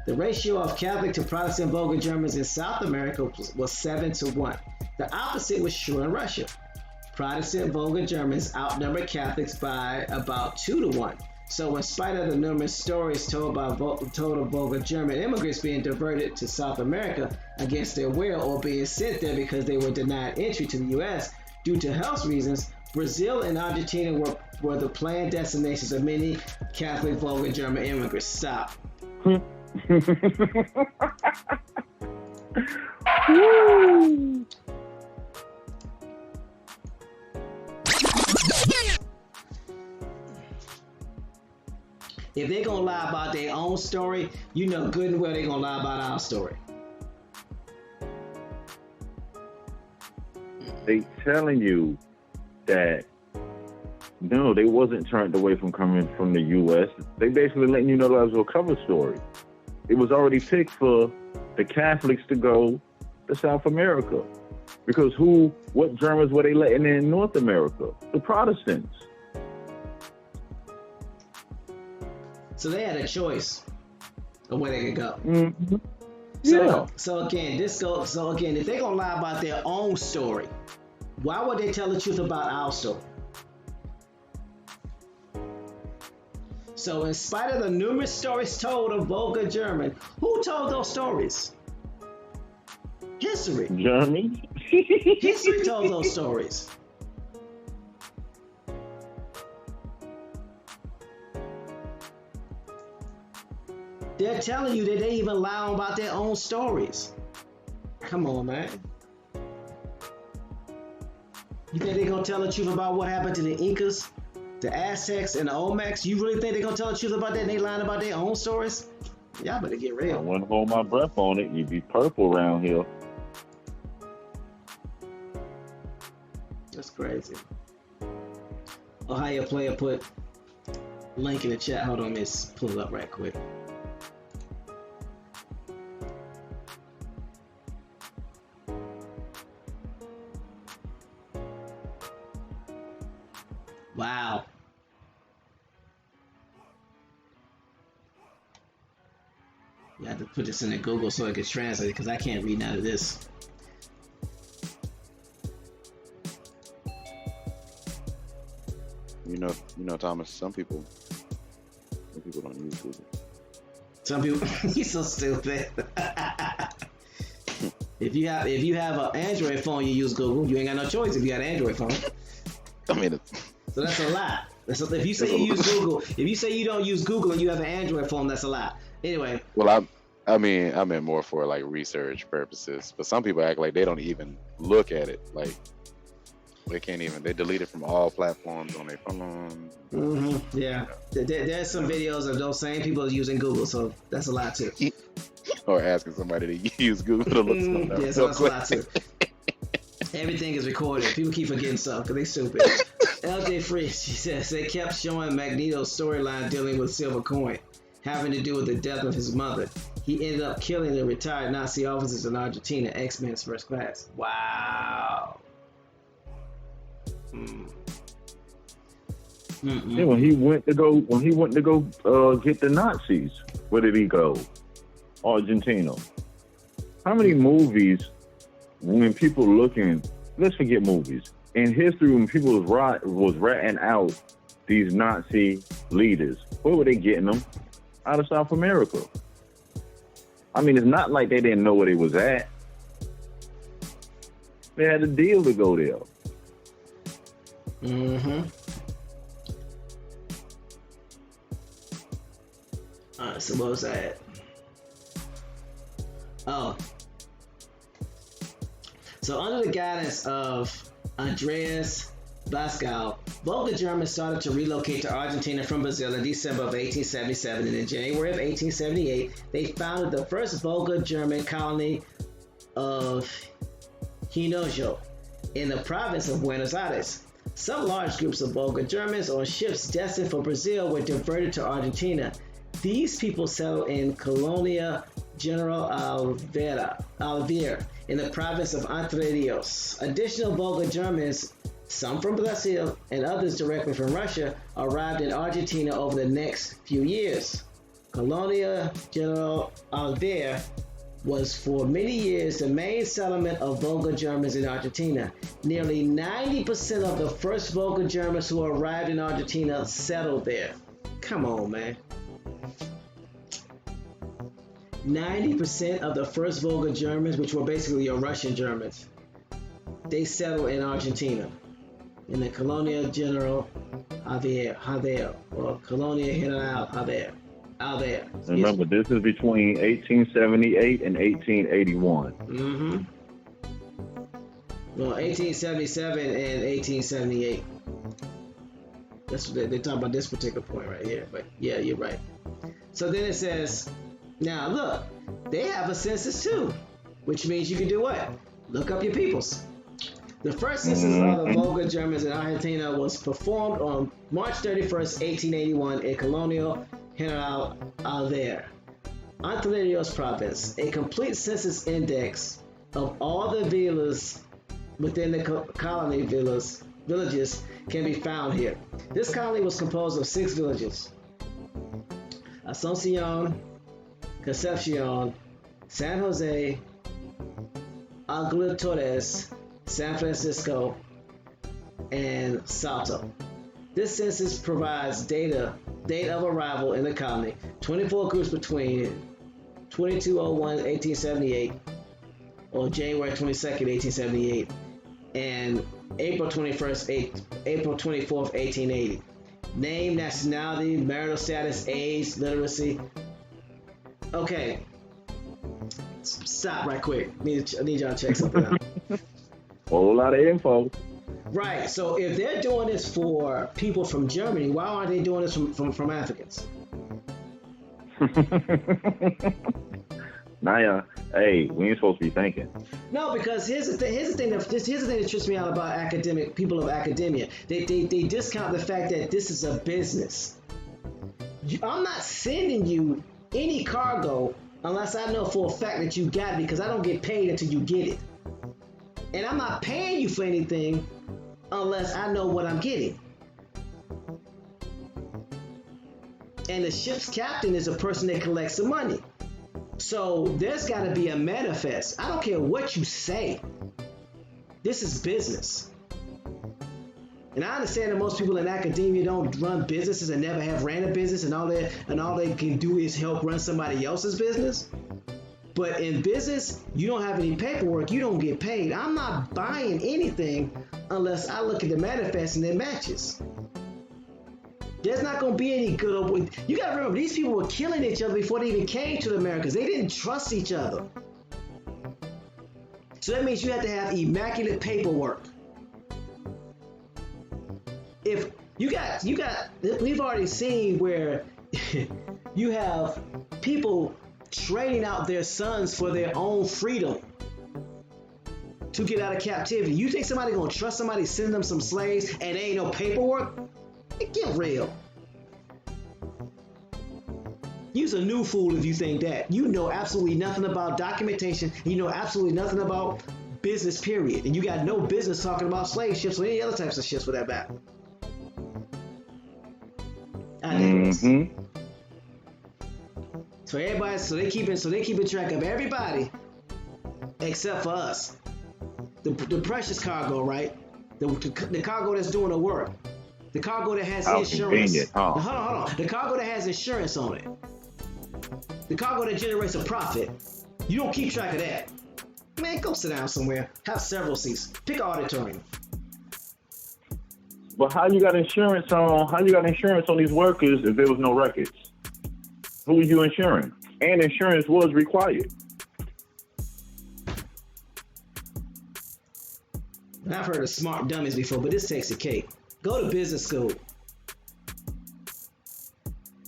The ratio of Catholic to Protestant Volga Germans in South America was 7-1. The opposite was true in Russia. Protestant Volga Germans outnumbered Catholics by about 2-1. So in spite of the numerous stories told of Volga German immigrants being diverted to South America against their will or being sent there because they were denied entry to the U.S. due to health reasons, Brazil and Argentina were the planned destinations of many Catholic Volga German immigrants. Stop. Woo. If they're gonna lie about their own story, you know good and well they're gonna lie about our story. They telling you that no, they wasn't turned away from coming from the U.S. They basically letting you know that was a cover story. It was already picked for the Catholics to go to South America. Because what Germans were they letting in North America? The Protestants. So they had a choice of where they could go. Mm-hmm. Yeah. So again, if they're gonna lie about their own story, why would they tell the truth about our story? So in spite of the numerous stories told of Volga German, who told those stories? History. Germans. History told those stories. They're telling you that they even lie about their own stories. Come on, man. You think they're gonna tell the truth about what happened to the Incas, the Aztecs, and the Olmecs? You really think they're gonna tell the truth about that and they lying about their own stories? Y'all better get real. I wouldn't hold my breath on it. You'd be purple around here. That's crazy. Ohio player put link in the chat. Hold on, let's pull it up right quick. Wow. You have to put this in the Google so it gets translated because I can't read none of this. You know, Thomas. Some people don't use Google. Some people, he's so stupid. If you have an Android phone, you use Google. You ain't got no choice if you got an Android phone. I mean, so that's a lie. If you say you use Google, if you say you don't use Google and you have an Android phone, that's a lie. Anyway. Well, I meant more for like research purposes. But some people act like they don't even look at it. Like they can't even. They delete it from all platforms on their phone. Mm-hmm. Yeah. There's some videos of those same people using Google, so that's a lie too. Or asking somebody to use Google to look something up. Yeah, so that's a lie too. Everything is recorded. People keep forgetting stuff because they stupid. LJ Free, she says, they kept showing Magneto's storyline dealing with silver coin, having to do with the death of his mother. He ended up killing the retired Nazi officers in Argentina, X-Men's first class. Wow. Yeah, when he went to go get the Nazis, where did he go? Argentina. How many movies, when people looking, let's forget movies, in history when people was ratting out these Nazi leaders, where were they getting them? Out of South America. I mean, it's not like they didn't know where they was at. They had a deal to go there. Mm-hmm. Alright, so what was that? Oh. So under the guidance of Andreas Blascow, Volga Germans started to relocate to Argentina from Brazil in December of 1877, and in January of 1878, they founded the first Volga German colony of Hinojo in the province of Buenos Aires. Some large groups of Volga Germans on ships destined for Brazil were diverted to Argentina. These people settled in Colonia General Alvear in the province of Entre Rios. Additional Volga Germans, some from Brazil and others directly from Russia, arrived in Argentina over the next few years. Colonia General Alvear was for many years the main settlement of Volga Germans in Argentina. Nearly 90% of the first Volga Germans who arrived in Argentina settled there. Come on, man. 90% of the first Volga Germans, which were basically your Russian Germans, they settled in Argentina, in the Colonia General Alvear, or Colonia General Alvear. Remember, this is between 1878 and 1881. Mm-hmm. Well, 1877 and 1878. That's what they talk about this particular point right here. But yeah, you're right. So then it says, now look, they have a census too, which means you can do what? Look up your peoples. The first census of the Volga Germans in Argentina was performed on March 31st, 1881 in Colonia General Alvear, Entre Rios province. A complete census index of all the villas within the colony villages can be found here. This colony was composed of 6 villages: Asuncion, Concepcion, San Jose, Aguila Torres, San Francisco, and Salto. This census provides date of arrival in the colony, 24 groups between 2201 1878 or January 22nd, 1878 and April 24th, 1880. Name, nationality, marital status, age, literacy. Okay, stop right quick. I need y'all to check something out. Whole lot of info. Right. So if they're doing this for people from Germany, why aren't they doing this from Africans? Naya, hey, we ain't supposed to be thinking. No, because here's the thing that trips me out about people of academia. They discount the fact that this is a business. I'm not sending you any cargo unless I know for a fact that you got it, because I don't get paid until you get it. And I'm not paying you for anything unless I know what I'm getting. And the ship's captain is a person that collects the money. So there's got to be a manifest. I don't care what you say. This is business. And I understand that most people in academia don't run businesses and never have ran a business, and all they can do is help run somebody else's business. But in business, you don't have any paperwork, you don't get paid. I'm not buying anything unless I look at the manifest and it matches. There's not going to be any good over. You got to remember, these people were killing each other before they even came to the Americas. They didn't trust each other. So that means you have to have immaculate paperwork. If you got, we've already seen where you have people trading out their sons for their own freedom to get out of captivity. You think somebody gonna trust somebody, send them some slaves, and there ain't no paperwork? Get real. You's a new fool if you think that. You know absolutely nothing about documentation. You know absolutely nothing about business, period. And you got no business talking about slave ships or any other types of ships for that matter. Mm-hmm. So everybody, so they keeping track of everybody except for us. The precious cargo, right? The cargo that's doing the work. The cargo that has insurance. Hold on. The cargo that has insurance on it. The cargo that generates a profit. You don't keep track of that. Man, go sit down somewhere. Have several seats. Pick an auditorium. But how you got insurance on these workers if there was no records? Who are you insuring? And insurance was required. I've heard of smart dummies before, but this takes a cake. Go to business school.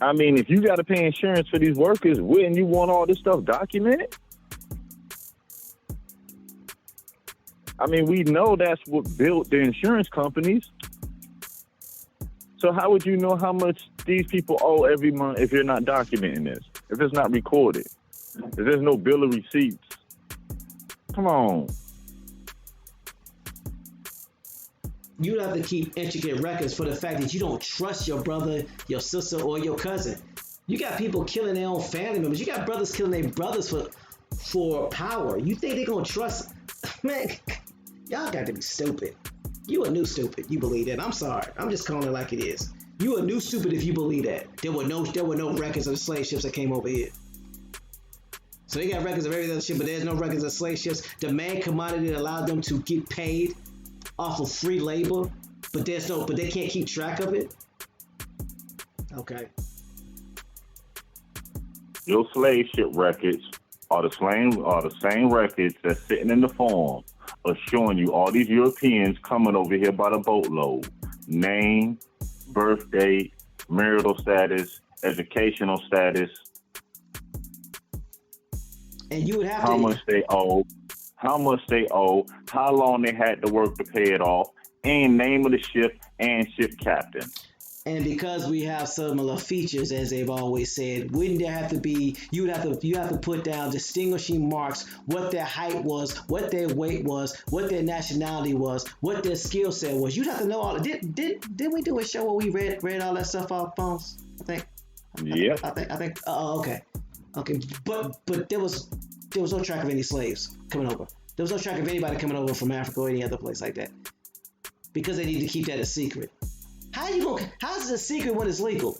I mean, if you got to pay insurance for these workers, wouldn't you want all this stuff documented? I mean, we know that's what built the insurance companies. So how would you know how much these people owe every month if you're not documenting this? If it's not recorded? If there's no bill of receipts? Come on. You have to keep intricate records for the fact that you don't trust your brother, your sister, or your cousin. You got people killing their own family members. You got brothers killing their brothers for power. You think they're going to trust? Man, y'all got to be stupid. You a new stupid. You believe that. I'm sorry. I'm just calling it like it is. You a new stupid if you believe that. There were no records of the slave ships that came over here. So they got records of every other ship, but there's no records of slave ships. The main commodity that allowed them to get paid off of free labor, but they can't keep track of it. Okay. Your slave ship records are the same records that's sitting in the form of showing you all these Europeans coming over here by the boatload. Name, birth date, marital status, educational status. And you would have how much they owe, how long they had to work to pay it off, and name of the ship and ship captain. And because we have similar features, as they've always said, wouldn't there have to be, you have to put down distinguishing marks, what their height was, what their weight was, what their nationality was, what their skill set was. You'd have to know all of it. Did we do a show where we read all that stuff off phones? I think. Yeah. I think. Oh, okay. Okay. But there was no track of any slaves coming over. There was no track of anybody coming over from Africa or any other place like that. Because they need to keep that a secret. How's it a secret when it's legal?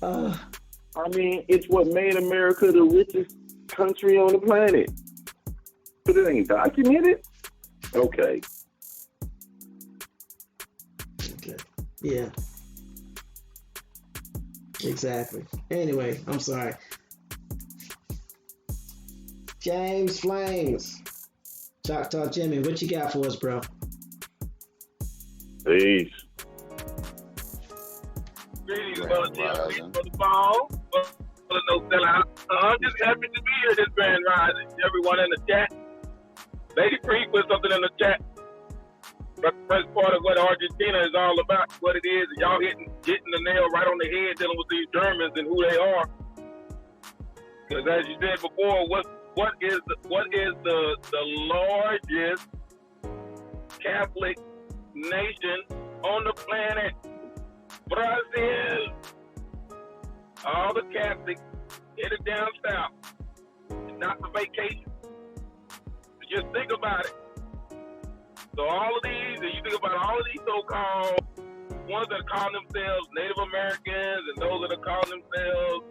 I mean, it's what made America the richest country on the planet. But it ain't documented? Okay. Yeah. Exactly. Anyway, I'm sorry. James Flames. Choctaw Jimmy, what you got for us, bro? Peace. Greetings, Grand brother Jim. Rising. Greetings, brother Paul. Brother No Sellout. I'm just happy to be here this Grand Rising. Everyone in the chat. Lady Free put something in the chat. That's the first part of what Argentina is all about, what it is. Y'all getting the nail right on the head dealing with these Germans and who they are. Because as you said before, what is the largest Catholic nation on the planet? Brazil. All the Catholics headed down south. It's not for vacation. Just think about it. So all of these, and you think about all of these so-called ones that are calling themselves Native Americans and those that are calling themselves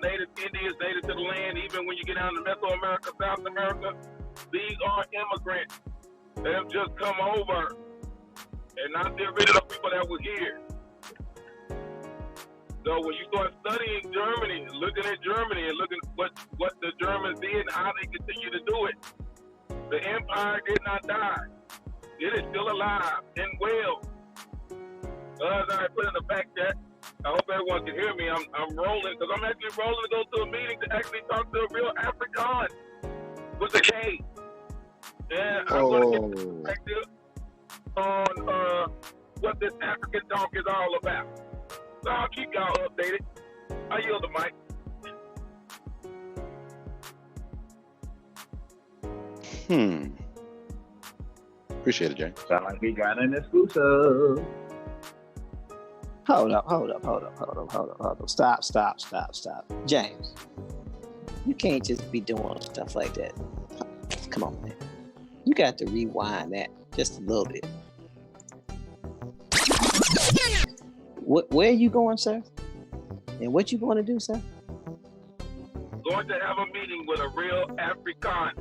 Native Indians, native to the land, even when you get down to Mesoamerica, South America, these are immigrants. They have just come over and not the original people that were here. So when you start studying Germany, looking at Germany and looking at what the Germans did and how they continue to do it, the empire did not die. It is still alive and well. As I put in the back chat, I hope everyone can hear me. I'm rolling because I'm actually rolling to go to a meeting to actually talk to a real Afrikaan with a K. And I'm going to get perspective on what this African talk is all about. So I'll keep y'all updated. I yield the mic. Appreciate it, Jay. Sound like we got an exclusive. Hold up. Stop. James, you can't just be doing stuff like that. Come on, man. You got to rewind that just a little bit. Where are you going, sir? And what you going to do, sir? Going to have a meeting with a real Afrikaan.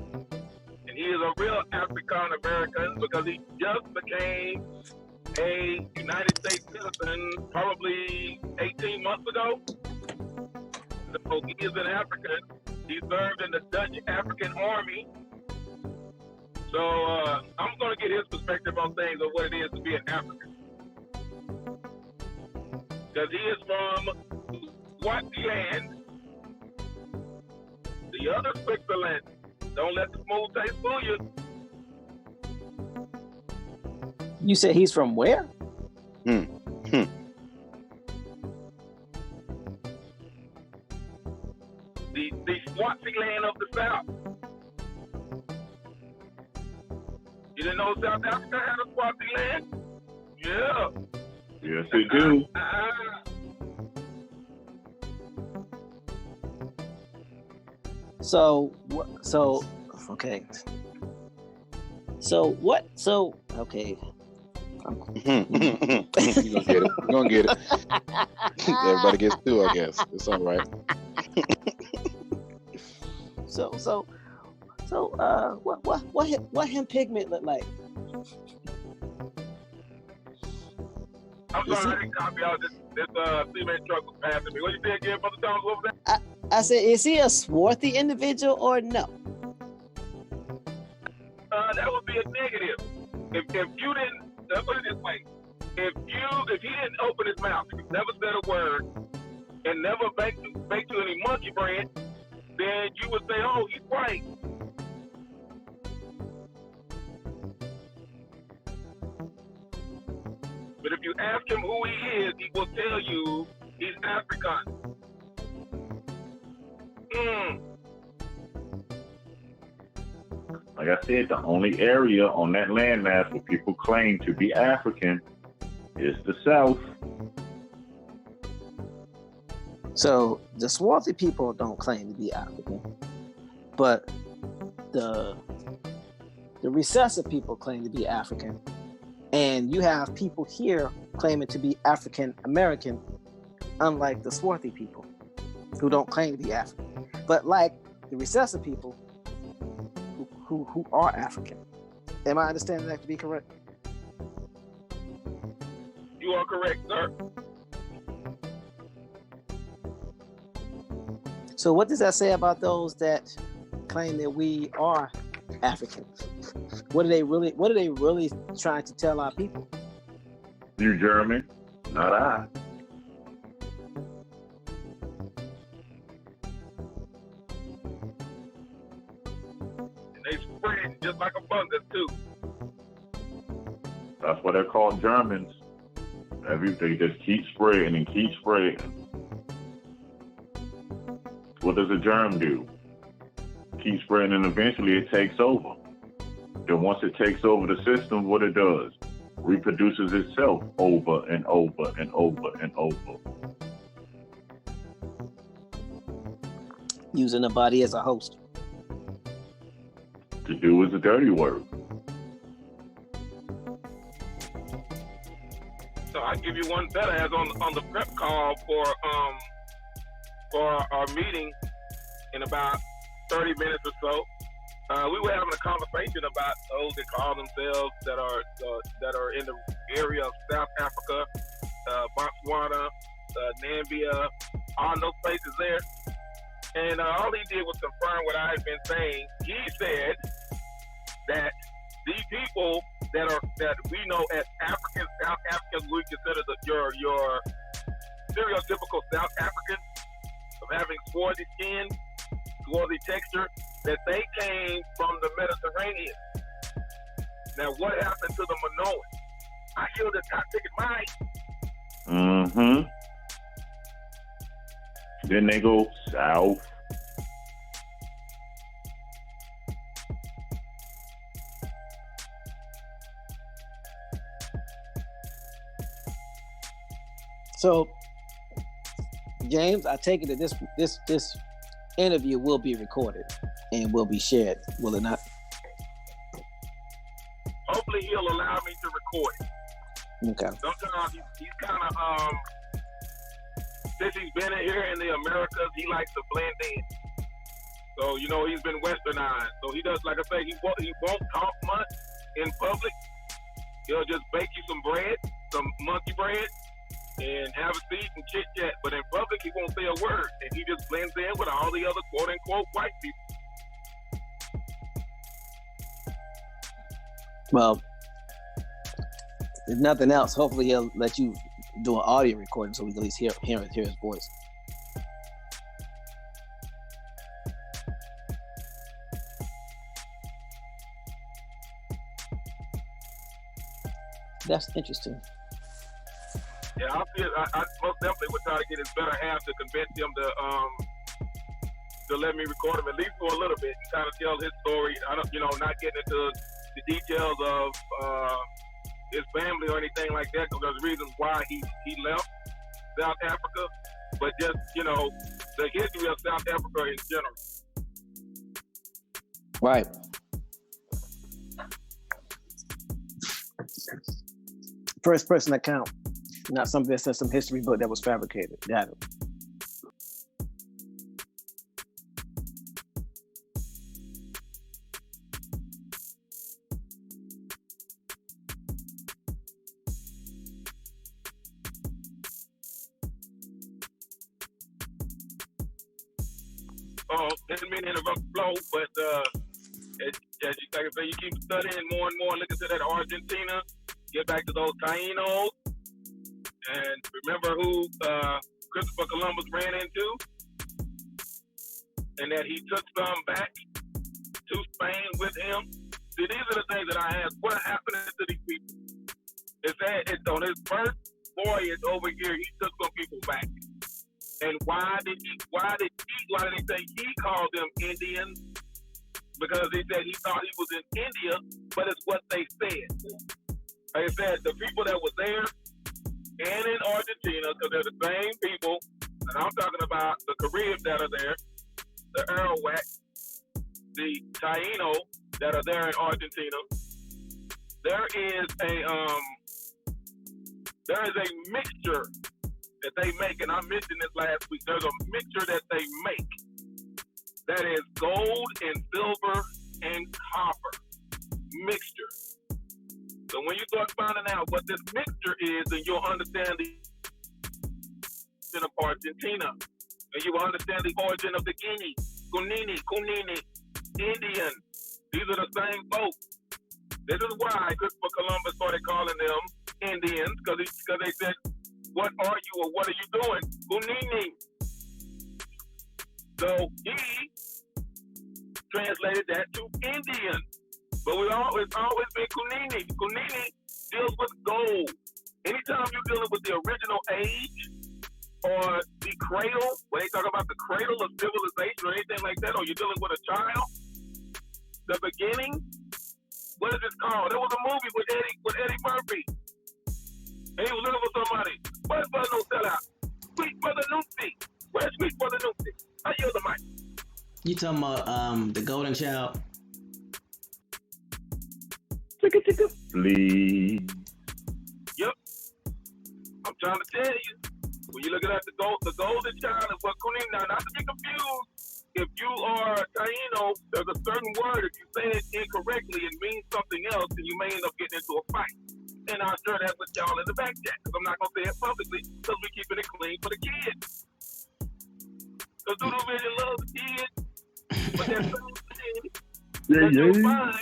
And he is a real African American because he just became a United States citizen probably 18 months ago. So he is an African. He served in the Dutch African Army. So I'm going to get his perspective on things of what it is to be an African. Because he is from Swaziland, the other Switzerland. Don't let the smooth taste fool you. You said he's from where? The Swaziland of the South. You didn't know South Africa had a Swaziland? Yeah. Yes, they do. Okay. Okay. You're gonna get it. Everybody gets two, I guess. It's all right. What him pigment look like? I'm sorry, I didn't copy out this cement truck was passing me. What you say again, Brother Thomas? What was that? I said, is he a swarthy individual or no? That would be a negative. If you didn't, let's put it this way. If he didn't open his mouth, never said a word, and never baked you any monkey bread, then you would say, oh, he's white. But if you ask him who he is, he will tell you he's African. Like I said, the only area on that landmass where people claim to be African is the South. So the swarthy people don't claim to be African, but the recessive people claim to be African, and you have people here claiming to be African American, unlike the swarthy people who don't claim to be African, but like the recessive people who are African. Am I understanding that to be correct? You are correct, sir. So what does that say about those that claim that we are Africans? What are they really trying to tell our people? You German, not I. And they spread just like a fungus too. That's why they're called Germans. They just keep spreading and keep spreading. What does a germ do? Keep spreading, and eventually it takes over. Then once it takes over the system, what it does, reproduces itself over and over and over and over. Using the body as a host. To do is the dirty work. So I give you one better as on the prep call for our meeting in about 30 minutes or so. We were having a conversation about those that call themselves that are in the area of South Africa, Botswana, Namibia, all those places there. And all he did was confirm what I had been saying. He said that these people that we know as Africans, South Africans, we consider your stereotypical South Africans of having swarthy skin, swarthy texture, that they came from the Mediterranean. Now, what happened to the Minoans? I hear the top ticket mine. Mm-hmm. Then they go south. So, James, I take it that this interview will be recorded and will be shared, will it not? Hopefully, he'll allow me to record it. Okay. Sometimes he's kind of since he's been here in the Americas, he likes to blend in. So he's been westernized. So he does, like I say, he won't talk much in public. He'll just bake you some bread, some monkey bread, and have a seat and chit chat. But in public, he won't say a word, and he just blends in with all the other quote unquote white people. Well, if nothing else, hopefully he'll let you do an audio recording so we can at least hear his voice. That's interesting. Yeah, I most definitely would try to get his better half to convince him to let me record him at least for a little bit and kind of tell his story. I don't, not getting into the details of his family or anything like that, because there's reasons why he left South Africa, but just the history of South Africa in general. Right. First person account, not something that said some history book that was fabricated. Got it. Didn't mean to interrupt the flow, but as you like I say, you keep studying more and more, looking to that Argentina, get back to those Tainos, and remember who Christopher Columbus ran into, and that he took some back to Spain with him. See, these are the things that I ask, what happened to these people? It's on his first voyage over here, he took some people back. And why did he say he called them Indians? Because he said he thought he was in India, but it's what they said. Like I said, the people that were there and in Argentina, because they're the same people, and I'm talking about the Caribs that are there, the Arawak, the Taino that are there in Argentina. There is a mixture that they make, and I mentioned this last week. There's a mixture that they make that is gold and silver and copper mixture. So when you start finding out what this mixture is, then you'll understand the origin of Argentina, and you will understand the origin of the Guinea, Kunini, Indian. These are the same folks. This is why Christopher Columbus started calling them Indians, because they said, what are you or what are you doing? Kunini. So he translated that to Indian. But it's always been Kunini. Kunini deals with gold. Anytime you're dealing with the original age or the cradle, when they talk about the cradle of civilization or anything like that, or you're dealing with a child, the beginning, what is this called? There was a movie with Eddie Murphy. And he was looking for somebody. Where's Brother No Sellout? Sweet Brother Numpty. Where's Sweet Brother Numpty? I yield the mic. You talking about the Golden Child? Chicka, please. Yep. I'm trying to tell you. When you're looking at the Golden Child is what Kunini. Now, not to be confused. If you are Taino, there's a certain word. If you say it incorrectly, it means something else, and you may end up getting into a fight. And I'll share that with y'all in the back chat, because I'm not going to say it publicly, because we're keeping it clean for the kids. Because Doodle Vision loves the kids, but that's something that you'll find.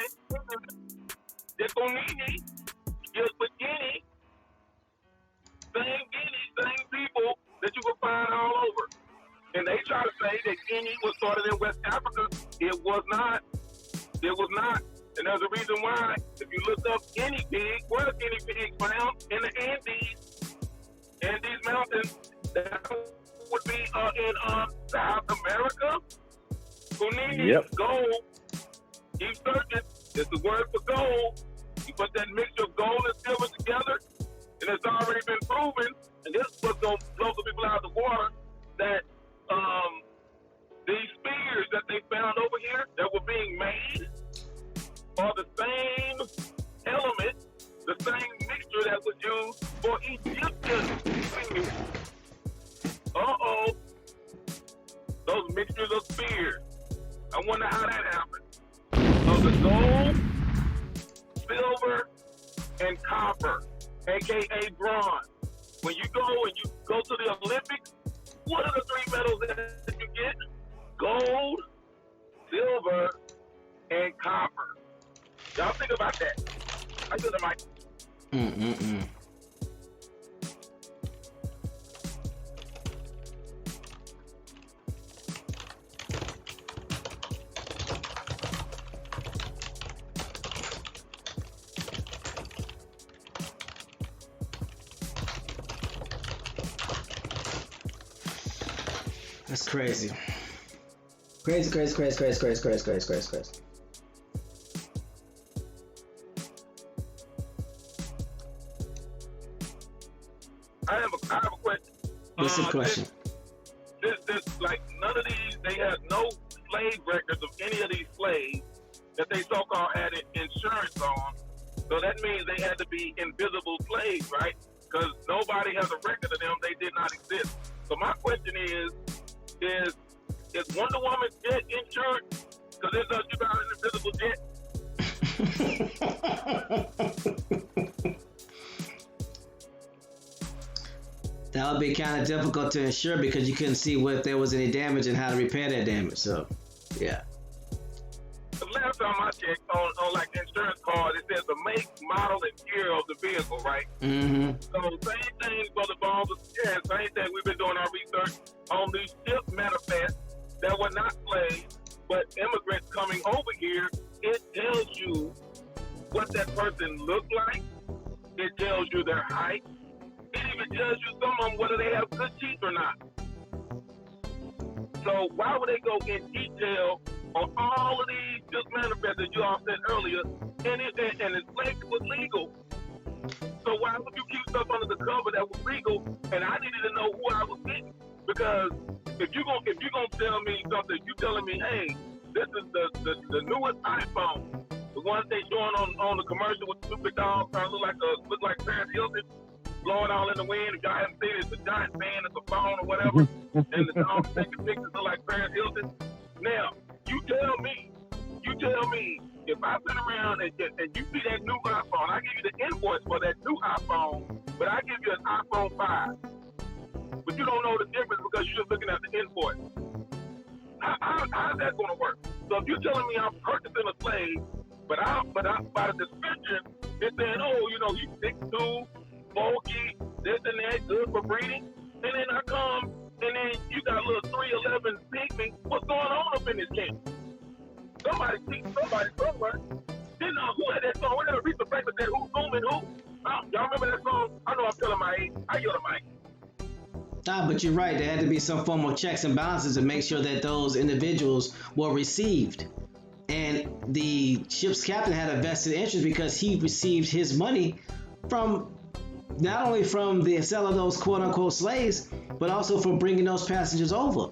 The Konini, just beginning, same people that you will find all over. And they try to say that Guinea was started in West Africa. It was not. It was not. And there's a reason why. If you look up guinea pig, where are guinea pigs found? In the Andes Mountains. That would be in South America. Kunini, Yep. gold. Keep searching. It's the word for gold. You put that mixture of gold and silver together, and it's already been proven, and this is what's going to blow the people out of the water, that these spears that they found over here that were being made are the same element, the same mixture that was used for Egyptian spears. Those mixtures of spears. I wonder how that happened. So the gold, silver, and copper, aka bronze. When you go to the Olympics, what are the three metals that you get? Gold, silver, and copper. Y'all think about that. I do the mic. That's crazy. Crazy. I have a question. What's the question? This, like, none of these, they have no slave records of any of these slaves that they so-called had insurance on. So that means they had to be invisible slaves, right? Because nobody has a record of them. They did not exist. So my question is Wonder Woman jet insured? Because it does you got an invisible jet. That would be kind of difficult to insure because you couldn't see if there was any damage and how to repair that damage. So, yeah. The last time I checked on like insurance card, it says the make, model, and year of the vehicle, right? Mm-hmm. So same thing, Brother Bones. Yeah, same thing. We've been doing our research on these ship manifests that were not slaves, but immigrants coming over here. It tells you what that person looked like. It tells you their height. It even tells you some of them whether they have good teeth or not. So why would they go in detail on all of these just manifests that you all said earlier? And enslavement was legal. So why would you keep stuff under the cover that was legal? And I needed to know who I was getting, because if you're gonna tell me something, you telling me, hey, this is the newest iPhone, the one they showing on the commercial with the stupid dog trying to look like Paris Hilton, blowing all in the wind. If y'all haven't seen it, it's a giant fan, it's a phone or whatever, and the dog taking pictures look like Paris Hilton. Now, you tell me, if I sit around and you see that new iPhone, I give you the invoice for that new iPhone, but I give you an iPhone 5. But you don't know the difference because you're just looking at the invoice. How's that going to work? So if you're telling me I'm purchasing a slave By the description, it's saying, oh, you know, you 6'2", bulky, this and that, good for breeding. And then I come, and then you got a little 3'11" pygmy. What's going on up in this camp? Somebody somewhere. Didn't know who had that song. We're gonna read the fact that who's zooming who. Y'all remember that song? I know I'm telling my age. I yell the mic. But you're right. There had to be some form of checks and balances to make sure that those individuals were received. And the ship's captain had a vested interest because he received his money from not only from the sale of those quote-unquote slaves, but also from bringing those passengers over.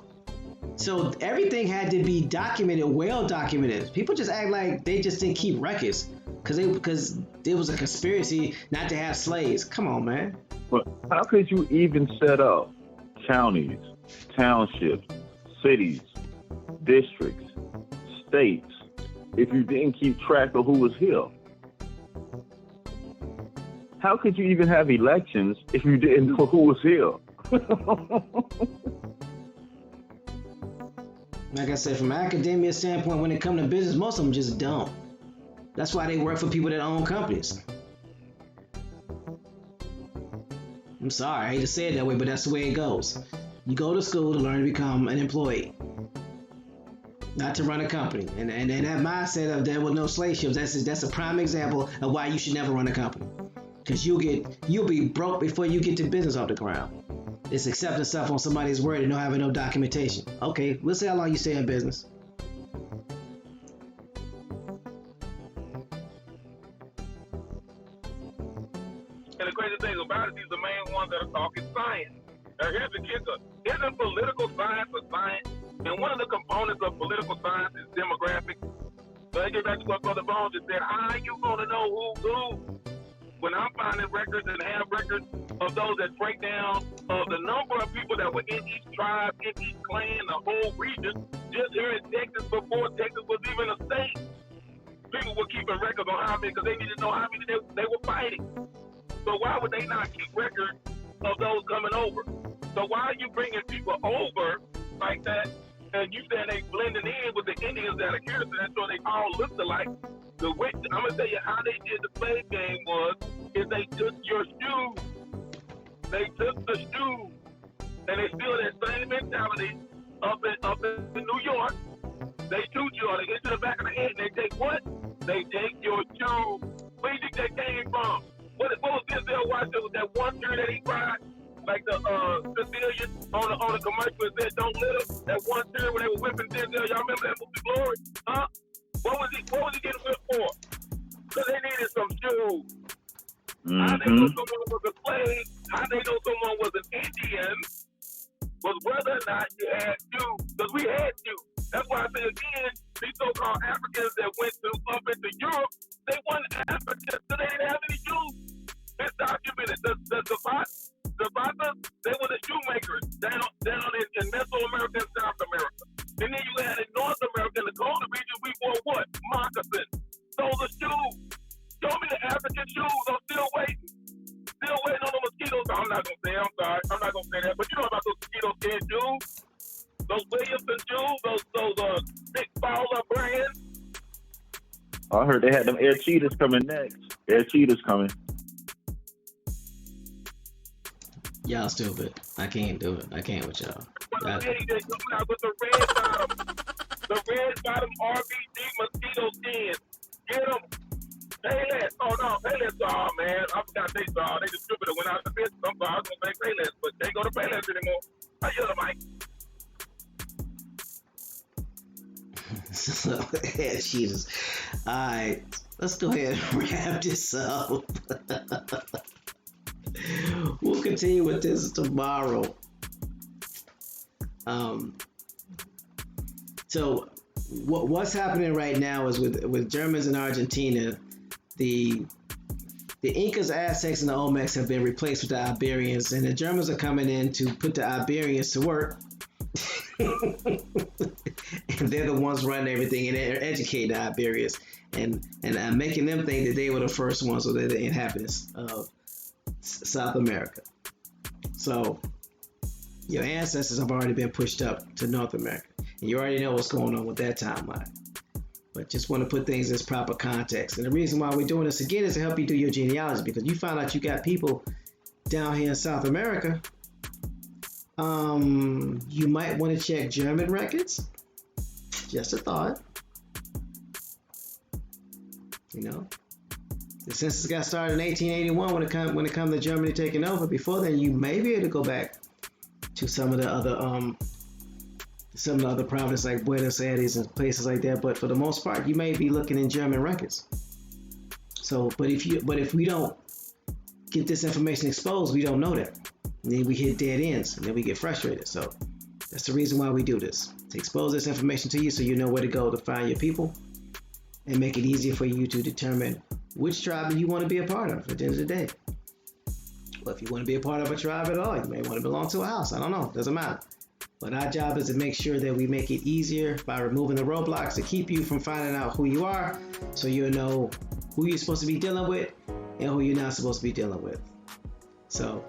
So everything had to be documented, well documented. People just act like they just didn't keep records because there was a conspiracy not to have slaves. Come on, man. But how could you even set up counties, townships, cities, districts, states if you didn't keep track of who was here? How could you even have elections if you didn't know who was here? Like I said, from an academia standpoint, when it comes to business, most of them just don't. That's why they work for people that own companies. I'm sorry, I hate to say it that way, but that's the way it goes. You go to school to learn to become an employee, not to run a company. And that mindset of there were no slave ships, that's a prime example of why you should never run a company. Because you'll be broke before you get your business off the ground. It's accepting stuff on somebody's word and not having no documentation. Okay, let's see how long you stay in business. And the crazy thing about it, these are the main ones that are talking science. Now here's the kicker. Isn't political science a science? And one of the components of political science is demographics. So I get back to what Brother Bones just said. How are you going to know who's who? When I'm finding records and have records of those that break down the number of people that were in each tribe, in each clan, the whole region, just here in Texas before Texas was even a state, people were keeping records on how many because they needed to know how many they were fighting. So why would they not keep records of those coming over? So why are you bringing people over like that and you saying they blending in with the Indians that are here, so they all looked alike? The way, I'm going to tell you how they did the slave game is they took your shoes. They took the shoes, and they still that same mentality up in New York. They shoot you, or they get to the back of the head, and they take what? They take your shoes. Where do you think that came from? What was Denzel Washington with that one shirt that he cried? Like the Sicilian on the commercial that said, "Don't let him." That one shirt where they were whipping Denzel. Y'all remember that movie Glory? Huh? What was he getting whipped for? Because they needed some shoes. Mm-hmm. How they know someone was a slave, how they know someone was an Indian, was whether or not you had shoes. Because we had shoes. That's why I say again, these so-called Africans that went up into Europe, they weren't Africans, so they didn't have any shoes. It's documented. The Zapatas, they were the shoemakers down in Mesoamerica and South America. And then you had in North America, in the colder region, we wore what? Moccasins. So the shoes. Show me the African shoes. I'm still waiting. Still waiting on the mosquitoes. I'm not going to say, I'm sorry. I'm not going to say that. But you know about those mosquito skin shoes? Those Williamson shoes? Those big baller brands? I heard they had them Air Cheetahs coming next. Air Cheetahs coming. Y'all stupid. I can't do it. I can't with y'all. They coming out with the red bottom. The red bottom RBG mosquito skins. Get them. Payless. Oh no, Payless. Oh man, I forgot they saw. They distributed went out the business. I'm sorry, I was gonna say Payless, but they go to Payless anymore. I yell the mic. Yeah, Jesus. All right, let's go ahead and wrap this up. We'll continue with this tomorrow. So what's happening right now is with Germans in Argentina, the Incas, Aztecs, and the Olmecs have been replaced with the Iberians, and the Germans are coming in to put the Iberians to work. And they're the ones running everything, and they're educating the Iberians and making them think that they were the first ones, or they're the inhabitants of South America. So your ancestors have already been pushed up to North America, and you already know what's going on with that timeline. But just want to put things in its proper context. And the reason why we're doing this again is to help you do your genealogy, because you find out you got people down here in South America. You might want to check German records. Just a thought. You know, the census got started in 1881 when it comes to Germany taking over. Before then, you may be able to go back to some of the other provinces like Buenos Aires and places like that. But for the most part, you may be looking in German records. So, but if we don't get this information exposed, we don't know that. And then we hit dead ends, and then we get frustrated. So that's the reason why we do this, to expose this information to you so you know where to go to find your people and make it easier for you to determine which tribe you want to be a part of at the end of the day. Well, if you want to be a part of a tribe at all, you may want to belong to a house. I don't know. Doesn't matter. But our job is to make sure that we make it easier by removing the roadblocks to keep you from finding out who you are, so you'll know who you're supposed to be dealing with and who you're not supposed to be dealing with. So,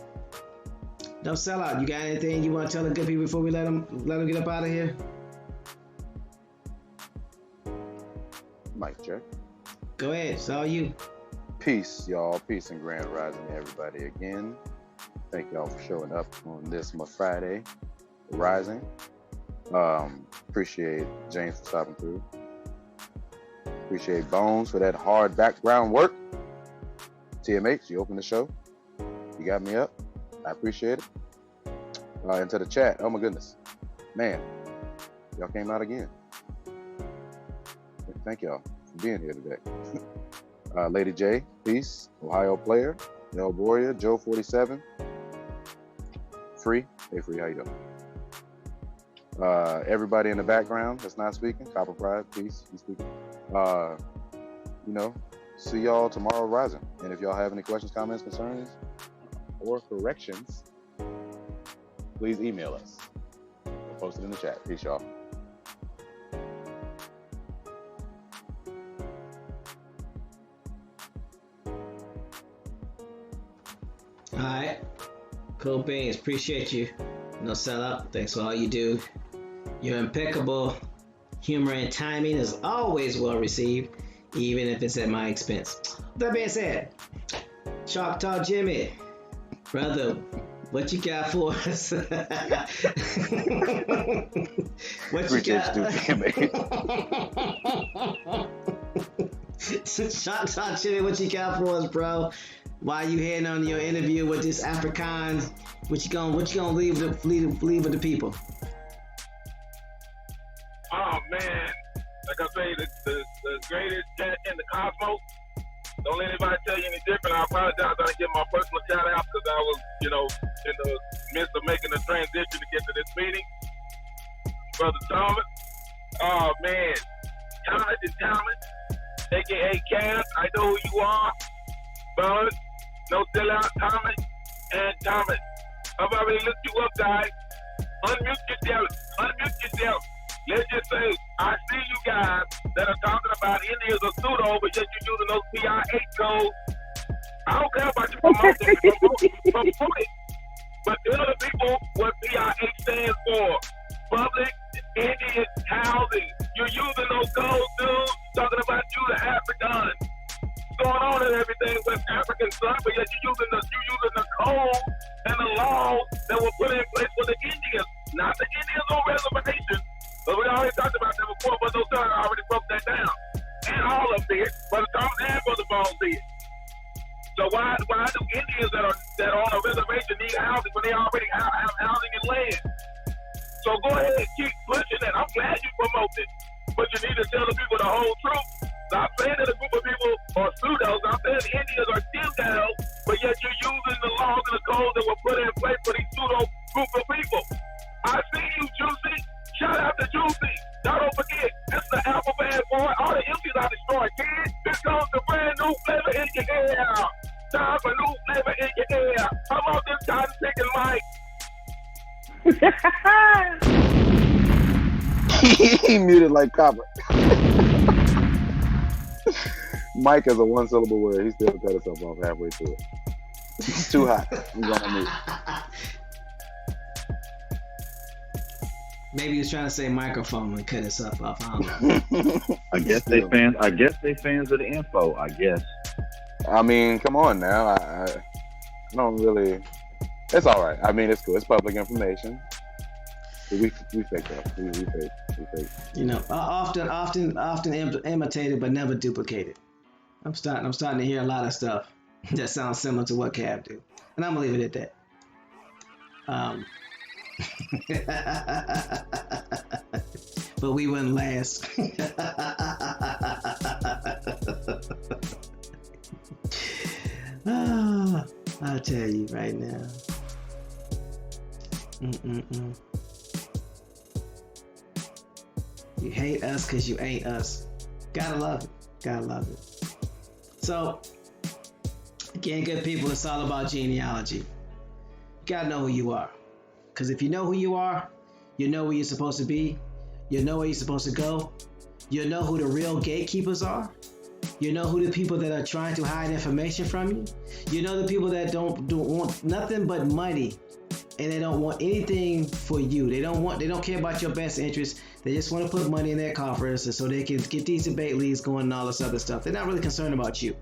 don't sell out. You got anything you want to tell the good people before we let them get up out of here? Mic check. Go ahead. It's all you. Peace, y'all. Peace and grand rising to everybody again. Thank y'all for showing up on this my Friday rising. Appreciate James for stopping through. Appreciate Bones for that hard background work. TMH, you opened the show. You got me up. I appreciate it. Into the chat. Oh my goodness. Man, y'all came out again. Thank y'all for being here today. Lady J, peace. Ohio player. El Boria, Joe 47. Free. Hey Free, how you doing? Everybody in the background that's not speaking. Copper Pride, peace. You speaking. See y'all tomorrow rising. And if y'all have any questions, comments, concerns, or corrections, please email us. We'll post it in the chat. Peace, y'all. All right. Cool beans. Appreciate you. No sellout. Thanks for all you do. Your impeccable humor and timing is always well received, even if it's at my expense. With that being said, Choctaw Jimmy, brother, what you got for us? What you got? Choctaw Jimmy, what you got for us, bro? While you heading on your interview with this Afrikaan, what you gonna leave with the people? Oh man, like I say, the greatest cat in the cosmos. Don't let anybody tell you any different. I apologize. I didn't get my personal shout out because I was, in the midst of making the transition to get to this meeting. Brother Thomas. Oh man, Thomas, aka Cass. I know who you are. Bud, no sellout, Thomas and Thomas. I've already looked you up, guys. Unmute yourself. Let's just say, I see you guys that are talking about Indians are pseudo, but yet you're using those PI8 codes. I don't care about you promoting it. But tell the people what PI8 stands for. Public Indian Housing. You're using those codes, dude. Talking about you, the Afrikaan. Going on and everything, West African son, but yet you're using the code and the laws that were put in place for the Indians, not the Indians on reservations. But we already talked about that before, but those guys already broke that down. And all of it, Brother Thomas and Brother Bones did. So why do Indians that are on a reservation need housing when they already have housing and land? So go ahead and keep pushing it. I'm glad you promote it. But you need to tell the people the whole truth. Stop saying that a group of people are pseudos. I'm saying the Indians are still down, but yet you're using the laws and the codes that were put in place for these pseudo group of people. I see you, Juicy. Shout out to Juicy. Now don't forget, this is the alphabet boy. All the MCs are destroyed, kid. This comes the brand new flavor in your air. Time for new flavor in your air. How about this time taking mic? He muted like copper. Mike is a one-syllable word. He still cut himself off halfway through it. It's too hot. I'm going to mute. Maybe he was trying to say microphone and cut himself off. I don't know. I guess they fans. I guess they fans of the info. I guess. I mean, come on now. I don't really. It's all right. I mean, it's cool. It's public information. We fake though. We fake. You know, often imitated but never duplicated. I'm starting to hear a lot of stuff that sounds similar to what Cab do, and I'm gonna leave it at that. But we wouldn't last. I'll tell you right now. You hate us because you ain't us. Gotta love it. Gotta love it. So, again, good people, it's all about genealogy. You gotta know who you are. Because if you know who you are, you know where you're supposed to be. You know where you're supposed to go. You know who the real gatekeepers are. You know who the people that are trying to hide information from you. You know the people that don't want nothing but money, and they don't want anything for you. They don't care about your best interest. They just want to put money in their coffers so they can get these debate leagues going and all this other stuff. They're not really concerned about you.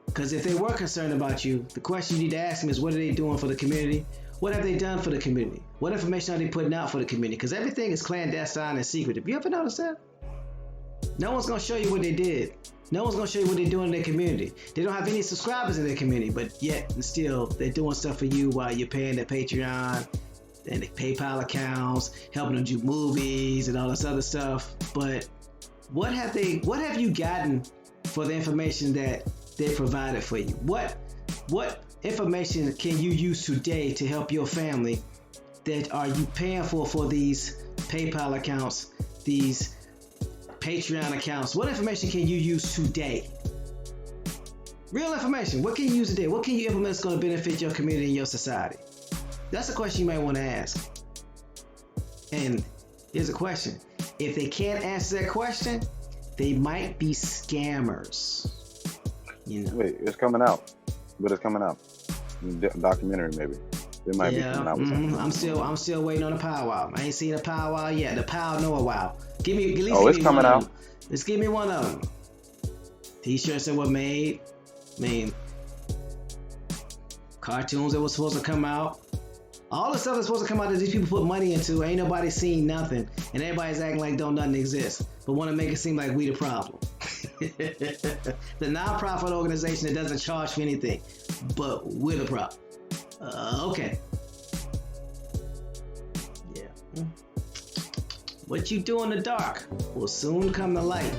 Because if they were concerned about you, the question you need to ask them is, what are they doing for the community? What have they done for the community? What information are they putting out for the community? Because everything is clandestine and secret. Have you ever noticed that? No one's going to show you what they did. No one's going to show you what they're doing in their community. They don't have any subscribers in their community, but yet and still they're doing stuff for you while you're paying their Patreon and their PayPal accounts, helping them do movies and all this other stuff. But what have you gotten for the information that they provided for you? What information can you use today to help your family that are you paying for these PayPal accounts, these Patreon accounts? What information can you use today? Real information. What can you use today? What can you implement that's going to benefit your community and your society? That's a question you might want to ask. And here's a question. If they can't answer that question, they might be scammers. You know. Wait, it's coming out. But it's coming out. Documentary maybe. It might be coming out with something. I'm still waiting on the powwow. I ain't seen a powwow yet. The pow know a wow. At least it's coming out. Just give me one of them. T-shirts that were made. I mean, cartoons that were supposed to come out. All the stuff that's supposed to come out that these people put money into, ain't nobody seen nothing. And everybody's acting like don't nothing exist. But want to make it seem like we the problem. The non-profit organization that doesn't charge for anything. But we're the problem. Okay. Yeah. What you do in the dark will soon come to light.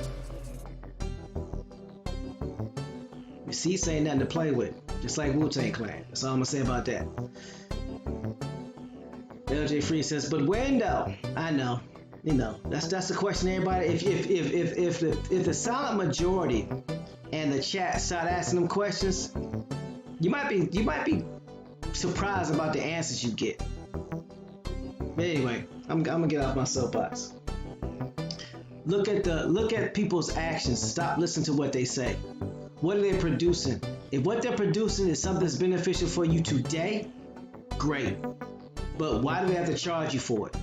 Receipts ain't nothing to play with. Just like Wu-Tang Clan. That's all I'm gonna say about that. LJ Free says, but when though? I know. You know, that's the question everybody. If the silent majority and the chat start asking them questions, you might be surprised about the answers you get. But anyway, I'm gonna get off my soapbox. Look at people's actions. Stop listening to what they say. What are they producing? If what they're producing is something that's beneficial for you today, great. But why do they have to charge you for it?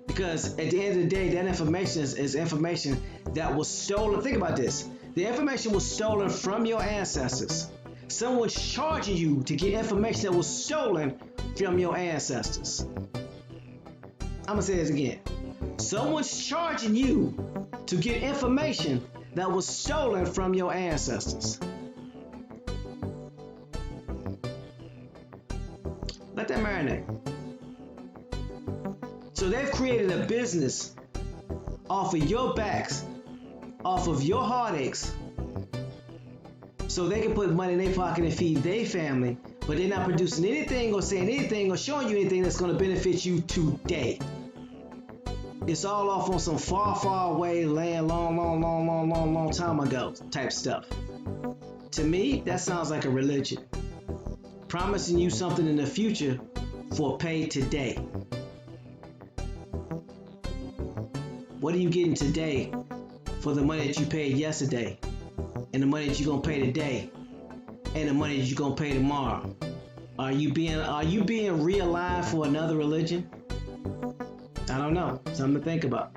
Because at the end of the day, that information is information that was stolen. Think about this. The information was stolen from your ancestors. Someone's charging you to get information that was stolen from your ancestors. I'm gonna say this again. Someone's charging you to get information that was stolen from your ancestors. Let that marinate. So they've created a business off of your backs, off of your heartaches, so they can put money in their pocket and feed their family, but they're not producing anything or saying anything or showing you anything that's going to benefit you today. It's all off on some far away land long time ago type stuff. To me, that sounds like a religion. Promising you something in the future for pay today. What are you getting today for the money that you paid yesterday? And the money that you're going to pay today? And the money that you're going to pay tomorrow? Are you being realigned for another religion? I don't know. Something to think about.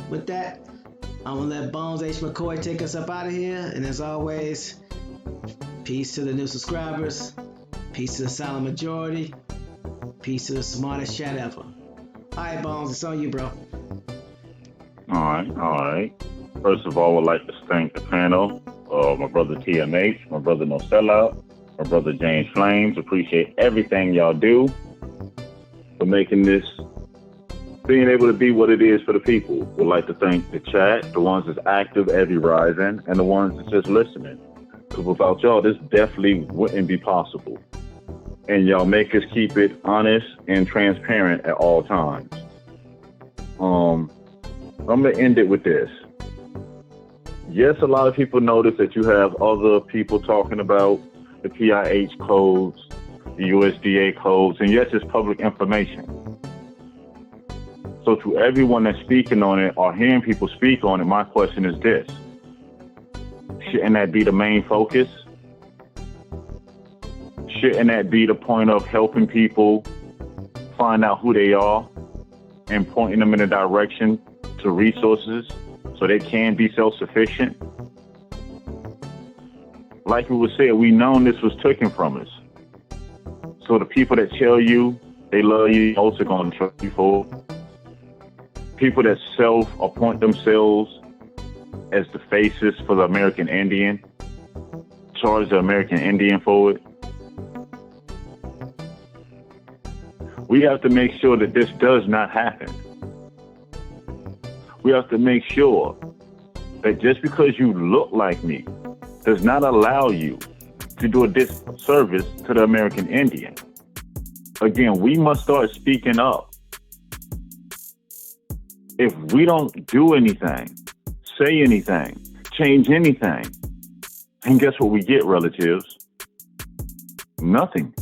With that, I'm gonna let Bones H. McCoy take us up out of here. And as always, peace to the new subscribers, peace to the silent majority, peace to the smartest chat ever. All right, Bones, it's on you, bro. All right. First of all, I would like to thank the panel, my brother TMH, my brother No Sellout, my brother James Flames. Appreciate everything y'all do for making this, being able to be what it is for the people. Would like to thank the chat, the ones that's active every rising, and the ones that's just listening. Because without y'all, this definitely wouldn't be possible. And y'all make us keep it honest and transparent at all times. I'm gonna end it with this. Yes, a lot of people notice that you have other people talking about the PIH codes, the USDA codes, and yes, it's public information. So to everyone that's speaking on it or hearing people speak on it, my question is this. Shouldn't that be the main focus? Shouldn't that be the point of helping people find out who they are and pointing them in a direction to resources so they can be self-sufficient? Like we would say, we known this was taken from us. So the people that tell you they love you most are going to trust you for it. People that self-appoint themselves as the faces for the American Indian, charge the American Indian for it. We have to make sure that this does not happen. We have to make sure that just because you look like me does not allow you to do a disservice to the American Indian. Again, we must start speaking up. If we don't do anything, say anything, change anything, and guess what we get, relatives? Nothing.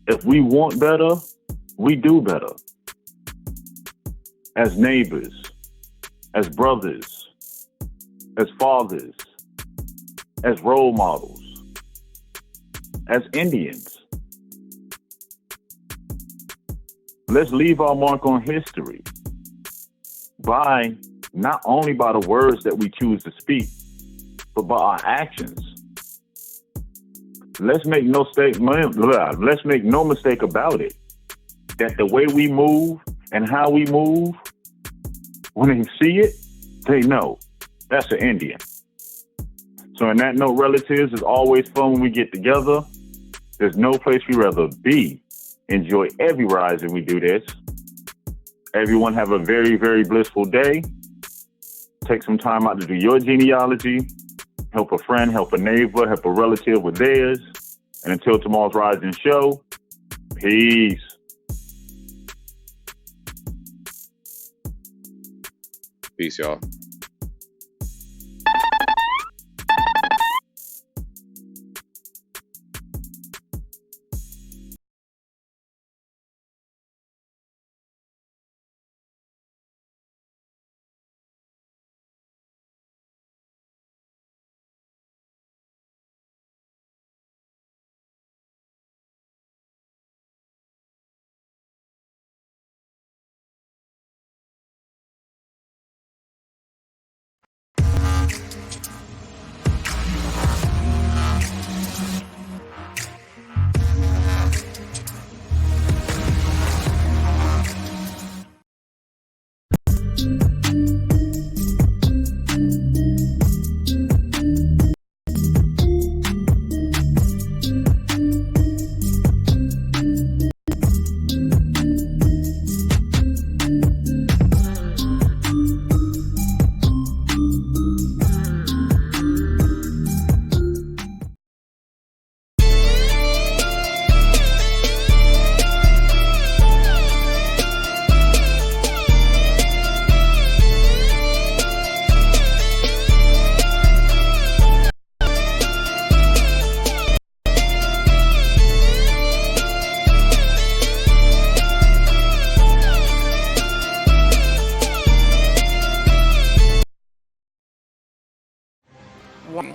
If we want better, we do better. As neighbors, as brothers, as fathers, as role models, as Indians. Let's leave our mark on history by not only by the words that we choose to speak, but by our actions. Let's make no mistake about it, that the way we move and how we move, when they see it, they know that's an Indian. So in that note, relatives, it's always fun when we get together. There's no place we'd rather be. Enjoy every rising we do this. Everyone have a very, very blissful day. Take some time out to do your genealogy. Help a friend, help a neighbor, help a relative with theirs. And until tomorrow's Rising show, peace. Peace, y'all.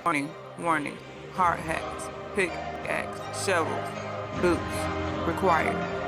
Warning, warning. hard hats, pickaxe, shovels, boots required.